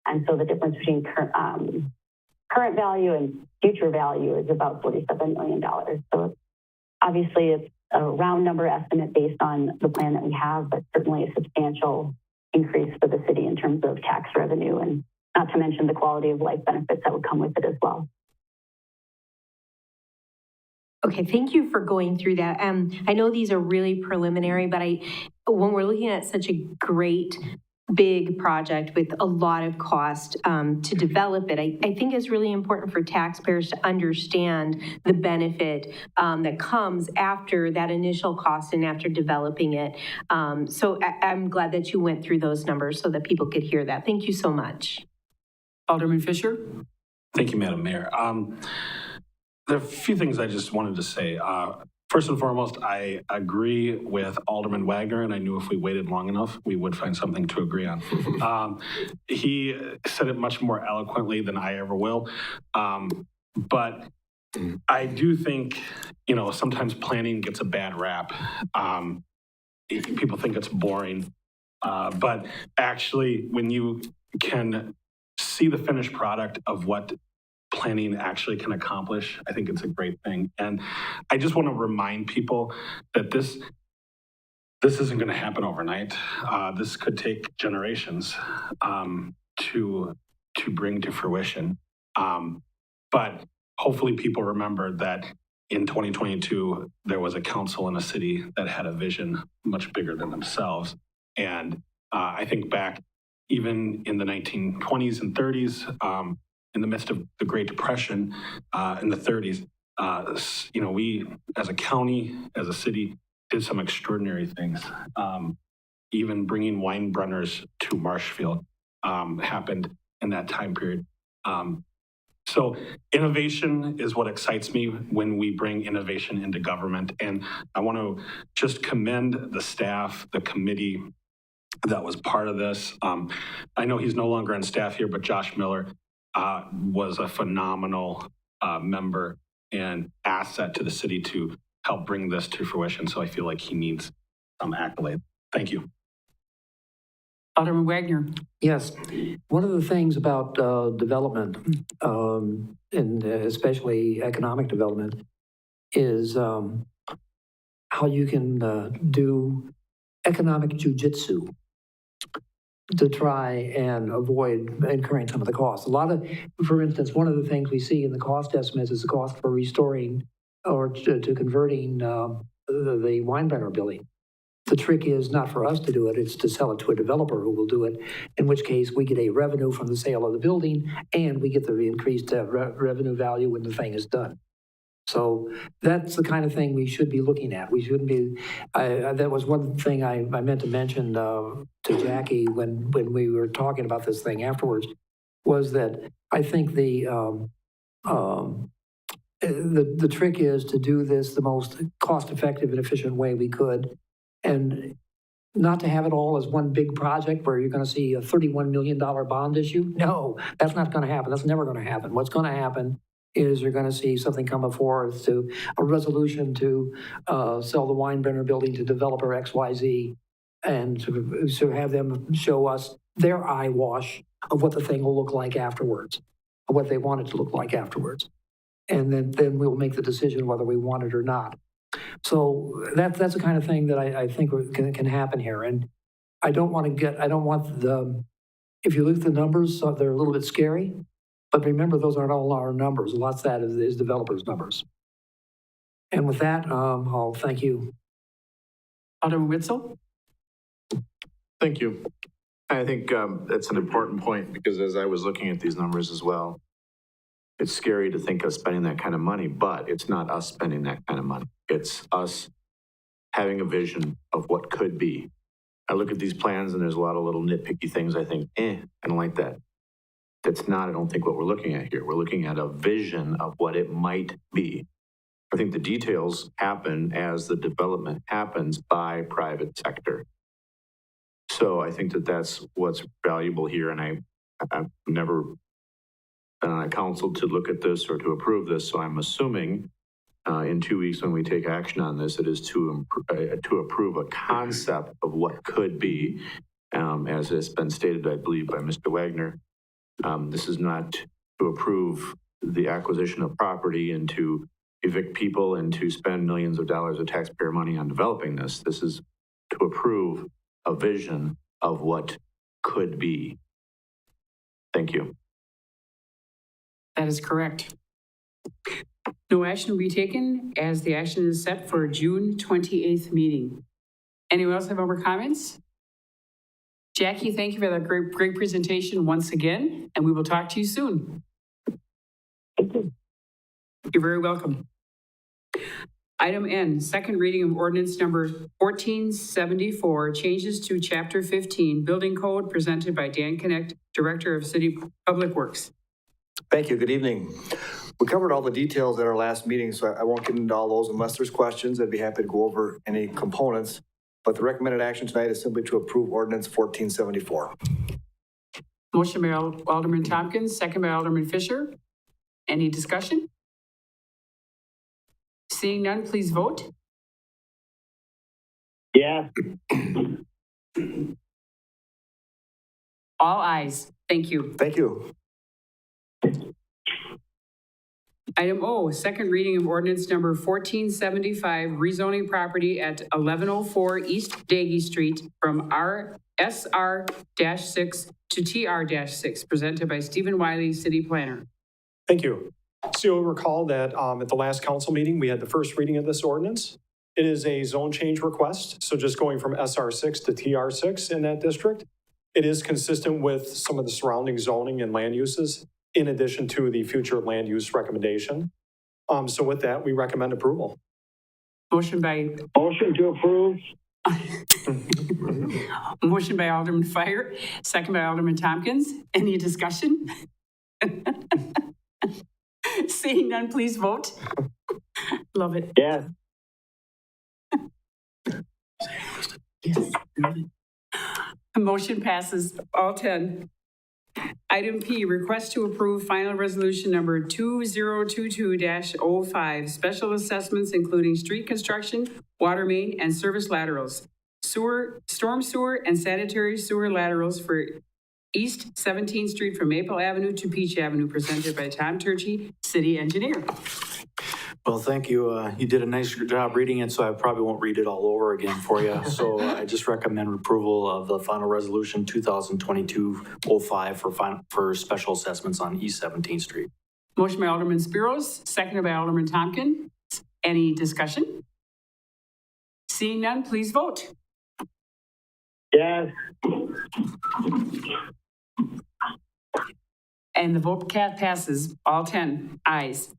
And so the difference between current value and future value is about $47 million. So obviously it's a round number estimate based on the plan that we have, but certainly a substantial increase for the city in terms of tax revenue, and not to mention the quality of life benefits that would come with it as well. Okay, thank you for going through that. I know these are really preliminary, but when we're looking at such a great big project with a lot of cost to develop it, I think it's really important for taxpayers to understand the benefit that comes after that initial cost and after developing it. So I'm glad that you went through those numbers so that people could hear that. Thank you so much. Alderman Fisher? Thank you, Madam Mayor. There are a few things I just wanted to say. First and foremost, I agree with Alderman Wagner, and I knew if we waited long enough, we would find something to agree on. He said it much more eloquently than I ever will. But I do think, sometimes planning gets a bad rap. People think it's boring. But actually, when you can see the finished product of what planning actually can accomplish, I think it's a great thing. And I just want to remind people that this isn't going to happen overnight. This could take generations to bring to fruition. But hopefully people remember that in 2022, there was a council in a city that had a vision much bigger than themselves. And I think back even in the 1920s and 30s, in the midst of the Great Depression in the 30s, we as a county, as a city, did some extraordinary things. Even bringing Weinbrenners to Marshfield happened in that time period. So innovation is what excites me when we bring innovation into government. And I want to just commend the staff, the committee that was part of this. I know he's no longer on staff here, but Josh Miller was a phenomenal member and asset to the city to help bring this to fruition. So I feel like he needs some accolade. Thank you. Alderman Wagner. Yes, one of the things about development, and especially economic development, is how you can do economic jujitsu to try and avoid incurring some of the costs. For instance, one of the things we see in the cost estimates is the cost for restoring or to converting the Weinbrenner building. The trick is not for us to do it, it's to sell it to a developer who will do it, in which case we get a revenue from the sale of the building and we get the increased revenue value when the thing is done. So that's the kind of thing we should be looking at. We shouldn't be, that was one thing I meant to mention to Jackie when we were talking about this thing afterwards, was that I think the trick is to do this the most cost-effective and efficient way we could, and not to have it all as one big project where you're going to see a $31 million bond issue. No, that's not going to happen. That's never going to happen. What's going to happen is you're going to see something come before us to a resolution to sell the Weinbrenner building to developer XYZ, and to have them show us their eyewash of what the thing will look like afterwards, or what they want it to look like afterwards. And then we'll make the decision whether we want it or not. So that's the kind of thing that I think can happen here. And I don't want if you look at the numbers, they're a little bit scary, but remember, those aren't all our numbers. Lots of that is developers' numbers. And with that, I'll thank you. Alderman Witzel? Thank you. I think that's an important point, because as I was looking at these numbers as well, it's scary to think of spending that kind of money, but it's not us spending that kind of money. It's us having a vision of what could be. I look at these plans and there's a lot of little nitpicky things I think, I don't like that. That's not, I don't think, what we're looking at here. We're looking at a vision of what it might be. I think the details happen as the development happens by private sector. So I think that that's what's valuable here. And I've never been on a council to look at this or to approve this. So I'm assuming in 2 weeks when we take action on this, it is to approve a concept of what could be, as has been stated, I believe, by Mr. Wagner. This is not to approve the acquisition of property and to evict people and to spend millions of dollars of taxpayer money on developing this. This is to approve a vision of what could be. Thank you. That is correct. No action will be taken as the action is set for June 28th meeting. Anyone else have more comments? Jackie, thank you for that great presentation once again, and we will talk to you soon. You're very welcome. Item N, second reading of ordinance number 1474, changes to Chapter 15, Building Code, presented by Dan Connect, Director of City Public Works. Thank you. Good evening. We covered all the details at our last meeting, so I won't get into all those unless there's questions. I'd be happy to go over any components. But the recommended action tonight is simply to approve ordinance 1474. Motion by Alderman Tompkins, second by Alderman Fisher. Any discussion? Seeing none, please vote. Yes. All ayes. Thank you. Thank you. Item O, second reading of ordinance number 1475, rezoning property at 1104 East Daggy Street from SR-6 to TR-6, presented by Stephen Wiley, City Planner. Thank you. So you'll recall that at the last council meeting, we had the first reading of this ordinance. It is a zone change request, so just going from SR6 to TR6 in that district. It is consistent with some of the surrounding zoning and land uses, in addition to the future land use recommendation. So with that, we recommend approval. Motion to approve. Motion by Alderman Fire, second by Alderman Tompkins. Any discussion? Seeing none, please vote. Love it. Yes. Motion passes all 10. Item P, request to approve final resolution number 2022-05, special assessments including street construction, water main, and service laterals, storm sewer, and sanitary sewer laterals for East 17th Street from Maple Avenue to Peach Avenue, presented by Tom Turchi, City Engineer. Well, thank you. You did a nice job reading it, so I probably won't read it all over again for you. So I just recommend approval of the final resolution 2022-05 for special assessments on East 17th Street. Motion by Alderman Spiros, seconded by Alderman Tompkins. Any discussion? Seeing none, please vote. Yes. And the vote passes, all 10 ayes.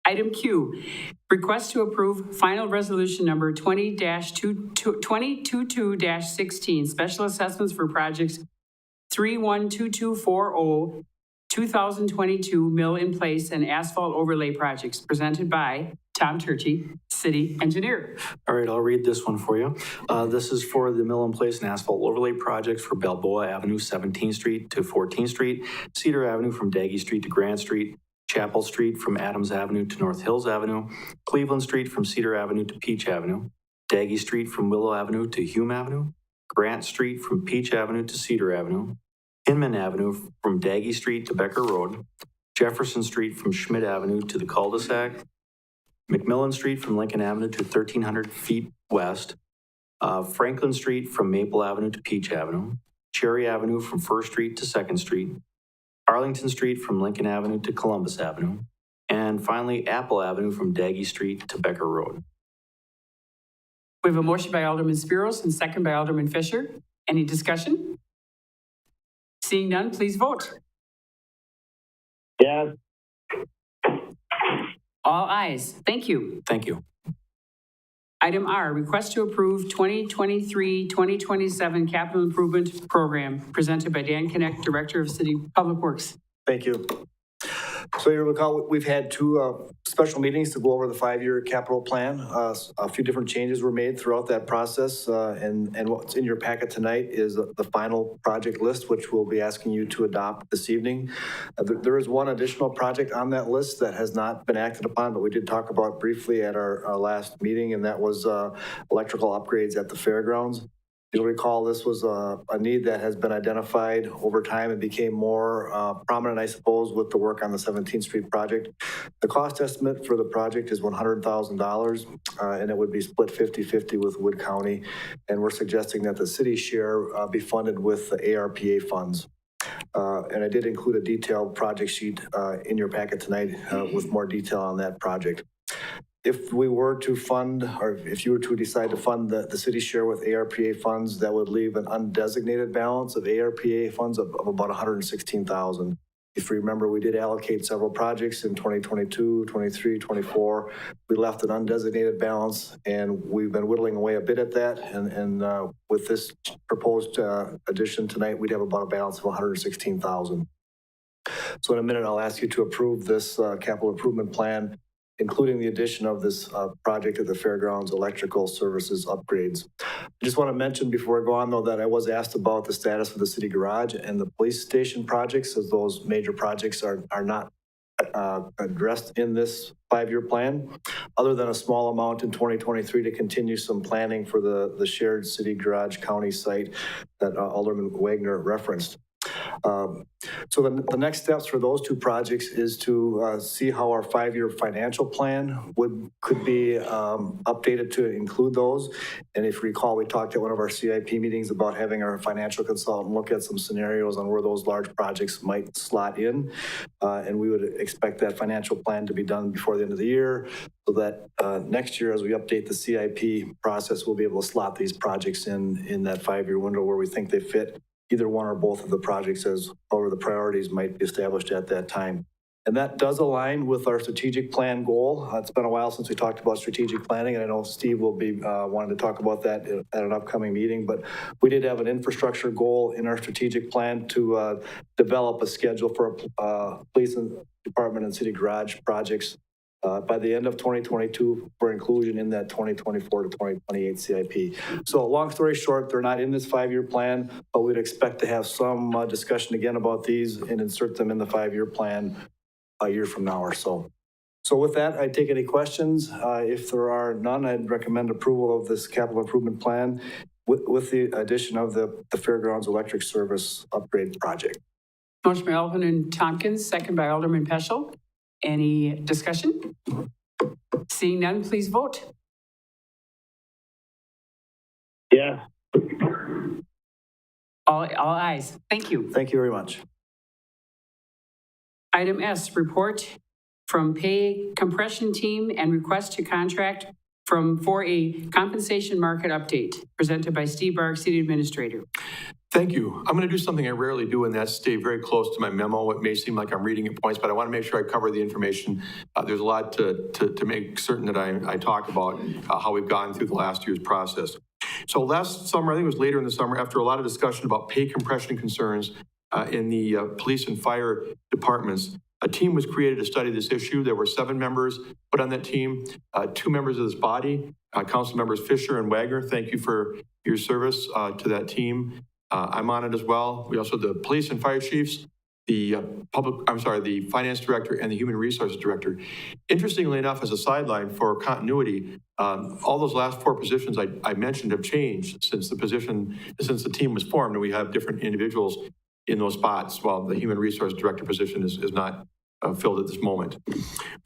Item Q, request to approve final resolution number 2022-16, special assessments for projects 312240, 2022 mill in place and asphalt overlay projects, presented by Tom Turchi, City Engineer. All right, I'll read this one for you. This is for the mill in place and asphalt overlay projects for Balboa Avenue, 17th Street to 14th Street, Cedar Avenue from Daggy Street to Grant Street, Chapel Street from Adams Avenue to North Hills Avenue, Cleveland Street from Cedar Avenue to Peach Avenue, Daggy Street from Willow Avenue to Hume Avenue, Grant Street from Peach Avenue to Cedar Avenue, Inman Avenue from Daggy Street to Becker Road, Jefferson Street from Schmidt Avenue to the cul-de-sac, McMillan Street from Lincoln Avenue to 1,300 feet west, Franklin Street from Maple Avenue to Peach Avenue, Cherry Avenue from First Street to Second Street, Arlington Street from Lincoln Avenue to Columbus Avenue, and finally Apple Avenue from Daggy Street to Becker Road. We have a motion by Alderman Spiros and second by Alderman Fisher. Any discussion? Seeing none, please vote. Yes. All ayes. Thank you. Thank you. Item R, request to approve 2023-2027 capital improvement program, presented by Dan Kinect, Director of City Public Works. Thank you. So you recall, we've had two special meetings to go over the 5-year capital plan. A few different changes were made throughout that process, and what's in your packet tonight is the final project list, which we'll be asking you to adopt this evening. There is one additional project on that list that has not been acted upon, but we did talk about briefly at our last meeting, and that was electrical upgrades at the fairgrounds. You'll recall this was a need that has been identified over time and became more prominent, I suppose, with the work on the 17th Street project. The cost estimate for the project is $100,000, and it would be split 50-50 with Wood County. And we're suggesting that the city share be funded with the ARPA funds. And I did include a detailed project sheet in your packet tonight with more detail on that project. If we were to fund, or if you were to decide to fund the city share with ARPA funds, that would leave an undesignated balance of ARPA funds of about $116,000. If you remember, we did allocate several projects in 2022, 23, 24. We left an undesignated balance, and we've been whittling away a bit at that. And with this proposed addition tonight, we'd have about a balance of $116,000. So in a minute, I'll ask you to approve this capital improvement plan, including the addition of this project at the fairgrounds electrical services upgrades. I just want to mention before I go on, though, that I was asked about the status of the city garage and the police station projects, as those major projects are not addressed in this 5-year plan, other than a small amount in 2023 to continue some planning for the shared city garage county site that Alderman Wagner referenced. So the next steps for those two projects is to see how our 5-year financial plan could be updated to include those. And if you recall, we talked at one of our CIP meetings about having our financial consultant look at some scenarios on where those large projects might slot in. And we would expect that financial plan to be done before the end of the year, so that next year, as we update the CIP process, we'll be able to slot these projects in that 5-year window where we think they fit either one or both of the projects, as however the priorities might be established at that time. And that does align with our strategic plan goal. It's been a while since we talked about strategic planning, and I know Steve will be wanting to talk about that at an upcoming meeting, but we did have an infrastructure goal in our strategic plan to develop a schedule for police and department and city garage projects by the end of 2022 for inclusion in that 2024 to 2028 CIP. So long story short, they're not in this 5-year plan, but we'd expect to have some discussion again about these and insert them in the 5-year plan a year from now or so. So with that, I'd take any questions. If there are none, I'd recommend approval of this capital improvement plan with the addition of the Fairgrounds electric service upgrade project. Motion by Alderman Tompkins, second by Alderman Peschel. Any discussion? Seeing none, please vote. Yeah. All ayes. Thank you. Thank you very much. Item S, report from pay compression team and request to contract for a compensation market update, presented by Steve Barg, City Administrator. Thank you. I'm going to do something I rarely do, and that's stay very close to my memo. It may seem like I'm reading at points, but I want to make sure I cover the information. There's a lot to make certain that I talk about how we've gone through the last year's process. So last summer, I think it was later in the summer, after a lot of discussion about pay compression concerns in the police and fire departments, a team was created to study this issue. There were 7 members put on that team, 2 members of this body, Council members Fisher and Wagner. Thank you for your service to that team. I'm on it as well. We also have the police and fire chiefs, the finance director and the human resources director. Interestingly enough, as a sideline for continuity, all those last 4 positions I mentioned have changed since the team was formed, and we have different individuals in those spots, while the human resource director position is not filled at this moment.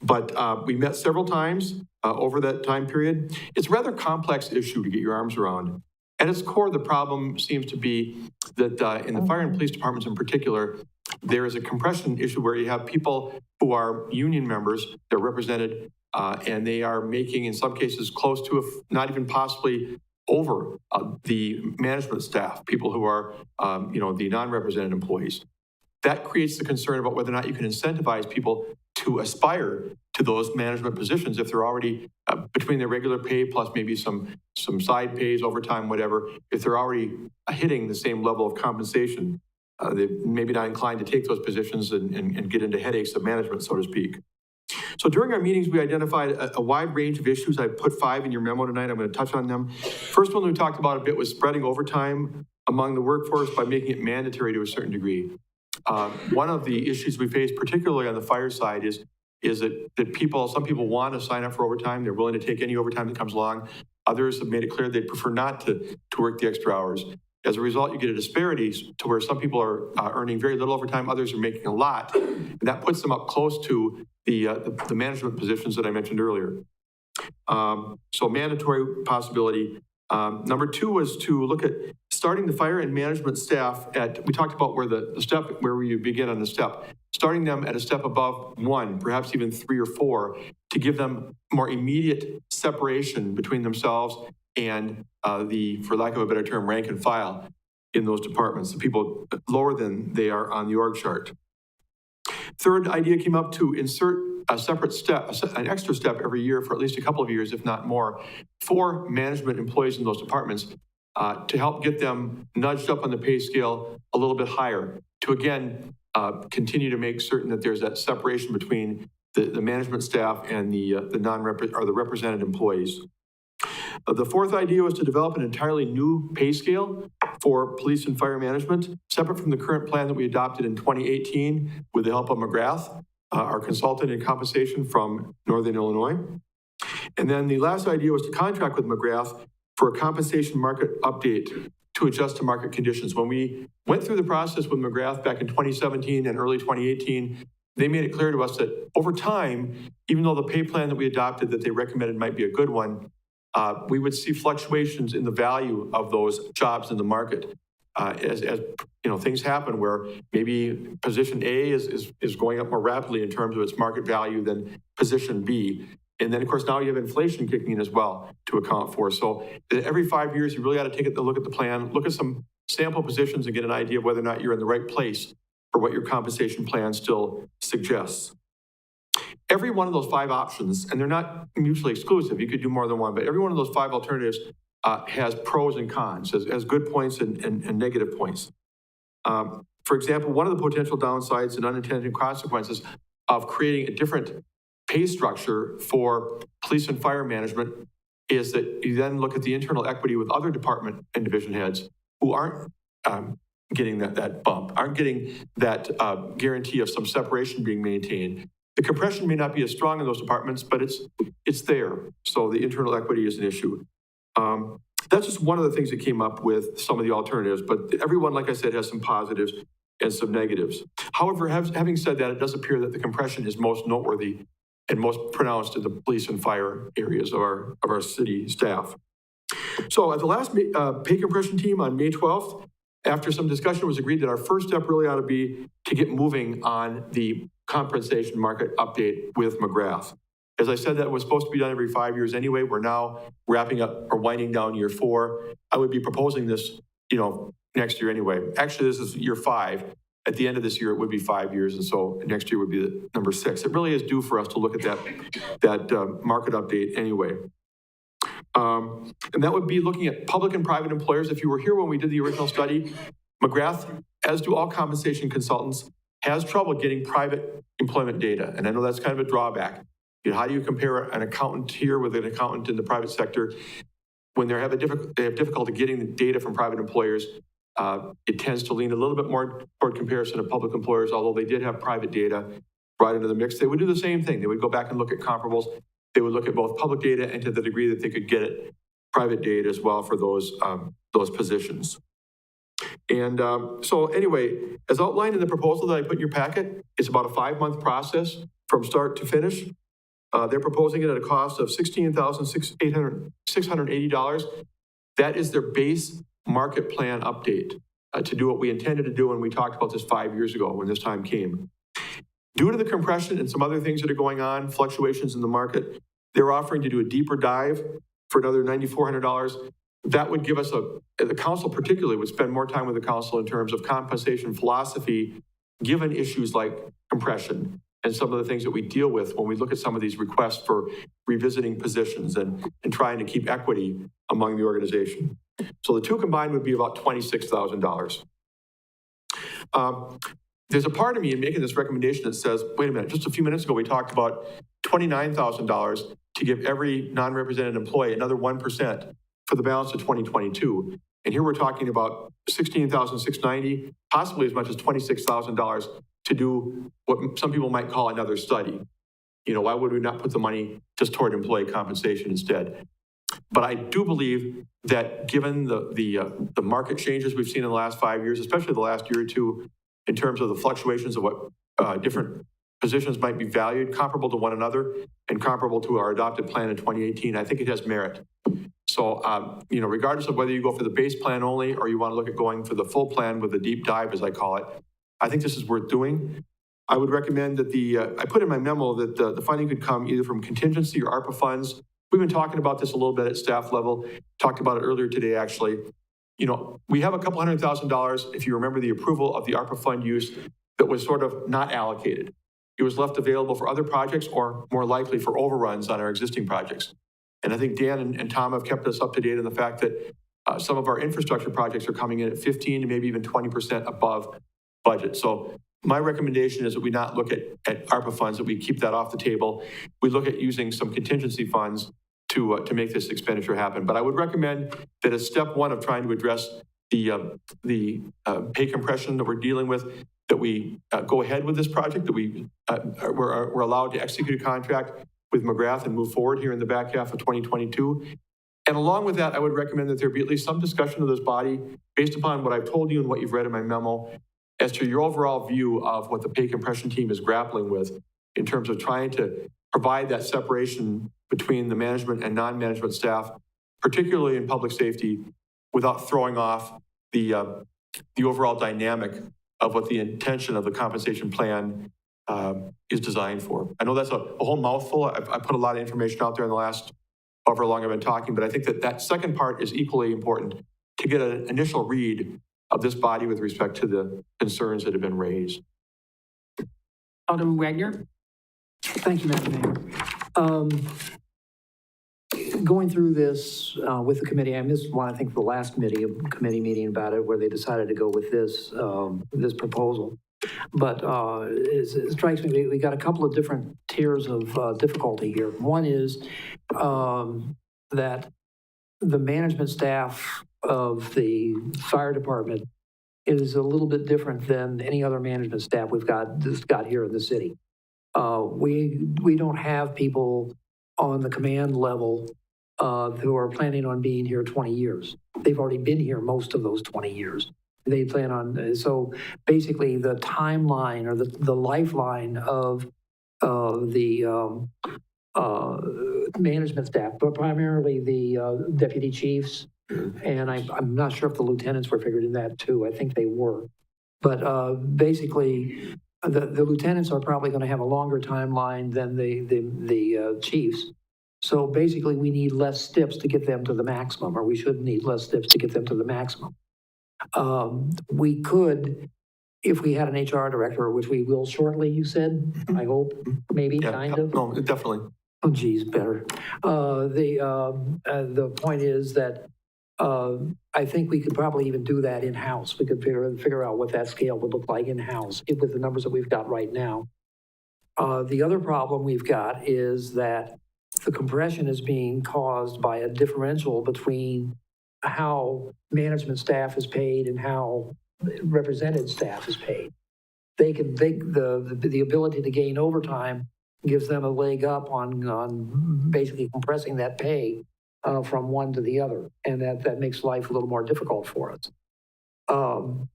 But we met several times over that time period. It's a rather complex issue to get your arms around. At its core, the problem seems to be that in the fire and police departments in particular, there is a compression issue where you have people who are union members, they're represented, and they are making, in some cases, close to, not even possibly over the management staff, people who are, the non-represented employees. That creates the concern about whether or not you can incentivize people to aspire to those management positions if they're already between their regular pay plus maybe some side pays, overtime, whatever. If they're already hitting the same level of compensation, they're maybe not inclined to take those positions and get into headaches of management, so to speak. So during our meetings, we identified a wide range of issues. I put 5 in your memo tonight. I'm going to touch on them. First one we talked about a bit was spreading overtime among the workforce by making it mandatory to a certain degree. One of the issues we face, particularly on the fire side, is that some people want to sign up for overtime. They're willing to take any overtime that comes along. Others have made it clear they'd prefer not to work the extra hours. As a result, you get a disparity to where some people are earning very little overtime, others are making a lot, and that puts them up close to the management positions that I mentioned earlier. So mandatory possibility. Number 2 was to look at starting the fire and management staff we talked about where you begin on the step, starting them at a step above 1, perhaps even 3 or 4, to give them more immediate separation between themselves and for lack of a better term, rank and file in those departments, the people lower than they are on the org chart. Third idea came up to insert a separate step, an extra step every year for at least a couple of years, if not more, for management employees in those departments to help get them nudged up on the pay scale a little bit higher, to again continue to make certain that there's that separation between the management staff and the represented employees. The fourth idea was to develop an entirely new pay scale for police and fire management, separate from the current plan that we adopted in 2018 with the help of McGrath. our consultant in compensation from Northern Illinois. And then the last idea was to contract with McGrath for a compensation market update to adjust to market conditions. When we went through the process with McGrath back in 2017 and early 2018, they made it clear to us that over time, even though the pay plan that we adopted that they recommended might be a good one, we would see fluctuations in the value of those jobs in the market. As you know, things happen where maybe position A is going up more rapidly in terms of its market value than position B. And then, of course, now you have inflation kicking in as well to account for. So every 5 years, you really got to take a look at the plan, look at some sample positions and get an idea of whether or not you're in the right place for what your compensation plan still suggests. Every one of those 5 options, and they're not mutually exclusive, you could do more than one, but every one of those 5 alternatives has pros and cons, has good points and negative points. For example, one of the potential downsides and unintended consequences of creating a different pay structure for police and fire management is that you then look at the internal equity with other department and division heads who aren't getting that bump, aren't getting that guarantee of some separation being maintained. The compression may not be as strong in those departments, but it's there. So the internal equity is an issue. That's just one of the things that came up with some of the alternatives, but everyone, like I said, has some positives and some negatives. However, having said that, it does appear that the compression is most noteworthy and most pronounced in the police and fire areas of our city staff. So at the last pay compression team on May 12th, after some discussion, it was agreed that our first step really ought to be to get moving on the compensation market update with McGrath. As I said, that was supposed to be done every 5 years anyway. We're now wrapping up or winding down year 4. I would be proposing this, next year anyway. Actually, this is year 5. At the end of this year, it would be 5 years, and so next year would be the number 6. It really is due for us to look at that market update anyway. And that would be looking at public and private employers. If you were here when we did the original study, McGrath, as do all compensation consultants, has trouble getting private employment data. And I know that's kind of a drawback. How do you compare an accountant here with an accountant in the private sector when they have difficulty getting the data from private employers? It tends to lean a little bit more toward comparison of public employers, although they did have private data brought into the mix. They would do the same thing. They would go back and look at comparables. They would look at both public data and to the degree that they could get it, private data as well for those positions. And so anyway, as outlined in the proposal that I put in your packet, it's about a 5-month process from start to finish. They're proposing it at a cost of $16,680. That is their base market plan update to do what we intended to do when we talked about this 5 years ago when this time came. Due to the compression and some other things that are going on, fluctuations in the market, they're offering to do a deeper dive for another $9,400. That would give us the council particularly would spend more time with the council in terms of compensation philosophy, given issues like compression and some of the things that we deal with when we look at some of these requests for revisiting positions and trying to keep equity among the organization. So the two combined would be about $26,000. There's a part of me in making this recommendation that says, wait a minute, just a few minutes ago, we talked about $29,000 to give every non-represented employee another 1% for the balance of 2022. And here we're talking about $16,690, possibly as much as $26,000 to do what some people might call another study. Why would we not put the money just toward employee compensation instead? But I do believe that given the market changes we've seen in the last 5 years, especially the last year or two, in terms of the fluctuations of what different positions might be valued, comparable to one another and comparable to our adopted plan in 2018, I think it has merit. So, regardless of whether you go for the base plan only or you want to look at going for the full plan with a deep dive, as I call it, I think this is worth doing. I would recommend that I put in my memo that the funding could come either from contingency or ARPA funds. We've been talking about this a little bit at staff level, talked about it earlier today, actually. We have a couple $100,000, if you remember the approval of the ARPA fund use that was sort of not allocated. It was left available for other projects or more likely for overruns on our existing projects. And I think Dan and Tom have kept us up to date on the fact that some of our infrastructure projects are coming in at 15 to maybe even 20% above budget. So my recommendation is that we not look at ARPA funds, that we keep that off the table. We look at using some contingency funds to make this expenditure happen. But I would recommend that as step one of trying to address the pay compression that we're dealing with, that we go ahead with this project, that we're allowed to execute a contract with McGrath and move forward here in the back half of 2022. And along with that, I would recommend that there be at least some discussion of this body based upon what I've told you and what you've read in my memo as to your overall view of what the pay compression team is grappling with in terms of trying to provide that separation between the management and non-management staff, particularly in public safety, without throwing off the overall dynamic of what the intention of the compensation plan is designed for. I know that's a whole mouthful. I put a lot of information out there in the last however long I've been talking, but I think that second part is equally important to get an initial read of this body with respect to the concerns that have been raised. Alderman Wagner? Thank you, Madam Mayor. Going through this with the committee, I missed one, I think, the last committee meeting about it, where they decided to go with this this proposal. But it strikes me, we got a couple of different tiers of difficulty here. One is that the management staff of the fire department is a little bit different than any other management staff we've got here in the city. We don't have people on the command level who are planning on being here 20 years. They've already been here most of those 20 years. They plan on, so basically the timeline or the lifeline of the management staff, but primarily the deputy chiefs. And I'm not sure if the lieutenants were figured in that too. I think they were. But basically, the lieutenants are probably going to have a longer timeline than the chiefs. So basically, we need less steps to get them to the maximum, or we should need less steps to get them to the maximum. We could, if we had an HR director, which we will shortly, you said, I hope, maybe, Yeah, kind of. No, definitely. Oh, geez, better. The point is that I think we could probably even do that in-house. We could figure out what that scale would look like in-house with the numbers that we've got right now. The other problem we've got is that the compression is being caused by a differential between how management staff is paid and how represented staff is paid. The ability to gain overtime gives them a leg up on basically compressing that pay from one to the other, and that makes life a little more difficult for us. And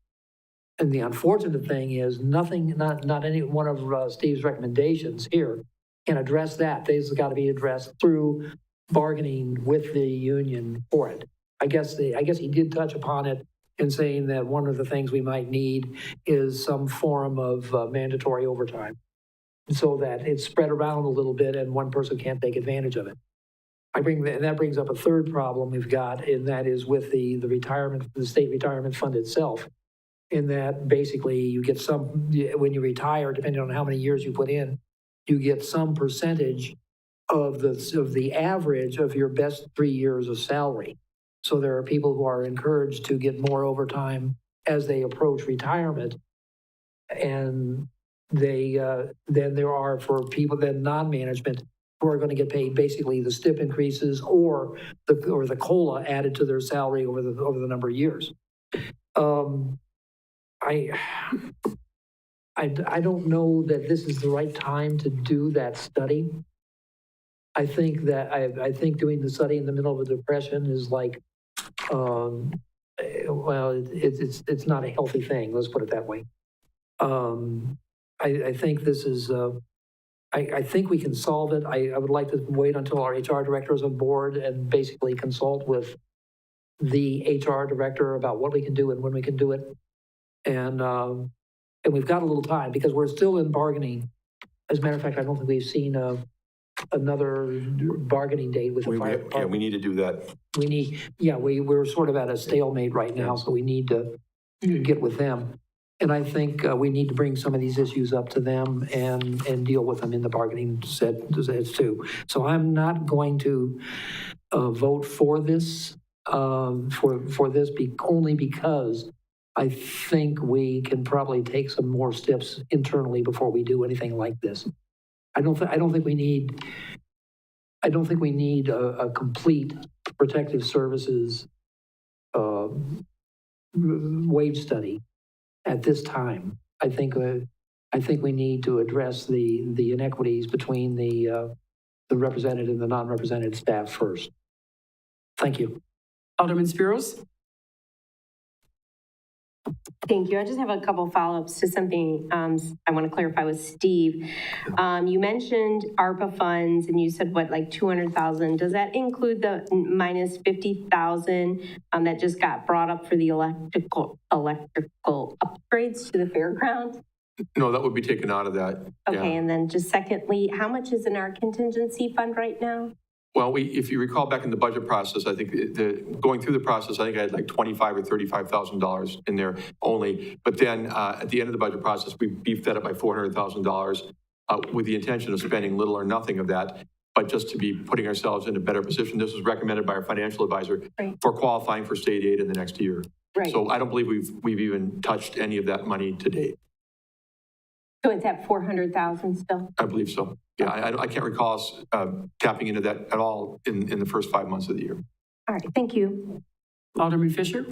the unfortunate thing is not any one of Steve's recommendations here can address that. These have got to be addressed through bargaining with the union for it. I guess he did touch upon it in saying that one of the things we might need is some form of mandatory overtime, so that it's spread around a little bit and one person can't take advantage of it. That brings up a third problem we've got, and that is with the state retirement fund itself. In that basically you get when you retire, depending on how many years you put in, you get some percentage of the average of your best 3 years of salary. So there are people who are encouraged to get more overtime as they approach retirement, and than there are for people non-management who are going to get paid basically the stip increases or the COLA added to their salary over the number of years. I don't know that this is the right time to do that study. I think doing the study in the middle of a depression is like, it's not a healthy thing. Let's put it that way. I think this is. I think we can solve it. I would like to wait until our HR director is on board and basically consult with the HR director about what we can do and when we can do it. And we've got a little time because we're still in bargaining. As a matter of fact, I don't think we've seen another bargaining date with the fire department. Yeah, we need to do that. We're sort of at a stalemate right now, so we need to get with them. And I think we need to bring some of these issues up to them and deal with them in the bargaining sets too. So I'm not going to vote for this, only because I think we can probably take some more steps internally before we do anything like this. I don't think we need a complete protective services wage study at this time. I think we need to address the inequities between the represented and the non-represented staff first. Thank you. Alderman Spiros? Thank you. I just have a couple follow-ups to something I want to clarify with Steve. You mentioned ARPA funds and you said what, like 200,000. Does that include the minus 50,000 that just got brought up for the electrical upgrades to the fairgrounds? No, that would be taken out of that. Okay, and then just secondly, how much is in our contingency fund right now? Well, if you recall back in the budget process, I think going through the process, I think I had like $25,000 or $35,000 in there only. But then at the end of the budget process, we beefed that up by $400,000 with the intention of spending little or nothing of that, but just to be putting ourselves in a better position. This was recommended by our financial advisor for qualifying for state aid in the next year. Right. So I don't believe we've even touched any of that money to date. So it's at 400,000 still? I believe so. Yeah, I can't recall us tapping into that at all in the first 5 months of the year. All right, thank you. Alderman Fisher?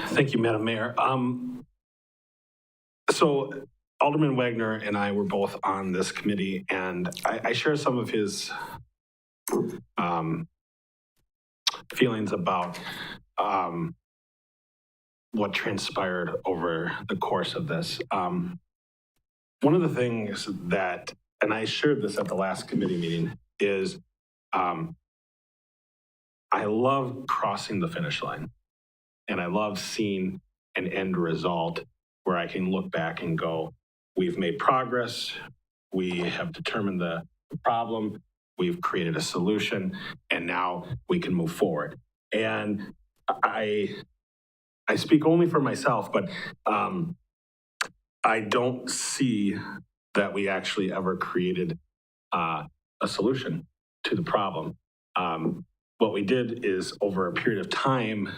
Thank you, Madam Mayor. So Alderman Wagner and I were both on this committee, and I share some of his feelings about what transpired over the course of this. One of the things that, and I shared this at the last committee meeting, is I love crossing the finish line. And I love seeing an end result where I can look back and go, we've made progress, we have determined the problem, we've created a solution, and now we can move forward. And I speak only for myself, but I don't see that we actually ever created a solution to the problem. What we did is, over a period of time,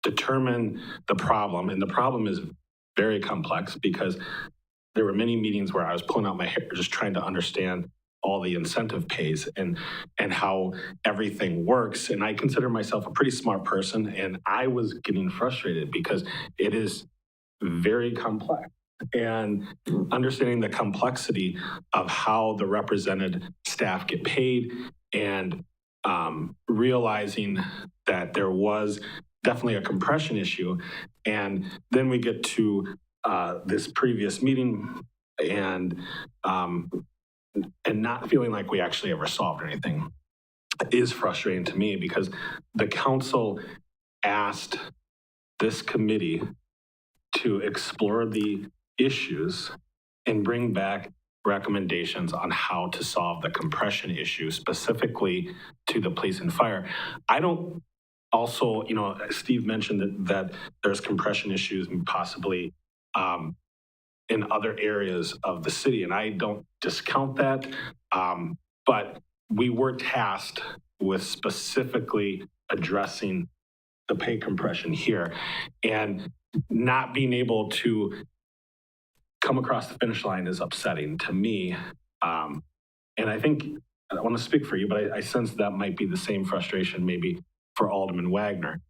determine the problem, and the problem is very complex because there were many meetings where I was pulling out my hair just trying to understand all the incentive pays and how everything works. And I consider myself a pretty smart person, and I was getting frustrated because it is very complex. And understanding the complexity of how the represented staff get paid, and realizing that there was definitely a compression issue. And then we get to this previous meeting and not feeling like we actually ever solved anything is frustrating to me, because the council asked this committee to explore the issues and bring back recommendations on how to solve the compression issue, specifically to the police and fire. I don't also, Steve mentioned that there's compression issues possibly in other areas of the city, and I don't discount that, but we were tasked with specifically addressing the pay compression here, and not being able to come across the finish line is upsetting to me. And I think, I want to speak for you, but I sense that might be the same frustration maybe for Alderman Wagner.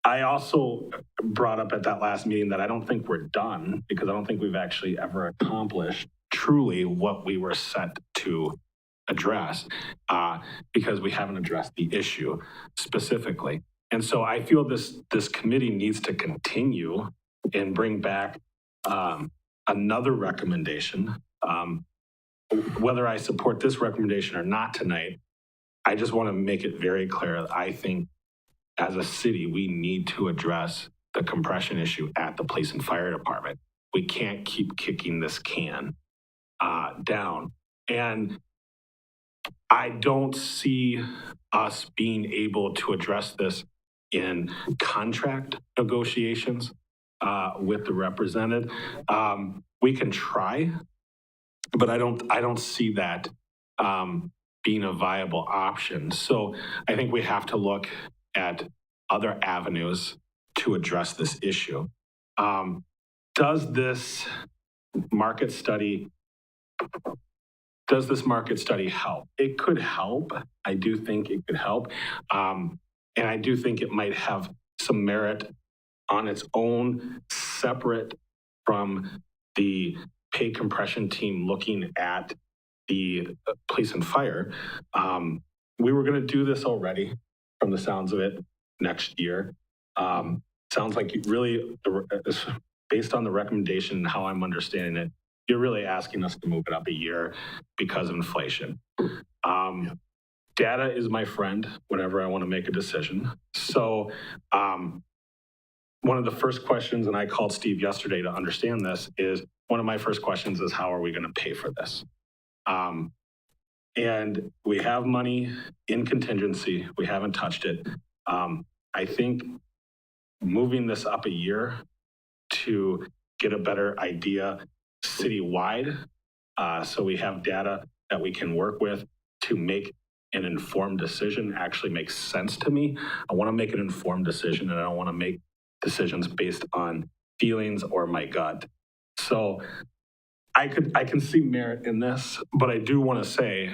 I also brought up at that last meeting that I don't think we're done, because I don't think we've actually ever accomplished truly what we were set to address, because we haven't addressed the issue specifically. And so I feel this committee needs to continue and bring back another recommendation. Whether I support this recommendation or not tonight, I just want to make it very clear that I think as a city, we need to address the compression issue at the police and fire department. We can't keep kicking this can down. And I don't see us being able to address this in contract negotiations with the represented. We can try, but I don't see that being a viable option. So I think we have to look at other avenues to address this issue. Does this market study help? It could help. I do think it could help. And I do think it might have some merit on its own, separate from the pay compression team looking at the police and fire. We were going to do this already from the sounds of it next year. Sounds like you really, based on the recommendation and how I'm understanding it, you're really asking us to move it up a year because of inflation. Data is my friend whenever I want to make a decision. So one of the first questions, and I called Steve yesterday to understand this, is one of my first questions is how are we going to pay for this? And we have money in contingency. We haven't touched it. I think moving this up a year to get a better idea citywide, so we have data that we can work with to make an informed decision actually makes sense to me. I want to make an informed decision, and I don't want to make decisions based on feelings or my gut. So I can see merit in this, but I do want to say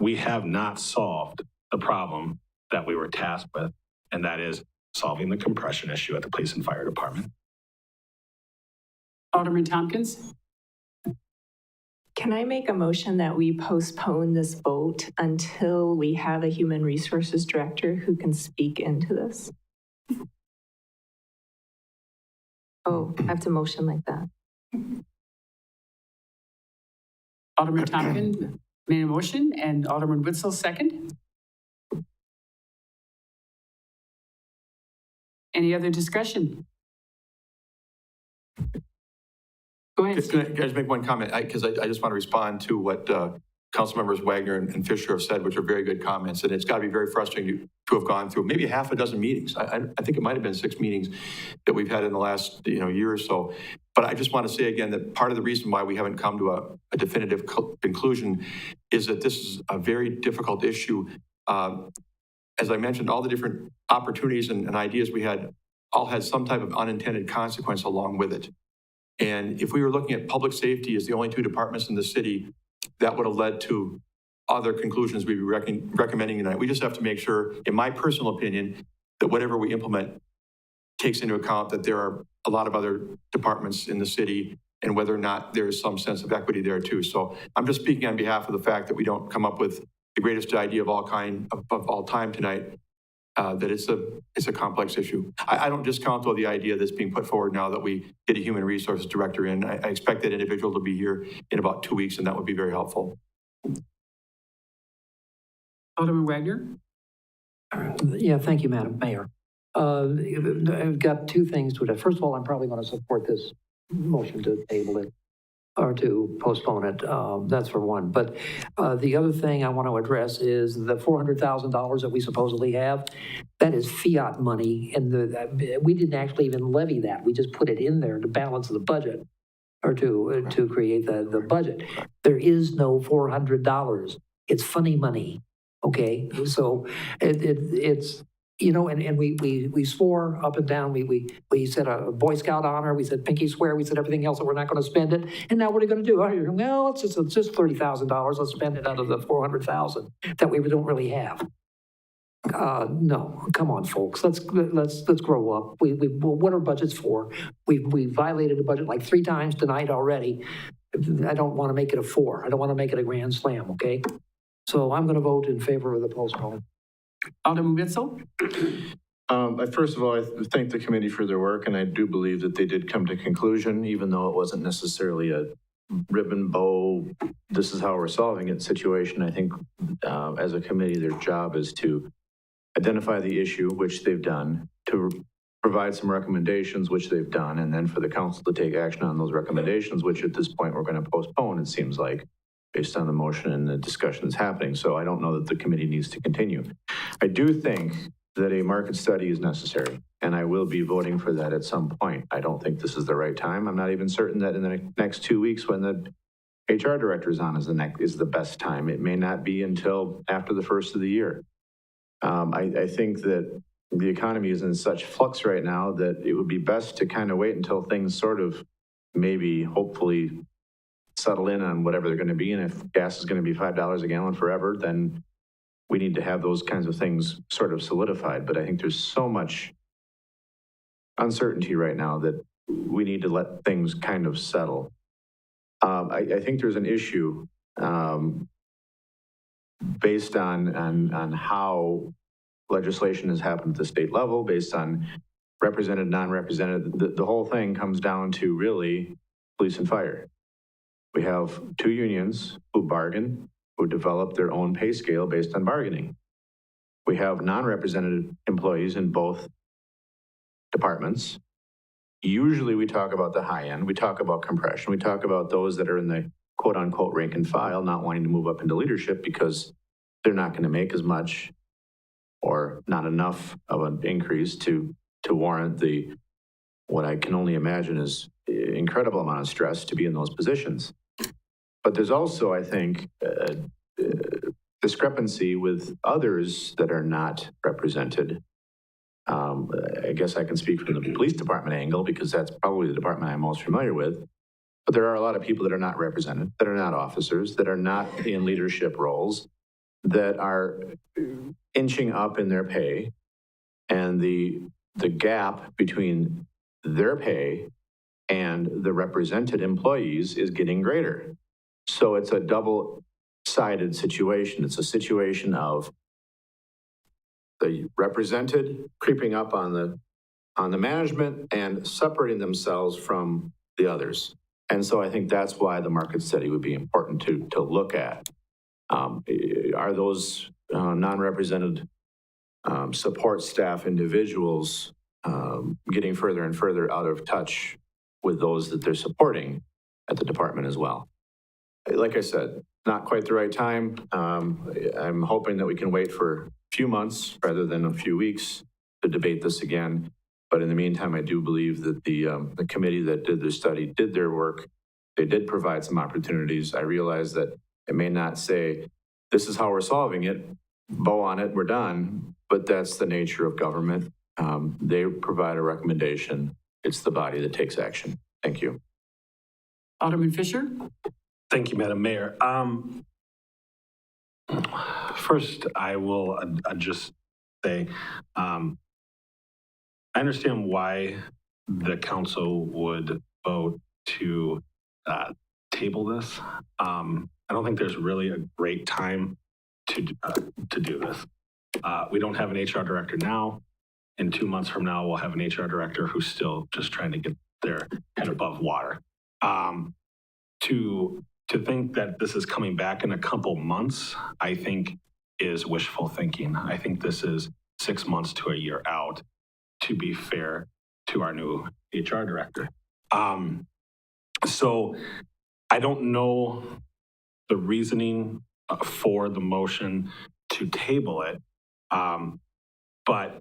we have not solved the problem that we were tasked with, and that is solving the compression issue at the police and fire department. Alderman Tompkins? Can I make a motion that we postpone this vote until we have a human resources director who can speak into this? Oh, I have to motion like that. Alderman Tompkins made a motion and Alderman Witzel second. Any other discussion? Go ahead. Can I guys make one comment? Because I just want to respond to what Council Members Wagner and Fisher have said, which are very good comments. And it's got to be very frustrating to have gone through maybe half a dozen meetings. I think it might have been 6 meetings that we've had in the last year or so. But I just want to say again that part of the reason why we haven't come to a definitive conclusion is that this is a very difficult issue. As I mentioned, all the different opportunities and ideas we had all had some type of unintended consequence along with it. And if we were looking at public safety as the only 2 departments in the city, that would have led to other conclusions we'd be recommending tonight. We just have to make sure, in my personal opinion, that whatever we implement takes into account that there are a lot of other departments in the city and whether or not there's some sense of equity there too. So I'm just speaking on behalf of the fact that we don't come up with the greatest idea of all time tonight. That it's a complex issue. I don't discount, though, the idea that's being put forward now that we get a human resources director in. I expect that individual to be here in about 2 weeks, and that would be very helpful. Alderman Wagner? Yeah, thank you, Madam Mayor. I've got 2 things to it. First of all, I'm probably going to support this motion to table it or to postpone it. That's for one. But the other thing I want to address is the $400,000 that we supposedly have. That is fiat money, and we didn't actually even levy that. We just put it in there to balance the budget or to create the budget. There is no $400. It's funny money. Okay, so it's. And we swore up and down. We said a Boy Scout honor. We said pinky swear. We said everything else that we're not going to spend it. And now what are you going to do? Well, it's just $30,000. Let's spend it out of the $400,000 that we don't really have. No, come on, folks. Let's grow up. What are budgets for? We violated the budget like 3 times tonight already. I don't want to make it a 4. I don't want to make it a grand slam. Okay, so I'm going to vote in favor of the postpone. Alderman Witzel? First of all, I thank the committee for their work, and I do believe that they did come to conclusion, even though it wasn't necessarily a ribbon bow, this is how we're solving it situation. I think as a committee, their job is to identify the issue, which they've done, to provide some recommendations, which they've done, and then for the council to take action on those recommendations, which at this point we're going to postpone, it seems like, based on the motion and the discussion that's happening. So I don't know that the committee needs to continue. I do think that a market study is necessary, and I will be voting for that at some point. I don't think this is the right time. I'm not even certain that in the next 2 weeks when the HR director is on is the best time. It may not be until after the first of the year. I think that the economy is in such flux right now that it would be best to kind of wait until things sort of maybe hopefully settle in on whatever they're going to be. And if gas is going to be $5 a gallon forever, then we need to have those kinds of things sort of solidified. But I think there's so much uncertainty right now that we need to let things kind of settle. I think there's an issue based on how legislation has happened at the state level, based on represented, non-represented. The whole thing comes down to really police and fire. We have two unions who bargain, who develop their own pay scale based on bargaining. We have non-represented employees in both departments. Usually we talk about the high end, we talk about compression, we talk about those that are in the quote unquote rank and file, not wanting to move up into leadership because they're not going to make as much or not enough of an increase to warrant what I can only imagine is incredible amount of stress to be in those positions. But there's also, I think, discrepancy with others that are not represented. I guess I can speak from the police department angle because that's probably the department I'm most familiar with. But there are a lot of people that are not represented, that are not officers, that are not in leadership roles, that are inching up in their pay. And the gap between their pay and the represented employees is getting greater. So it's a double-sided situation. It's a situation of the represented creeping up on the management and separating themselves from the others. And so I think that's why the market study would be important to look at. Are those non-represented support staff individuals getting further and further out of touch with those that they're supporting at the department as well? Like I said, not quite the right time. I'm hoping that we can wait for a few months rather than a few weeks to debate this again. But in the meantime, I do believe that the committee that did the study did their work. They did provide some opportunities. I realize that it may not say, this is how we're solving it, bow on it, we're done, but that's the nature of government. They provide a recommendation. It's the body that takes action. Thank you. Alderman Fisher? Thank you, Madam Mayor. First, I will just say, I understand why the council would vote to table this. I don't think there's really a great time to do this. We don't have an HR director now. In 2 months from now, we'll have an HR director who's still just trying to get their head above water. To think that this is coming back in a couple months, I think is wishful thinking. I think this is 6 months to a year out, to be fair to our new HR director. So I don't know the reasoning for the motion to table it, but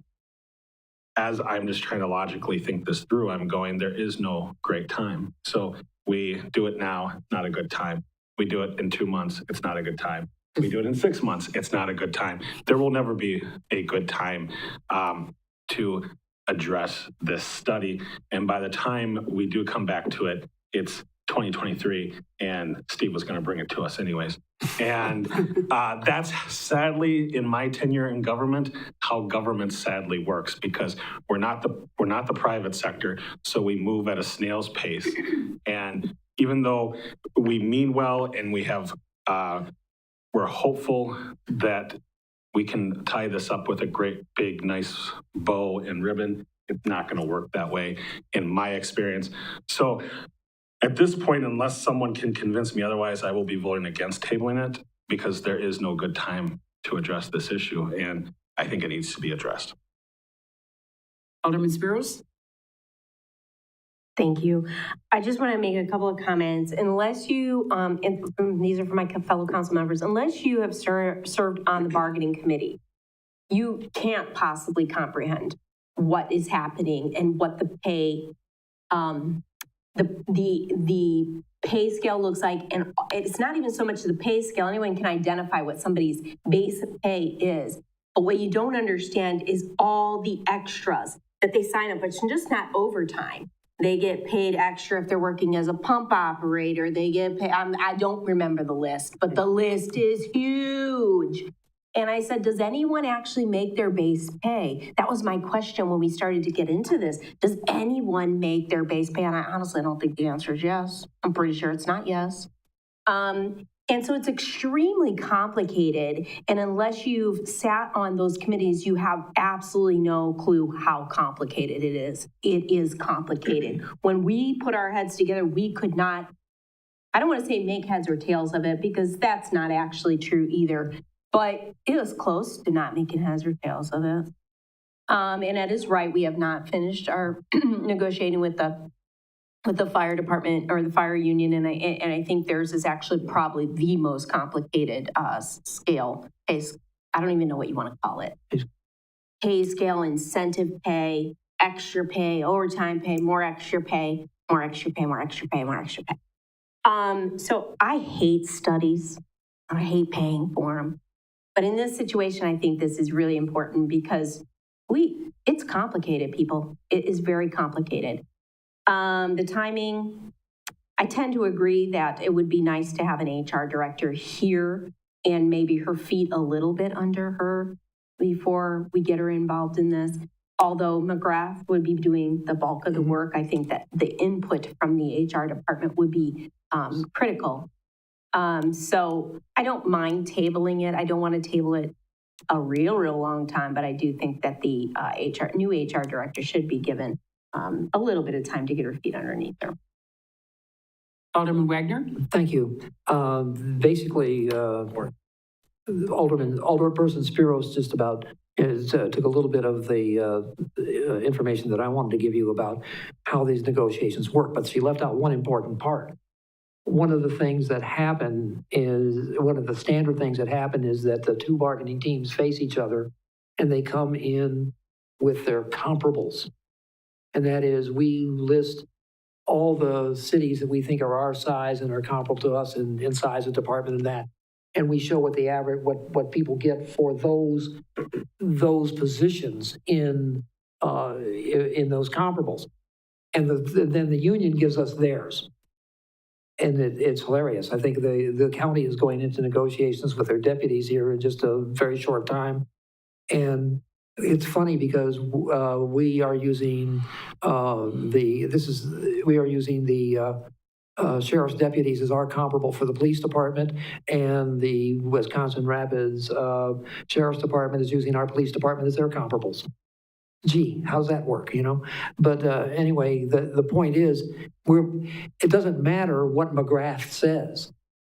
as I'm just trying to logically think this through, I'm going, there is no great time. So we do it now, not a good time. We do it in 2 months, it's not a good time. We do it in 6 months, it's not a good time. There will never be a good time to address this study. And by the time we do come back to it, it's 2023, and Steve was going to bring it to us anyways. And that's sadly, in my tenure in government, how government sadly works, because we're not the private sector, so we move at a snail's pace. And even though we mean well and we have, we're hopeful that we can tie this up with a great, big, nice bow and ribbon, it's not going to work that way in my experience. So at this point, unless someone can convince me otherwise, I will be voting against tabling it because there is no good time to address this issue, and I think it needs to be addressed. Alderman Spiros? Thank you. I just want to make a couple of comments. Unless you, and these are for my fellow council members, unless you have served on the bargaining committee, you can't possibly comprehend what is happening and what the pay, the pay scale looks like. And it's not even so much the pay scale. Anyone can identify what somebody's base pay is. But what you don't understand is all the extras that they sign up, which is just not overtime. They get paid extra if they're working as a pump operator. They get paid, I don't remember the list, but the list is huge. And I said, does anyone actually make their base pay? That was my question when we started to get into this. Does anyone make their base pay? And I honestly don't think the answer is yes. I'm pretty sure it's not yes. And so it's extremely complicated. And unless you've sat on those committees, you have absolutely no clue how complicated it is. It is complicated. When we put our heads together, we could not, I don't want to say make heads or tails of it because that's not actually true either. But it was close to not making heads or tails of it. And Ed is right. We have not finished our negotiating with the fire department or the fire union, and I think theirs is actually probably the most complicated scale. I don't even know what you want to call it. Pay scale, incentive pay, extra pay, overtime pay, more extra pay, more extra pay, more extra pay, more extra pay. So I hate studies. I hate paying for them. But in this situation, I think this is really important because it's complicated, people. It is very complicated. The timing, I tend to agree that it would be nice to have an HR director here and maybe her feet a little bit under her before we get her involved in this. Although McGrath would be doing the bulk of the work, I think that the input from the HR department would be critical. So I don't mind tabling it. I don't want to table it a real long time, but I do think that the new HR director should be given a little bit of time to get her feet underneath her. Alderman Wagner? Thank you. Basically, Alderperson Spiros just about took a little bit of the information that I wanted to give you about how these negotiations work, but she left out one important part. One of the things that happen is, one of the standard things that happen is that the two bargaining teams face each other and they come in with their comparables. And that is, we list all the cities that we think are our size and are comparable to us in size of department and that. And we show what the average, what people get for those positions in those comparables. And then the union gives us theirs. And it's hilarious. I think the county is going into negotiations with their deputies here in just a very short time. And it's funny because we are using the sheriff's deputies as our comparable for the police department, and the Wisconsin Rapids Sheriff's Department is using our police department as their comparables. Gee, how's that work, you know? But anyway, the point is, it doesn't matter what McGrath says.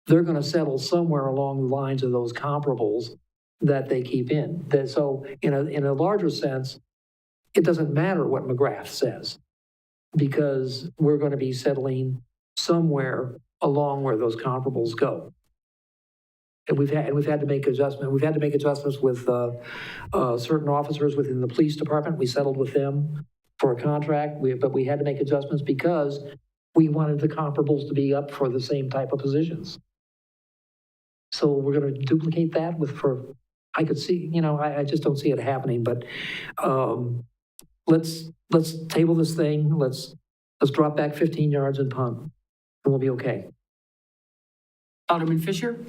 They're going to settle somewhere along the lines of those comparables that they keep in. So in a larger sense, it doesn't matter what McGrath says, because we're going to be settling somewhere along where those comparables go. And we've had to make adjustments. We've had to make adjustments with certain officers within the police department. We settled with them for a contract, but we had to make adjustments because we wanted the comparables to be up for the same type of positions. So we're going to duplicate that I could see, I just don't see it happening, but let's table this thing. Let's drop back 15 yards and punt, and we'll be okay. Alderman Fisher?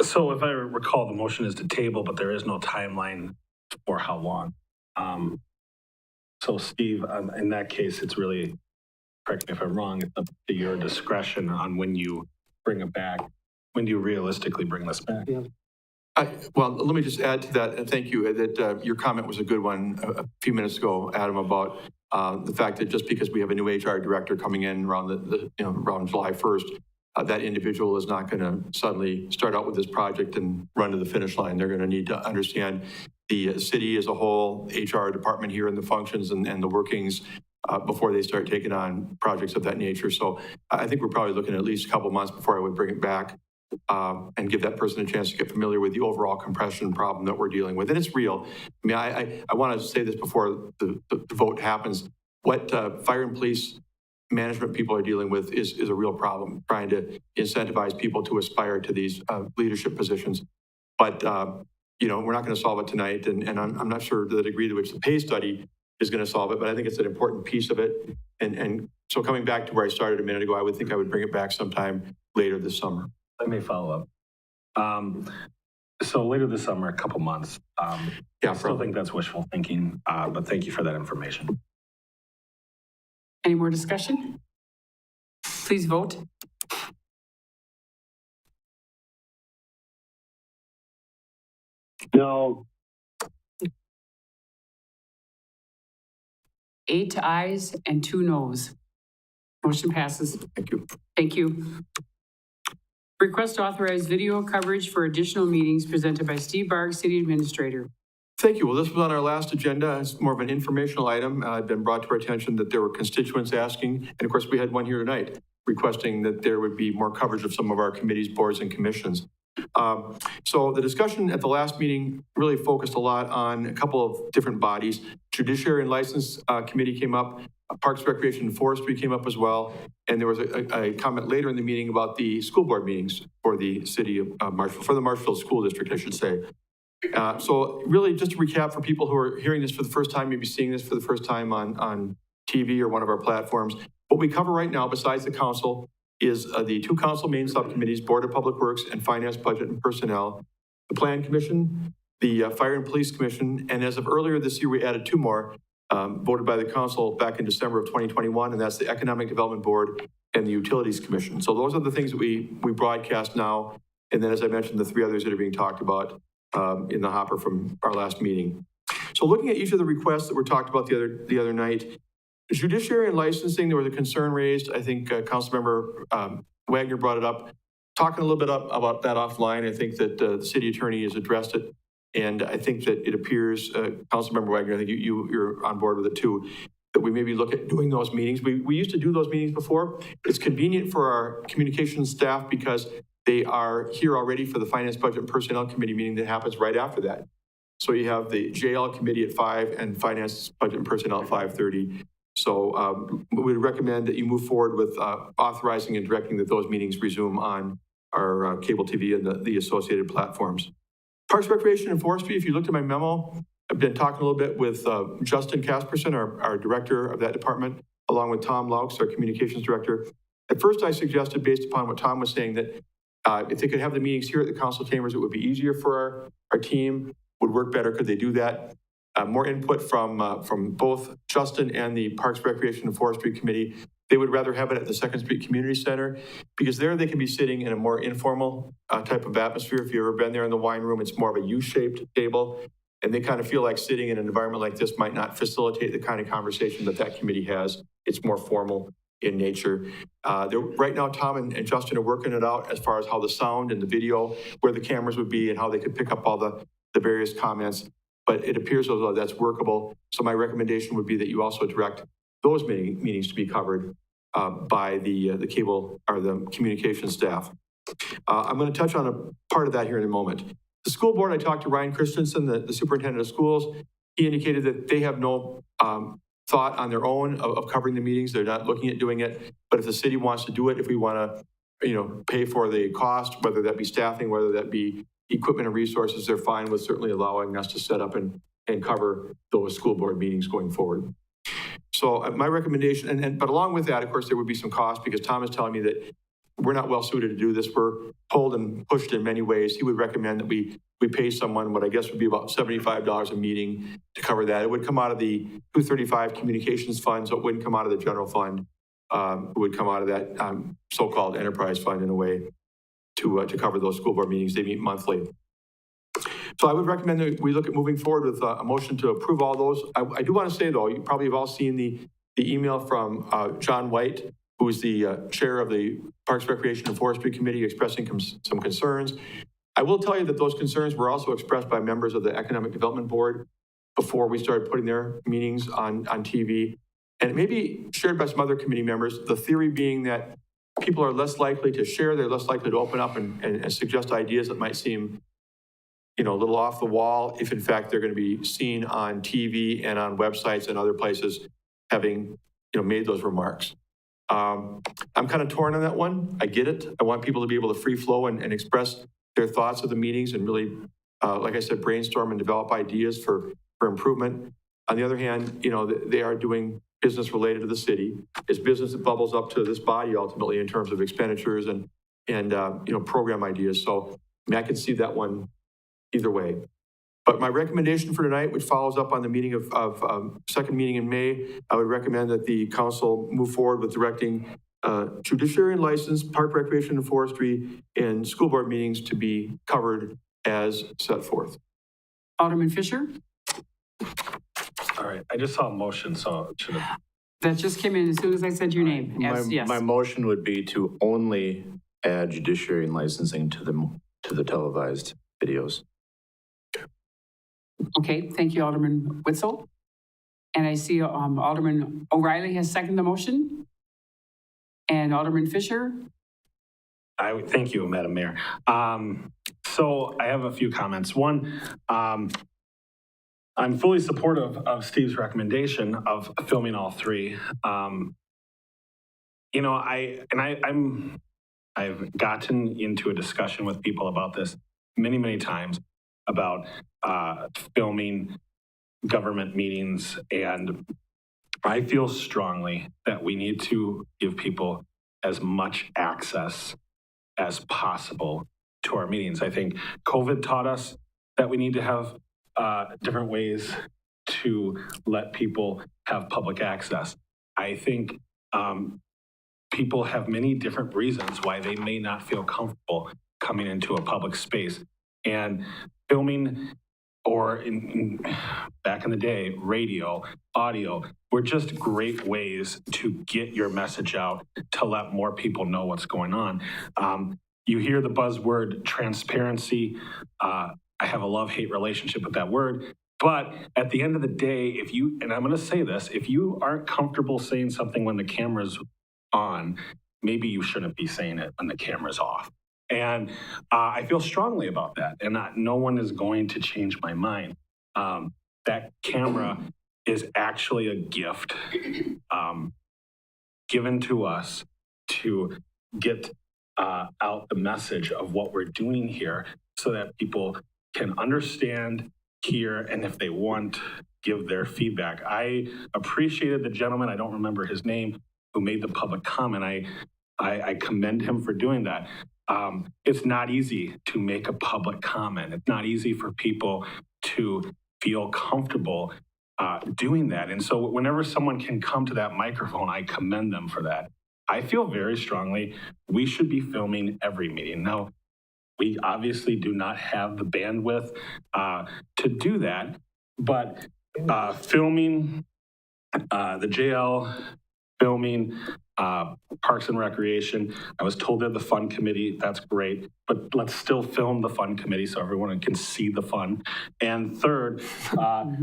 So if I recall, the motion is to table, but there is no timeline for how long. So Steve, in that case, it's really, correct me if I'm wrong, it's up to your discretion on when you bring it back. When do you realistically bring this back? Yeah. Well, let me just add to that, and thank you, that your comment was a good one a few minutes ago, Adam, about the fact that just because we have a new HR director coming in around around July 1st, that individual is not going to suddenly start out with this project and run to the finish line. They're going to need to understand the city as a whole, HR department here, and the functions and the workings before they start taking on projects of that nature. So I think we're probably looking at least a couple months before I would bring it back and give that person a chance to get familiar with the overall compression problem that we're dealing with. And it's real. I mean, I want to say this before the vote happens. What fire and police management people are dealing with is a real problem, trying to incentivize people to aspire to these leadership positions. But, we're not going to solve it tonight. And I'm not sure the degree to which the pay study is going to solve it, but I think it's an important piece of it. And so coming back to where I started a minute ago, I would think I would bring it back sometime later this summer. I may follow up. So later this summer, a couple months. Yeah, I still think that's wishful thinking, but thank you for that information. Any more discussion? Please vote. No. 8 ayes and 2 noes. Motion passes. Thank you. Thank you. Request to authorize video coverage for additional meetings presented by Steve Barg, City Administrator. Thank you. Well, this was on our last agenda. It's more of an informational item. It's been brought to our attention that there were constituents asking, and of course, we had one here tonight, requesting that there would be more coverage of some of our committees, boards, and commissions. So the discussion at the last meeting really focused a lot on a couple of different bodies. Judiciary and License Committee came up, Parks, Recreation, and Forestry came up as well, and there was a comment later in the meeting about the school board meetings for the city of Marshfield, for the Marshfield School District, I should say. So really, just to recap for people who are hearing this for the first time, maybe seeing this for the first time on TV or one of our platforms, what we cover right now, besides the council, is the 2 council main subcommittees, Board of Public Works and Finance, Budget, and Personnel, the Plan Commission, the Fire and Police Commission, and as of earlier this year, we added 2 more, voted by the council back in December of 2021, and that's the Economic Development Board and the Utilities Commission. So those are the things that we broadcast now, and then as I mentioned, the 3 others that are being talked about in the hopper from our last meeting. So looking at each of the requests that were talked about the other night, Judiciary and licensing, there was a concern raised. I think Councilmember Wagner brought it up. Talking a little bit about that offline, I think that the city attorney has addressed it. And I think that it appears, Councilmember Wagner, I think you're on board with it too, that we maybe look at doing those meetings. We used to do those meetings before. It's convenient for our communications staff because they are here already for the Finance, Budget, and Personnel Committee meeting that happens right after that. So you have the JL Committee at 5 and Finance, Budget, and Personnel at 5:30. So we would recommend that you move forward with authorizing and directing that those meetings resume on our cable TV and the associated platforms. Parks, Recreation, and Forestry, if you looked at my memo, I've been talking a little bit with Justin Casperson, our director of that department, along with Tom Laux, our communications director. At first, I suggested, based upon what Tom was saying, that if they could have the meetings here at the council chambers, it would be easier for our team, would work better. Could they do that? More input from both Justin and the Parks, Recreation, and Forestry Committee. They would rather have it at the Second Street Community Center because there they can be sitting in a more informal type of atmosphere. If you've ever been there in the wine room, it's more of a U-shaped table. And they kind of feel like sitting in an environment like this might not facilitate the kind of conversation that committee has. It's more formal in nature. Right now, Tom and Justin are working it out as far as how the sound and the video, where the cameras would be and how they could pick up all the various comments. But it appears as though that's workable. So my recommendation would be that you also direct those meetings to be covered by the cable or the communication staff. I'm going to touch on a part of that here in a moment. The school board, I talked to Ryan Christensen, the superintendent of schools. He indicated that they have no thought on their own of covering the meetings. They're not looking at doing it. But if the city wants to do it, if we want to, pay for the cost, whether that be staffing, whether that be equipment and resources, they're fine with certainly allowing us to set up and cover those school board meetings going forward. So my recommendation, but along with that, of course, there would be some cost because Tom is telling me that we're not well suited to do this. We're pulled and pushed in many ways. He would recommend that we pay someone what I guess would be about $75 a meeting to cover that. It would come out of the 235 communications fund, so it wouldn't come out of the general fund. It would come out of that so-called enterprise fund in a way to cover those school board meetings. They meet monthly. So I would recommend that we look at moving forward with a motion to approve all those. I do want to say, though, you probably have all seen the email from John White, who is the chair of the Parks, Recreation, and Forestry Committee, expressing some concerns. I will tell you that those concerns were also expressed by members of the Economic Development Board before we started putting their meetings on TV. And it may be shared by some other committee members, the theory being that people are less likely to share, they're less likely to open up and suggest ideas that might seem, a little off the wall if in fact they're going to be seen on TV and on websites and other places having, made those remarks. I'm kind of torn on that one. I get it. I want people to be able to free flow and express their thoughts of the meetings and really, like I said, brainstorm and develop ideas for improvement. On the other hand, they are doing business related to the city. It's business that bubbles up to this body ultimately in terms of expenditures and program ideas. So I can see that one either way. But my recommendation for tonight, which follows up on the meeting of second meeting in May, I would recommend that the council move forward with directing Judiciary and License, Park Recreation and Forestry, and school board meetings to be covered as set forth. Alderman Fisher? All right, I just saw a motion, so it should have. That just came in as soon as I said your name. Yes, yes. My motion would be to only add Judiciary and Licensing to the televised videos. Okay, thank you, Alderman Witzel. And I see Alderman O'Reilly has seconded the motion. And Alderman Fisher? Thank you, Madam Mayor. So I have a few comments. One, I'm fully supportive of Steve's recommendation of filming all three. You know, I've gotten into a discussion with people about this many, many times about filming government meetings, and I feel strongly that we need to give people as much access as possible to our meetings. I think COVID taught us that we need to have different ways to let people have public access. I think people have many different reasons why they may not feel comfortable coming into a public space. And filming, or back in the day, radio, audio, were just great ways to get your message out, to let more people know what's going on. You hear the buzzword transparency. I have a love-hate relationship with that word. But at the end of the day, if you, and I'm going to say this, if you aren't comfortable saying something when the camera's on, maybe you shouldn't be saying it when the camera's off. And I feel strongly about that, and no one is going to change my mind. That camera is actually a gift given to us to get out the message of what we're doing here, so that people can understand, hear, and if they want, give their feedback. I appreciated the gentleman, I don't remember his name, who made the public comment. I commend him for doing that. It's not easy to make a public comment. It's not easy for people to feel comfortable doing that. And so whenever someone can come to that microphone, I commend them for that. I feel very strongly we should be filming every meeting. Now, we obviously do not have the bandwidth to do that, but filming the JL, filming Parks and Recreation. I was told they're the fun committee. That's great, but let's still film the fun committee so everyone can see the fun. And third,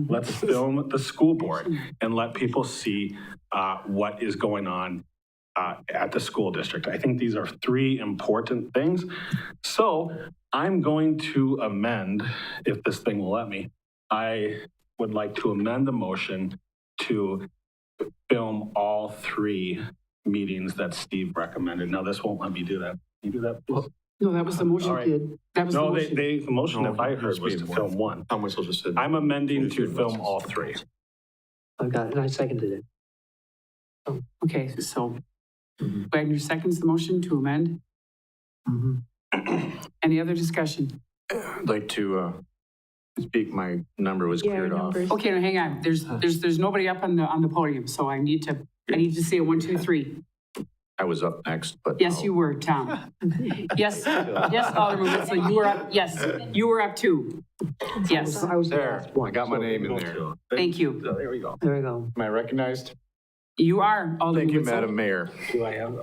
let's film the school board and let people see what is going on at the school district. I think these are three important things. So I'm going to amend, if this thing will let me, I would like to amend the motion to film all three meetings that Steve recommended. Now, this won't let me do that. Can you do that, please? No, that was the motion. All right. That was the No, motion. the motion that I heard was to film one. Tom Whistle just said. I'm amending to film all three. I've got it, and I seconded it. Okay, so Wagner seconds the motion to amend. Any other discussion? I'd like to speak. My number was cleared off. Okay, now hang on. There's nobody up on the podium, so I need to say 1, 2, 3. I was up next, but. Yes, you were, Tom. Yes, Alderman Whitsley, you were up. Yes, you were up too. Yes. I was There, I got my name in there. Thank you. There we go. There you go. Am I recognized? You are, Alderman Thank you, Whitsley. Madam Mayor. Do I have?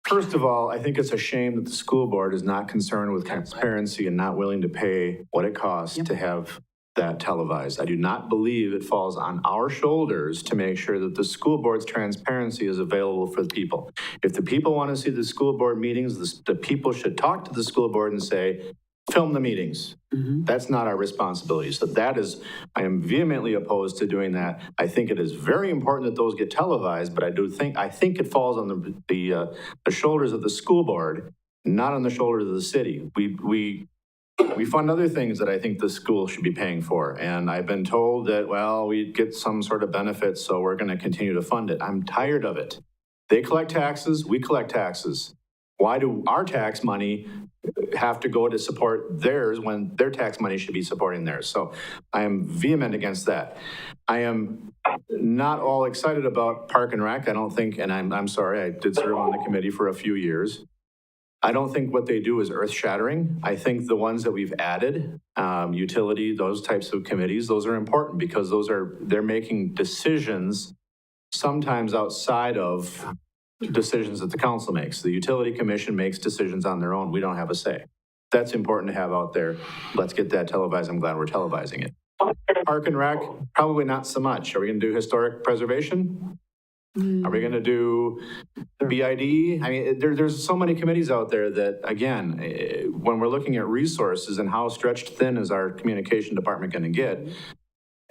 First of all, I think it's a shame that the school board is not concerned with transparency and not willing to pay what it costs to have that televised. I do not believe it falls on our shoulders to make sure that the school board's transparency is available for the people. If the people want to see the school board meetings, the people should talk to the school board and say, film the meetings. That's not our responsibility. So that is, I am vehemently opposed to doing that. I think it is very important that those get televised, but I think it falls on the shoulders of the school board, not on the shoulders of the city. We fund other things that I think the school should be paying for. And I've been told that, well, we get some sort of benefit, so we're going to continue to fund it. I'm tired of it. They collect taxes, we collect taxes. Why do our tax money have to go to support theirs when their tax money should be supporting theirs? So I am vehement against that. I am not all excited about Park and Rec. I don't think, and I'm sorry, I did serve on the committee for a few years. I don't think what they do is earth-shattering. I think the ones that we've added, utility, those types of committees, those are important because they're making decisions sometimes outside of decisions that the council makes. The utility commission makes decisions on their own. We don't have a say. That's important to have out there. Let's get that televised. I'm glad we're televising it. Park and Rec, probably not so much. Are we going to do historic preservation? Are we going to do BID? I mean, there's so many committees out there that, again, when we're looking at resources and how stretched thin is our communication department going to get,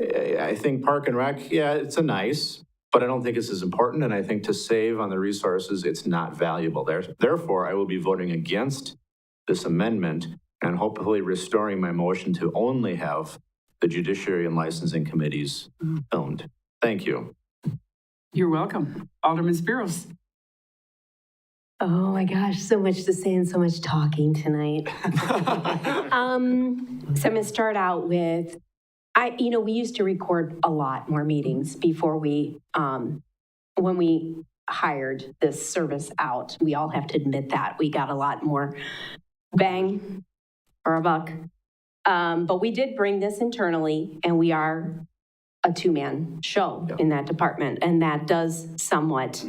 I think Park and Rec, yeah, it's a nice, but I don't think it's as important. And I think to save on the resources, it's not valuable. Therefore, I will be voting against this amendment and hopefully restoring my motion to only have the Judiciary and Licensing Committees filmed. Thank you. You're welcome. Alderman Spiros. Oh my gosh, so much to say and so much talking tonight. So I'm gonna start out with, we used to record a lot more meetings before we, when we hired this service out. We all have to admit that. We got a lot more bang for a buck. But we did bring this internally, and we are a two-man show in that department, and that does somewhat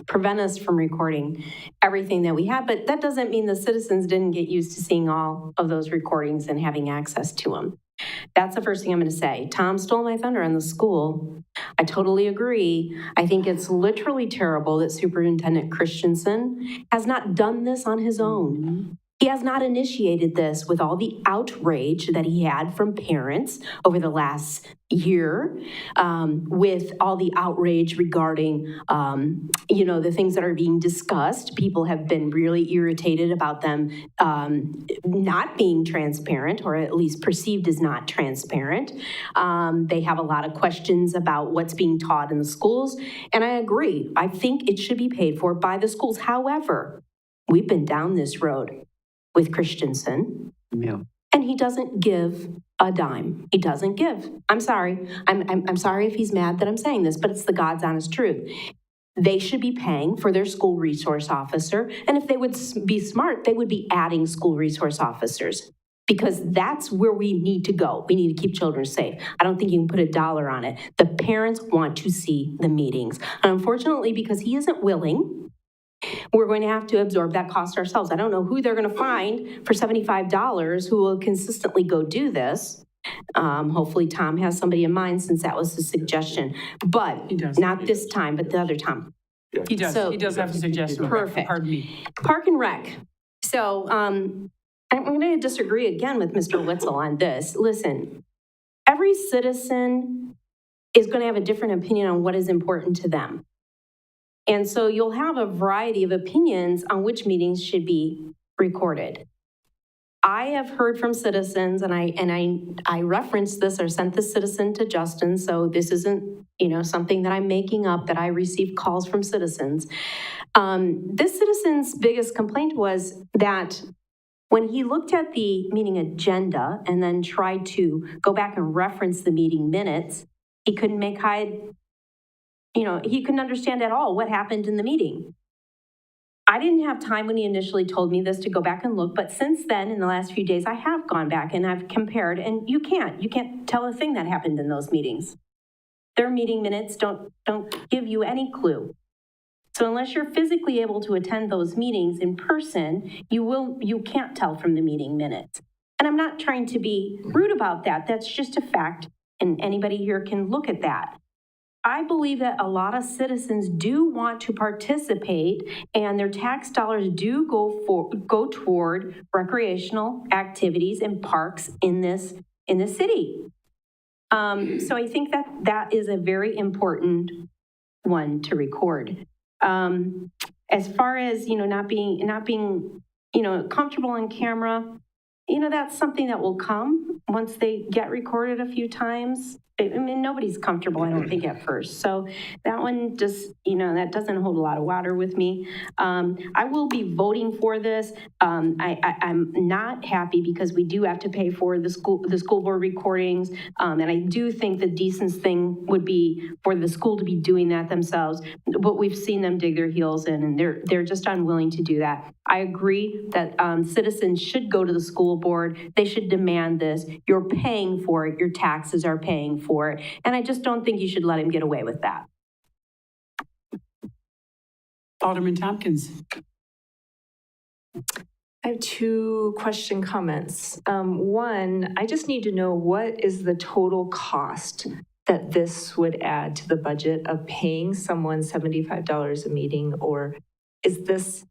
prevent us from recording everything that we have, but that doesn't mean the citizens didn't get used to seeing all of those recordings and having access to them. That's the first thing I'm going to say. Tom stole my thunder on the school. I totally agree. I think it's literally terrible that Superintendent Christensen has not done this on his own. He has not initiated this with all the outrage that he had from parents over the last year, with all the outrage regarding, the things that are being discussed. People have been really irritated about them not being transparent, or at least perceived as not transparent. They have a lot of questions about what's being taught in the schools, and I agree. I think it should be paid for by the schools. However, we've been down this road with Christensen. Yeah. And he doesn't give a dime. He doesn't give. I'm sorry. I'm sorry if he's mad that I'm saying this, but it's the God's honest truth. They should be paying for their school resource officer. And if they would be smart, they would be adding school resource officers, because that's where we need to go. We need to keep children safe. I don't think you can put a dollar on it. The parents want to see the meetings. And unfortunately, because he isn't willing, we're going to have to absorb that cost ourselves. I don't know who they're going to find for $75 who will consistently go do this. Hopefully Tom has somebody in mind, since that was his suggestion. But not this time, but the other time. He does. So, he does have a suggestion. Perfect. Pardon me. Park and Rec. So I'm going to disagree again with Mr. Witzel on this. Listen, every citizen is going to have a different opinion on what is important to them. And so you'll have a variety of opinions on which meetings should be recorded. I have heard from citizens, and I referenced this or sent this citizen to Justin, so this isn't, something that I'm making up, that I received calls from citizens. This citizen's biggest complaint was that when he looked at the meeting agenda and then tried to go back and reference the meeting minutes, he couldn't he couldn't understand at all what happened in the meeting. I didn't have time when he initially told me this to go back and look, but since then, in the last few days, I have gone back and I've compared, and you can't tell a thing that happened in those meetings. Their meeting minutes don't give you any clue. So unless you're physically able to attend those meetings in person, you can't tell from the meeting minutes. And I'm not trying to be rude about that. That's just a fact, and anybody here can look at that. I believe that a lot of citizens do want to participate, and their tax dollars do go toward recreational activities and parks in this city. So I think that is a very important one to record. As far as not being comfortable on camera, that's something that will come once they get recorded a few times. I mean, nobody's comfortable, I don't think, at first. So that one just, that doesn't hold a lot of water with me. I will be voting for this. I'm not happy because we do have to pay for the school board recordings. And I do think the decent thing would be for the school to be doing that themselves. But we've seen them dig their heels in, and they're just unwilling to do that. I agree that citizens should go to the school board. They should demand this. You're paying for it. Your taxes are paying for it. And I just don't think you should let him get away with that. Alderman Tompkins. I have two comments. One, I just need to know what is the total cost that this would add to the budget of paying someone $75 a meeting, or is this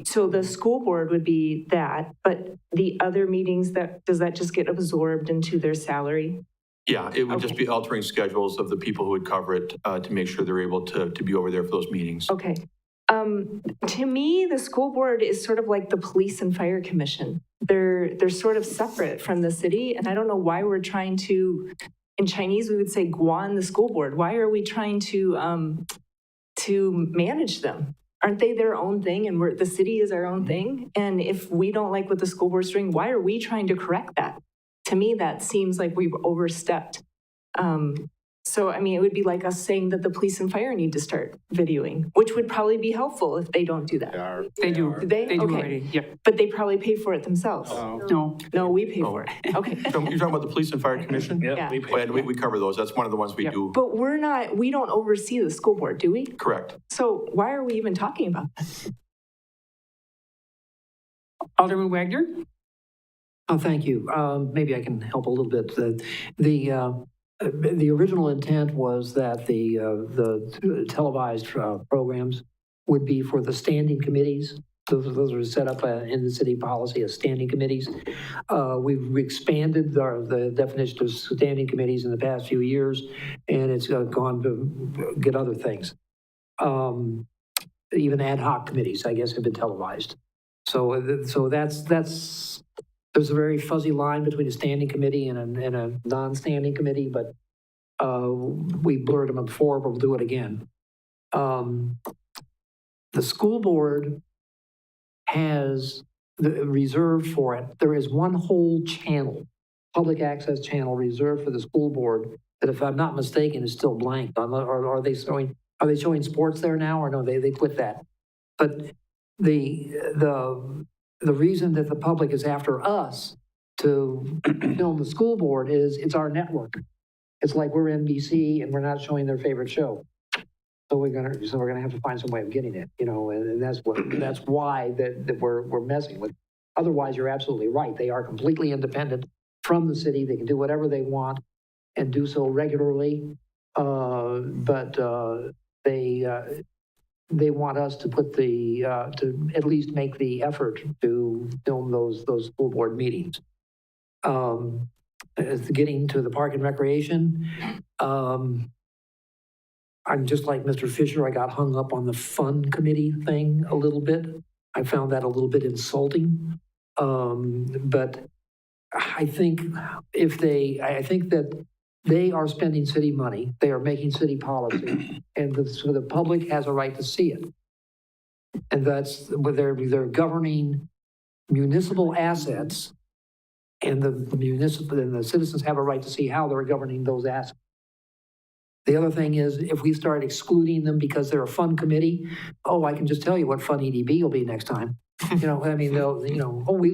so the school board would be that, but the other meetings, does that just get absorbed into their salary? Yeah, it would just be altering schedules of the people who would cover it to make sure they're able to be over there for those meetings. Okay. To me, the school board is sort of like the police and fire commission. They're sort of separate from the city, and I don't know why we're trying to, in Chinese we would say guan the school board. Why are we trying to manage them? Aren't they their own thing, and the city is our own thing? And if we don't like what the school board's doing, why are we trying to correct that? To me, that seems like we've overstepped. So, I mean, it would be like us saying that the police and fire need to start videoing, which would probably be helpful if they don't do that. They do. Do they? They do Okay. already, yep. But they probably pay for it themselves. No. No, we pay for it. Okay. You're talking about the Police and Fire Commission? Yeah. And we cover those. That's one of the ones we do. But we don't oversee the school board, do we? Correct. So why are we even talking about that? Alderman Wagner? Oh, thank you. Maybe I can help a little bit. The original intent was that the televised programs would be for the standing committees. Those are set up in the city policy as standing committees. We've expanded the definition of standing committees in the past few years, and it's gone to get other things. Even ad hoc committees, I guess, have been televised. So there's a very fuzzy line between a standing committee and a non-standing committee, but we blurred them before, but we'll do it again. The school board has reserved for it. There is one whole channel, public access channel reserved for the school board that, if I'm not mistaken, is still blank. Are they showing sports there now, or no? They quit that. But the reason that the public is after us to film the school board is it's our network. It's like we're NBC and we're not showing their favorite show. So we're gonna have to find some way of getting it, and that's why that we're messing with. Otherwise, you're absolutely right. They are completely independent from the city. They can do whatever they want and do so regularly. But they want us to put to at least make the effort to film those school board meetings. As getting to the Park and Recreation, I'm just like Mr. Fisher. I got hung up on the fun committee thing a little bit. I found that a little bit insulting. But I think that they are spending city money. They are making city policy, and so the public has a right to see it. And that's where they're governing municipal assets, and the citizens have a right to see how they're governing those assets. The other thing is, if we start excluding them because they're a fun committee, I can just tell you what fun EDB will be next time. We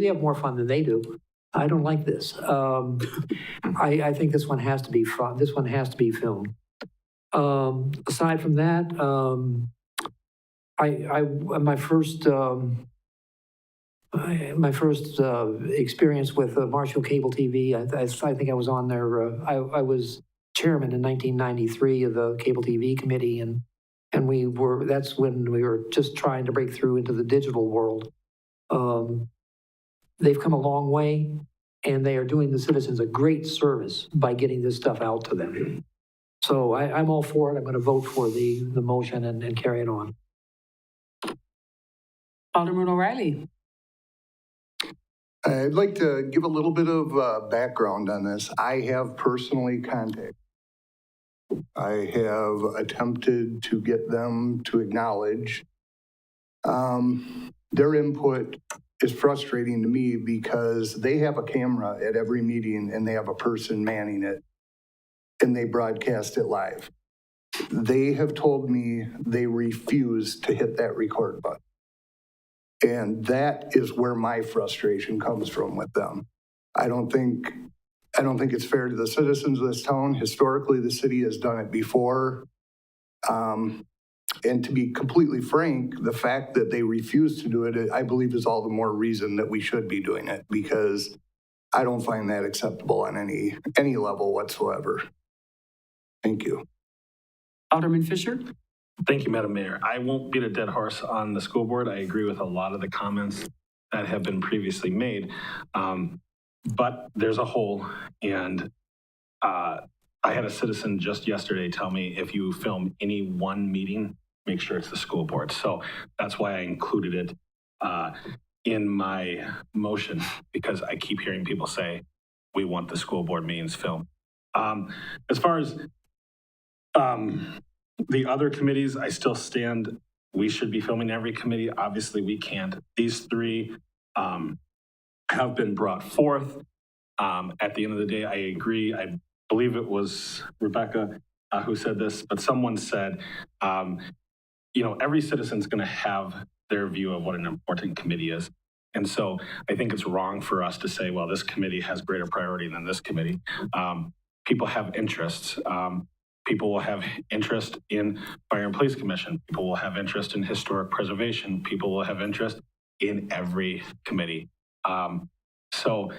have more fun than they do. I don't like this. I think this one has to be fun. This one has to be filmed. Aside from that, my first experience with Marshfield Cable TV, I think I was on there. I was chairman in 1993 of the Cable TV Committee, and that's when we were just trying to break through into the digital world. They've come a long way, and they are doing the citizens a great service by getting this stuff out to them. So I'm all for it. I'm going to vote for the motion and carry it on. Alderman O'Reilly. I'd like to give a little bit of background on this. I have personally contacted. I have attempted to get them to acknowledge. Their input is frustrating to me because they have a camera at every meeting and they have a person manning it and they broadcast it live. They have told me they refuse to hit that record button. And that is where my frustration comes from with them. I don't think it's fair to the citizens of this town. Historically, the city has done it before. And to be completely frank, the fact that they refuse to do it, I believe is all the more reason that we should be doing it, because I don't find that acceptable on any level whatsoever. Thank you. Alderman Fisher? Thank you, Madam Mayor. I won't beat a dead horse on the school board. I agree with a lot of the comments that have been previously made. But there's a hole, and I had a citizen just yesterday tell me if you film any one meeting, make sure it's the school board. So that's why I included it in my motion, because I keep hearing people say, we want the school board meetings filmed. As far as the other committees, I still stand, we should be filming every committee. Obviously, we can't. These three have been brought forth. At the end of the day, I agree. I believe it was Rebecca who said this, but someone said, every citizen's going to have their view of what an important committee is. And so I think it's wrong for us to say, well, this committee has greater priority than this committee. People have interests. People will have interest in Fire and Police Commission. People will have interest in historic preservation. People will have interest in every committee. So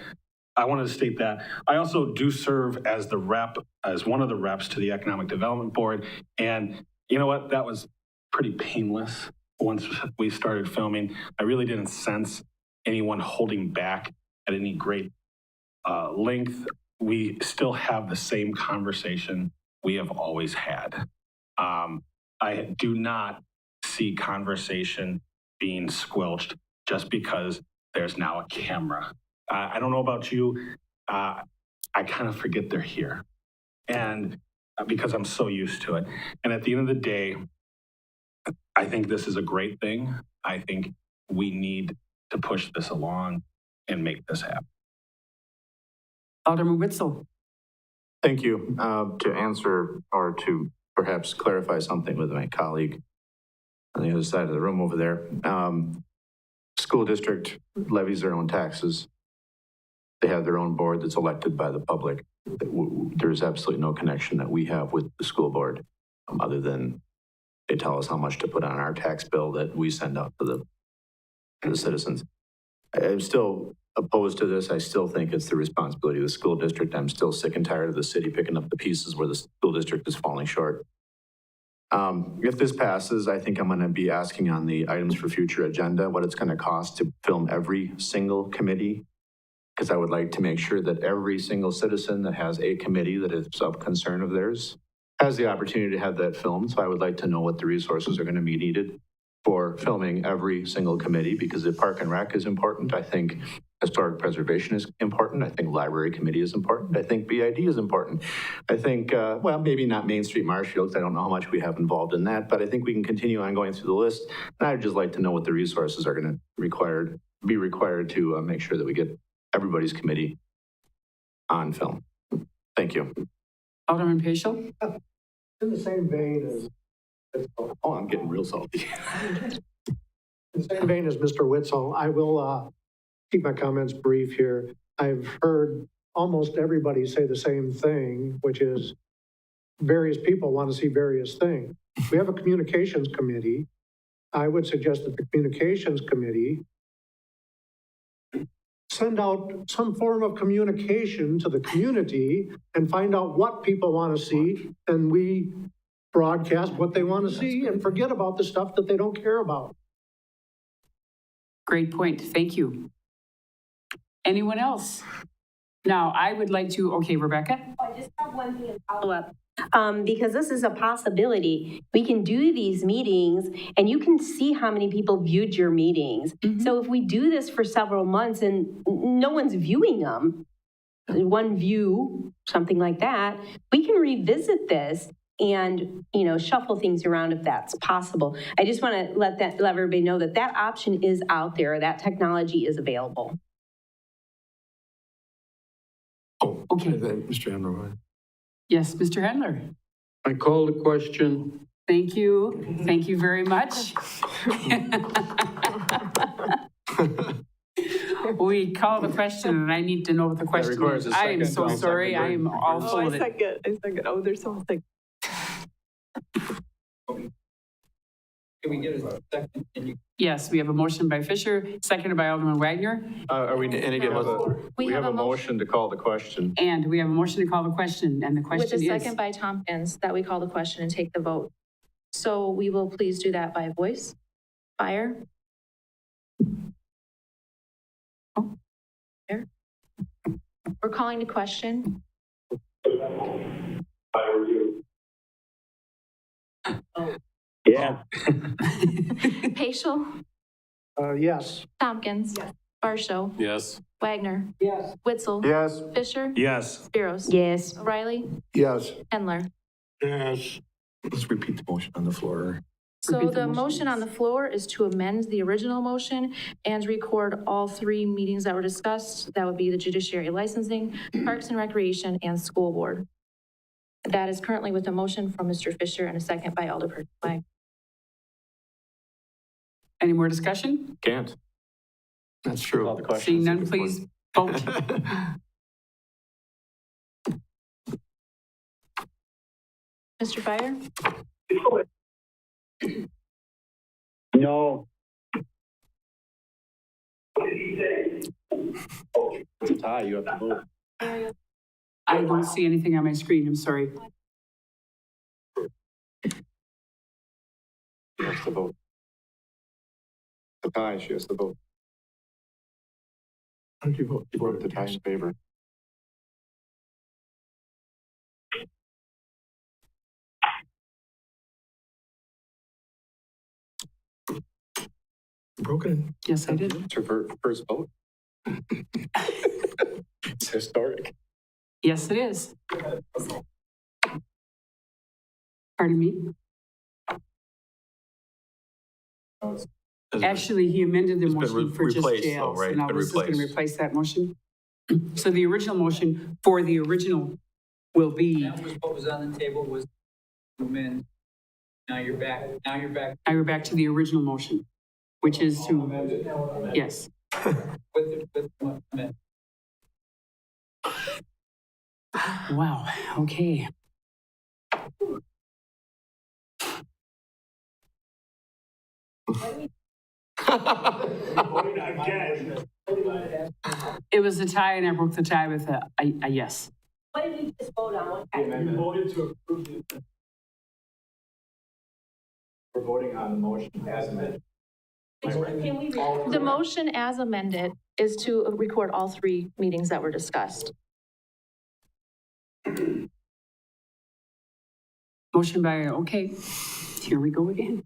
I wanted to state that. I also do serve as the rep, as one of the reps to the Economic Development Board. And you know what? That was pretty painless once we started filming. I really didn't sense anyone holding back at any great length. We still have the same conversation we have always had. I do not see conversation being squelched just because there's now a camera. I don't know about you, I kind of forget they're here. And because I'm so used to it. And at the end of the day, I think this is a great thing. I think we need to push this along and make this happen. Alderman Witzel. Thank you. To answer or to perhaps clarify something with my colleague on the other side of the room over there. School district levies their own taxes. They have their own board that's elected by the public. There's absolutely no connection that we have with the school board other than they tell us how much to put on our tax bill that we send out to the citizens. I'm still opposed to this. I still think it's the responsibility of the school district. I'm still sick and tired of the city picking up the pieces where the school district is falling short. If this passes, I think I'm going to be asking on the items for future agenda what it's going to cost to film every single committee, because I would like to make sure that every single citizen that has a committee that is of concern of theirs has the opportunity to have that filmed. So I would like to know what the resources are going to be needed for filming every single committee, because the Park and Rec is important. I think historic preservation is important. I think library committee is important. I think BID is important. I think, well, maybe not Main Street Marshfield, because I don't know how much we have involved in that, but I think we can continue on going through the list. And I'd just like to know what the resources are going to be required to make sure that we get everybody's committee on film. Thank you. Alderman Paschal. In the same vein as... Oh, I'm getting real salty. In the same vein as Mr. Witzel, I will keep my comments brief here. I've heard almost everybody say the same thing, which is various people want to see various things. We have a communications committee. I would suggest that the communications committee send out some form of communication to the community and find out what people want to see, and we broadcast what they want to see and forget about the stuff that they don't care about. Great point. Thank you. Anyone else? Now, I would like to, okay, Rebecca? I just have one thing to follow up. because this is a possibility. We can do these meetings and you can see how many people viewed your meetings. So if we do this for several months and no one's viewing them, one view, something like that, we can revisit this and, you know, shuffle things around if that's possible. I just want to let everybody know that that option is out there. That technology is available. Oh, okay. Then Mr. Handler. Yes, Mr. Handler. I call the question. Thank you. Thank you very much. We call the question and I need to know what the question requires is. a I am second. so I'll sorry. second I am all full of it. I second. Oh, there's so much like. Can we get a second? Yes, we have a motion by Fisher, seconded by Alderman Wagner. Are we, and again, we have a motion to call the question. And we have a motion to call the question, and the With question a is. second by Tompkins, that we call the question and take the vote. So we will please do that by voice. Fire. Oh. There. We're calling the question. Yeah. Paschal, Yes. Tompkins. Barshow. Yes. Wagner. Yes. Witzel. Yes. Fisher. Yes. Spiros. Yes. O'Reilly. Yes. Hendler. Yes. Let's repeat the motion on the floor. So Repeat the the motion, motion on the floor is to amend the original motion and record all three meetings that were discussed. That would be the Judiciary Licensing, Parks and Recreation, and School Board. That is currently with a motion from Mr. Fisher and a second by Alderperson Wagner. Any more discussion? Can't. That's true. Call the question. Seeing none, please vote. Mr. Fire? No. It's a tie, you have to vote. I don't see anything on my screen, I'm sorry. She has to vote. The tie, she has to vote. How did you vote? You voted the tie in favor. Broken. Yes, I did. It's her first vote. It's historic. Yes, it is. Pardon me? Actually, he amended the It's been motion for just replaced, jail. though, right? So now Been this is going to replaced. replace that motion. So the original motion for the original will be, That was what was on the table was to amend. Now you're back. Now we're back to the original motion, which is to, yes. with the amendment. Wow, okay. It was a tie and I broke the tie with a yes. What did we just vote on? We voted to approve it. We're voting on the motion as amended. Can we The motion as amended is to record all three meetings that were discussed. Motion by, okay, here we go again.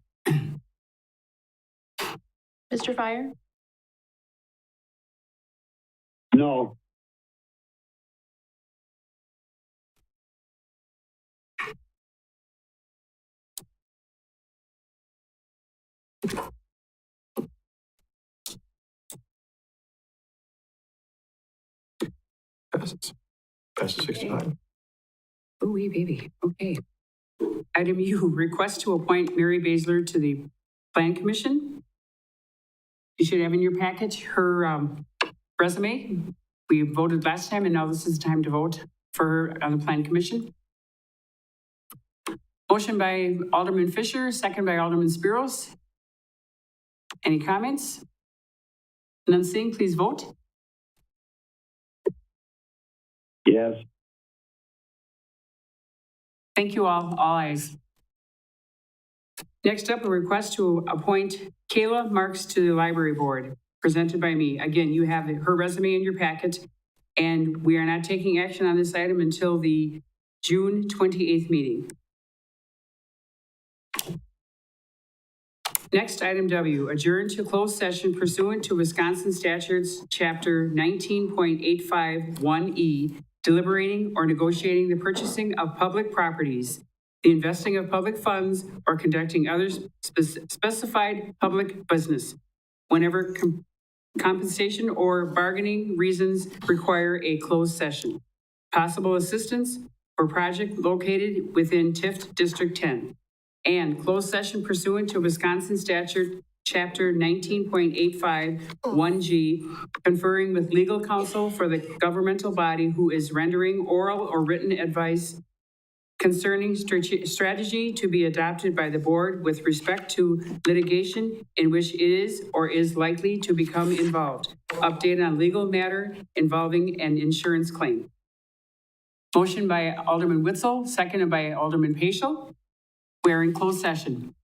Mr. Fire? No. Passes. Passes 6-9. Ooh, wee baby, okay. Item U, request to appoint Mary Baszler to the Plan Commission. You should have in your package her resume. We voted last time and now this is the time to vote for her on the Plan Commission. Motion by Alderman Fisher, second by Alderman Spiros. Any comments? None seeing, please vote. Yes. Thank you all ayes. Next up, a request to appoint Kayla Marks to the Library Board, presented by me. Again, you have her resume in your packet, and we are not taking action on this item until the June 28th meeting. Next, item W, adjourn to closed session pursuant to Wisconsin Statutes, Chapter 19.851E, deliberating or negotiating the purchasing of public properties, the investing of public funds, or conducting other specified public business, whenever compensation or bargaining reasons require a closed session. Possible assistance for project located within TIF District 10. And closed session pursuant to Wisconsin Statute, Chapter 19.851G, conferring with legal counsel for the governmental body who is rendering oral or written advice concerning strategy to be adopted by the board with respect to litigation in which it is or is likely to become involved. Update on legal matter involving an insurance claim. Motion by Alderman Witzel, seconded by Alderman Paschal. We're in closed session.